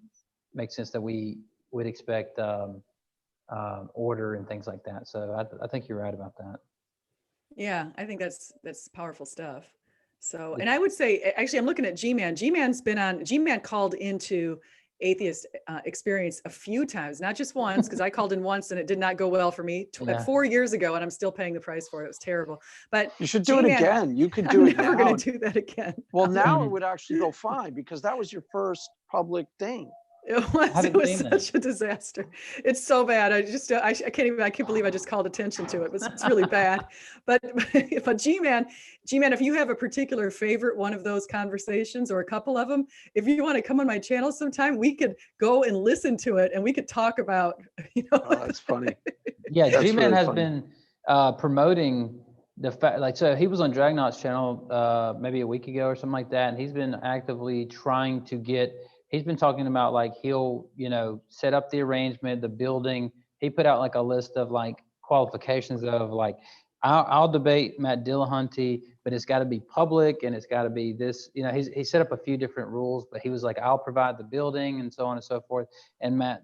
make sense that we would expect order and things like that? So I think you're right about that. Yeah, I think that's powerful stuff. So, and I would say, actually, I'm looking at G-Man. G-Man called into Atheist experience a few times, not just once, because I called in once and it did not go well for me 4 years ago, and I'm still paying the price for it. It was terrible. But you should do it again. You could do I'm it now. never going to do that again. Well, now it would actually go fine, because that was your first public thing. It was such a disaster. It's so bad. I can't believe I just called attention to it. It's really bad. But G-Man, if you have a particular favorite one of those conversations, or a couple of them, if you want to come on my channel sometime, we could go and listen to it, and we could talk about, Oh, that's funny. Yeah, G-Man has been promoting the fact, like, so he was on Dragnaut's channel maybe a week ago or something like that, and he's been actively trying to get. He's been talking about like he'll, set up the arrangement, the building. He put out like a list of like qualifications of like, I'll debate Matt Dillahunty, but it's got to be public and it's got to be this. He set up a few different rules, but he was like, I'll provide the building and so on and so forth. And Matt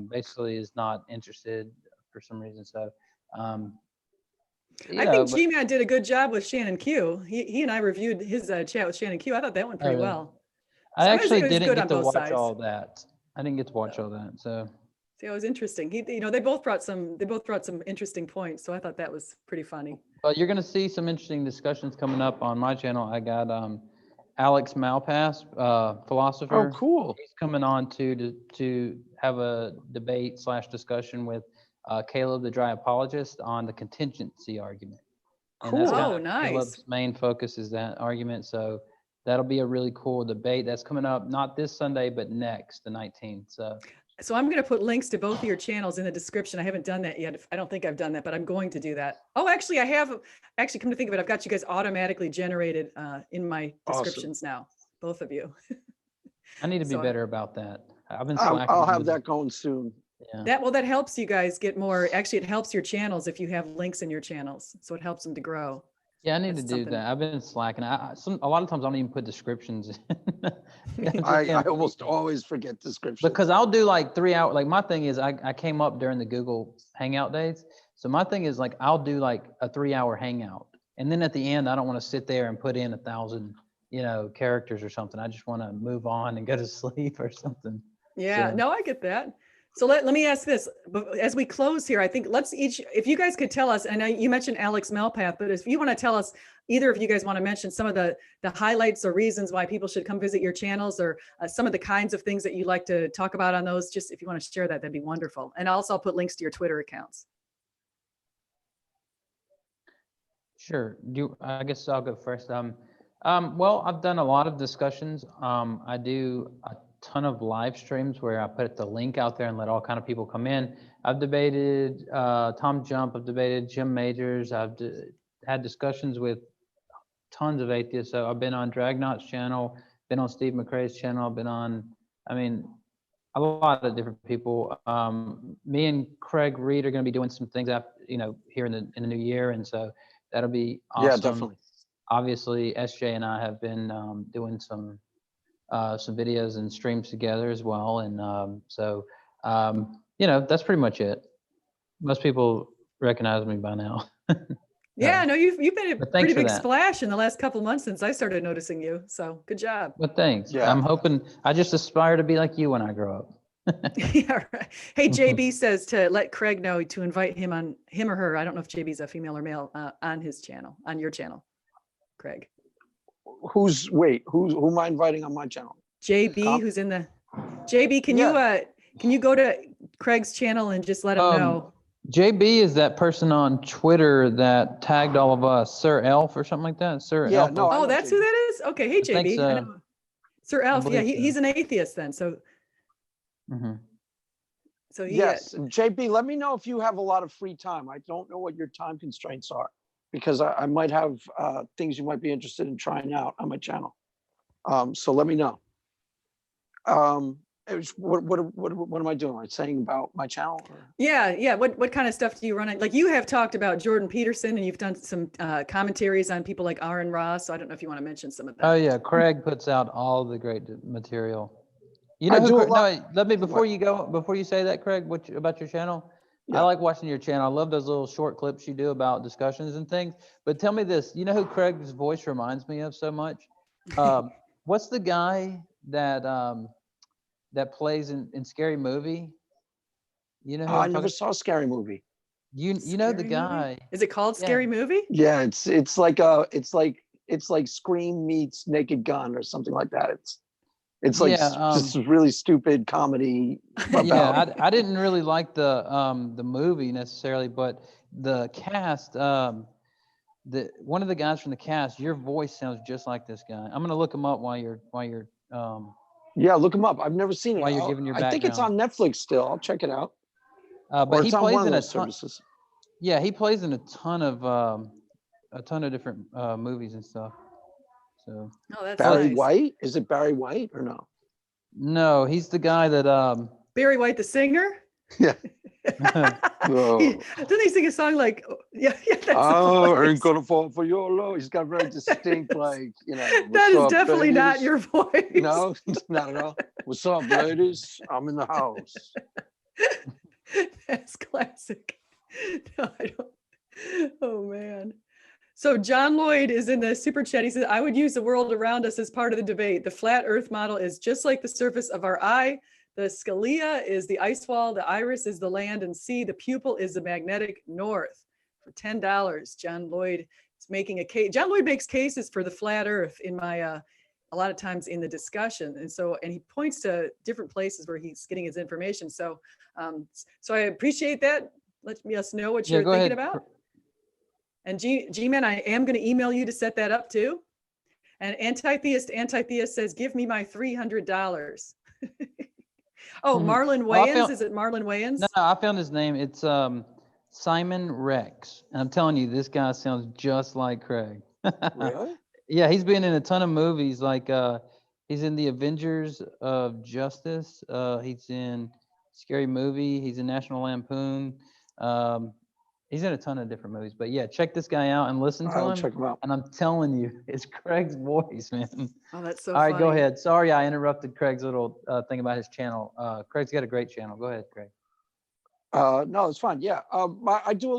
basically is not interested for some reason. So I think G-Man did a good job with Shannon Q. He and I reviewed his chat with Shannon Q. I thought that went pretty well. I actually didn't get to watch all that. I didn't get to watch all that. So see, it was interesting. They both brought some interesting points. So I thought that was pretty funny. Well, you're going to see some interesting discussions coming up on my channel. I got Alex Malpass, philosopher. Oh, cool. He's coming on to have a debate / discussion with Caleb, the Dry Apologist, on the contingency argument. Cool. Oh, nice. Caleb's main focus is that argument. So that'll be a really cool debate that's coming up, not this Sunday, but next, the 19th. So I'm going to put links to both of your channels in the description. I haven't done that yet. I don't think I've done that, but I'm going to do that. Oh, actually, I have. Actually, come to think of it, I've got you guys automatically generated in my descriptions now, both of you. I need to be better about that. I've been slacking. I'll have that going soon. Yeah. That helps you guys get more. Actually, it helps your channels if you have links in your channels, so it helps them to grow. Yeah, I need That's to do something. that. I've been slacking. A lot of times I don't even put descriptions in. I almost always forget descriptions. Because I'll do like 3 hour, like my thing is I came up during the Google Hangout days. So my thing is like, I'll do like a 3 hour hangout. And then at the end, I don't want to sit there and put in 1,000, characters or something. I just want to move on and go to sleep or something. Yeah, So- no, I get that. So let me ask this, but as we close here, I think let's each, if you guys could tell us, and you mentioned Alex Malpath, but if you want to tell us, either of you guys want to mention some of the highlights or reasons why people should come visit your channels, or some of the kinds of things that you like to talk about on those, just if you want to share that, that'd be wonderful. And also I'll put links to your Twitter accounts. Sure. I guess I'll go first. Well, I've done a lot of discussions. I do a ton of live streams where I put the link out there and let all kind of people come in. I've debated Tom Jump. I've debated Jim Majors. I've had discussions with tons of atheists. So I've been on Dragnot's channel, been on Steve McRae's channel, been on, a lot of different people. Me and Craig Reed are going to be doing some things after, here in the new year, and so that'll be awesome. Yeah, definitely. Obviously, SJ and I have been doing some videos and streams together as well, and so that's pretty much it. Most people recognize me by now. Yeah, no, you've been a pretty big that. splash in the last couple months since I started noticing you. So good job. Well, thanks. Yeah. I'm hoping. I just aspire to be like you when I grow up. Yeah, right. Hey, JB says to let Craig know to invite him or her. I don't know if JB's a female or male, on his channel, on your channel, Craig. Who am I inviting on my channel? JB, who's in the JB, can you go to Craig's channel and just let him know? JB is that person on Twitter that tagged all of us, Sir Elf or something like that. Sir Yeah, Elf. no, I Oh, know that's JB. who that is? Okay. Hey, JB. think so. I know. Sir Elf. Yeah, believe so. he's an atheist then. So, Mm-hmm. so he, Yes, JB, let me know if you have a lot of free time. I don't know what your time constraints are, because I might have things you might be interested in trying out on my channel. So let me know. What am I doing? Like saying about my channel? Or? Yeah. What kind of stuff do you run? Like you have talked about Jordan Peterson, and you've done some commentaries on people like Aaron Ross. So I don't know if you want to mention some of that. Oh yeah, Craig puts out all the great material. You I know, do a no, lot- wait, let me before you say that, Craig. About your channel? Yeah. I like watching your channel. I love those little short clips you do about discussions and things. But tell me this: you know who Craig's voice reminds me of so much? What's the guy that that plays in Scary Movie? You know who I I'm never talking- saw a Scary Movie. You know the Scary guy. Movie? Is it called Yeah. Scary Movie? Yeah, it's like Scream meets Naked Gun or something like that. It's like just really stupid comedy about. Yeah, I didn't really like the movie necessarily, but the cast, one of the guys from the cast, your voice sounds just like this guy. I'm gonna look him up while you're Yeah, look him up. I've never seen it. While you're giving your I think it's on Netflix still. I'll check it out. but Or he it's on plays one of in a those ton. services. Yeah, he plays in a ton of different movies and stuff. So Oh, that's Barry nice. White? Is it Barry White or no? no, he's the guy that Barry White, the singer. Yeah. Doesn't he sing a song like, yeah, that's Oh, I the ain't gonna fall for your love. He's got very distinct, like, that what's is up, definitely not ladies? your voice. No, not at all. What's up, ladies? I'm in the house. That's classic. No, I don't. Oh man. So John Lloyd is in the super chat. He says, I would use the world around us as part of the debate. The flat earth model is just like the surface of our eye. The scalea is the ice wall. The iris is the land and sea. The pupil is the magnetic north. For $10, John Lloyd is making a case. John Lloyd makes cases for the flat earth in my, a lot of times in the discussion. And he points to different places where he's getting his information. So, so I appreciate that. Let us know what you're thinking about. And G-Man, I am going to email you to set that up too. And Antitheist says, give me my $300. Oh, Marlon Wayans. Is it Marlon Wayans? No, I found his name. It's Simon Rex. And I'm telling you, this guy sounds just like Craig. Really? Yeah, he's been in a ton of movies. Like he's in the Avengers of Justice. He's in Scary Movie. He's in National Lampoon. He's in a ton of different movies, but yeah, check this guy out and listen to I'll him. check him out. And I'm telling you, it's Craig's voice, man. Oh, that's so All right, funny. go ahead. Sorry, I interrupted Craig's little thing about his channel. Craig's got a great channel. Go ahead, Craig. No, it's fine. Yeah. I do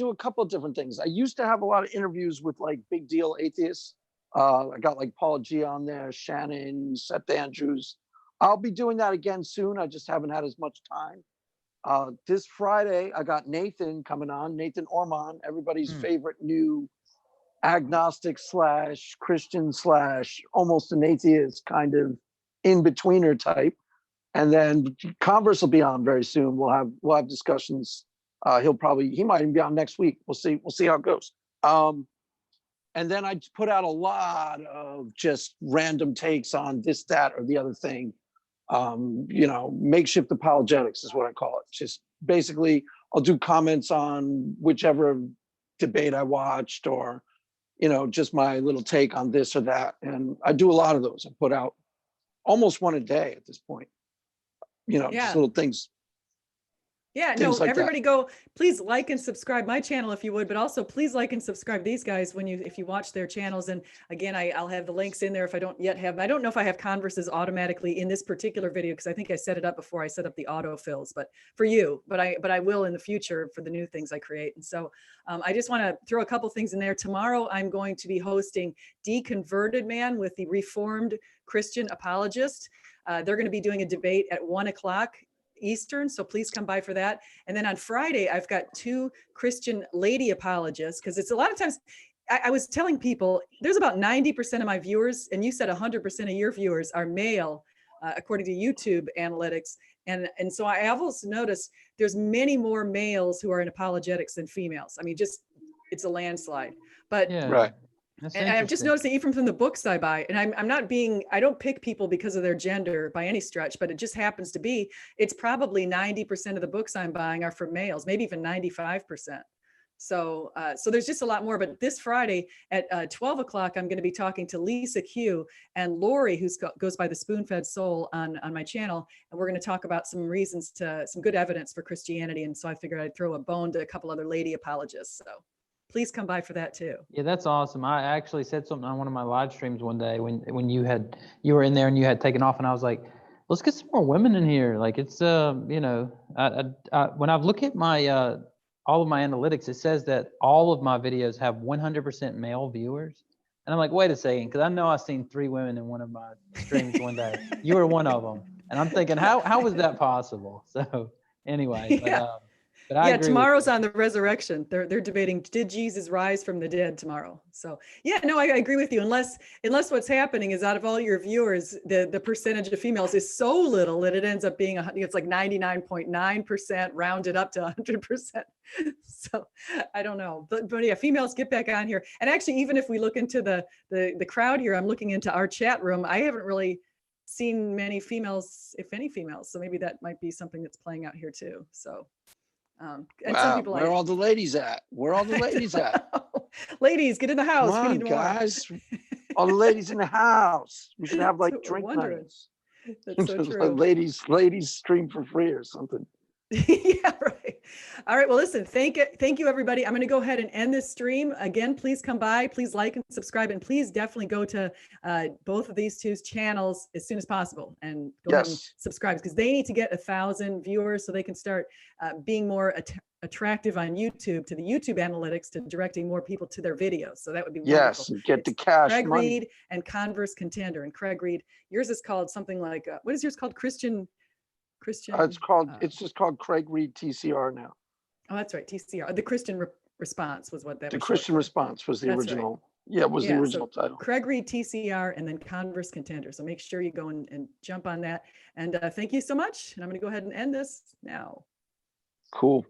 a couple of different things. I used to have a lot of interviews with like big deal atheists. I got like Paul G on there, Shannon, Seth Andrews. I'll be doing that again soon. I just haven't had as much time. This Friday, I got Nathan coming on, Nathan Orman, everybody's favorite new agnostic / Christian / almost an atheist kind of in-betweener type. And then Converse will be on very soon. We'll have discussions. He might even be on next week. We'll see how it goes. And then I put out a lot of just random takes on this, that, or the other thing. Makeshift apologetics is what I call it. Just basically, I'll do comments on whichever debate I watched, or just my little take on this or that. And I do a lot of those. I put out almost one a day at this point. Just little things. Yeah, no, Things like everybody go, please like and subscribe my channel if you would, but also please like and subscribe these guys if you watch their channels. And again, I'll have the links in there if I don't yet have, I don't know if I have Converses automatically in this particular video, because I think I set it up before I set up the autofills, but for you, but I will in the future for the new things I create. And so I just want to throw a couple things in there. Tomorrow, I'm going to be hosting Deconverted Man with the Reformed Christian Apologist. They're going to be doing a debate at 1 o'clock Eastern, so please come by for that. And then on Friday, I've got 2 Christian lady apologists, because it's a lot of times, I was telling people, there's about 90% of my viewers, and you said 100% of your viewers are male, according to YouTube analytics. And so I have also noticed there's many more males who are in apologetics than females. I mean, it's a landslide. But Yeah. Right. And I've just noticed that even from the books I buy, and I don't pick people because of their gender by any stretch, but it just happens to be, it's probably 90% of the books I'm buying are for males, maybe even 95%. So there's just a lot more. But this Friday at 12 o'clock, I'm going to be talking to Lisa Q and Lori, who goes by the Spoon-Fed Soul on my channel. And we're going to talk about some reasons some good evidence for Christianity. And so I figured I'd throw a bone to a couple other lady apologists. So please come by for that too. Yeah, that's awesome. I actually said something on one of my live streams one day when you were in there and you had taken off, and I was like, let's get some more women in here. Like it's when I look at my all of my analytics, it says that all of my videos have 100% male viewers. And I'm like, wait a second, because I know I've seen 3 women in one of my streams one day. You were one of them. And I'm thinking, how was that possible? So anyway, Yeah. But I agree tomorrow's on the resurrection. They're debating, did Jesus rise from the dead tomorrow? So yeah, no, I agree with you. Unless what's happening is out of all your viewers, the percentage of females is so little that it ends up being it's like 99.9% rounded up to 100%. So I don't know, but yeah, females, get back on here. And actually, even if we look into the crowd here, I'm looking into our chat room. I haven't really seen many females, if any females. So maybe that might be something that's playing out here too. So. And some people where are all the ladies at? Where are all the ladies at? Ladies, get in the house. Come We on, need more. guys. All the ladies in the house. We should have like That's what we're drink wondering. nights. That's so true. ladies stream for free or something. Yeah, right. All right. Well, listen, thank you, everybody. I'm going to go ahead and end this stream. Again, please come by, please like and subscribe, and please definitely go to both of these 2's channels as soon as possible and go ahead and subscribe, because they need to get 1,000 viewers so they can start being more attractive on YouTube, to the YouTube analytics, to directing more people to their videos. So that would be wonderful. Yes, get the cash Craig money. Reed and Converse Contender. And Craig Reed, yours is called something like, what is yours called? Christian. It's just called Craig Reed TCR now. Oh, that's right. TCR. The Christian Response was what that was. The Christian Response was the original. Right. Yeah, it was the original title. Craig Reed TCR and then Converse Contender. So make sure you go and jump on that. And thank you so much. And I'm going to go ahead and end this now. Cool.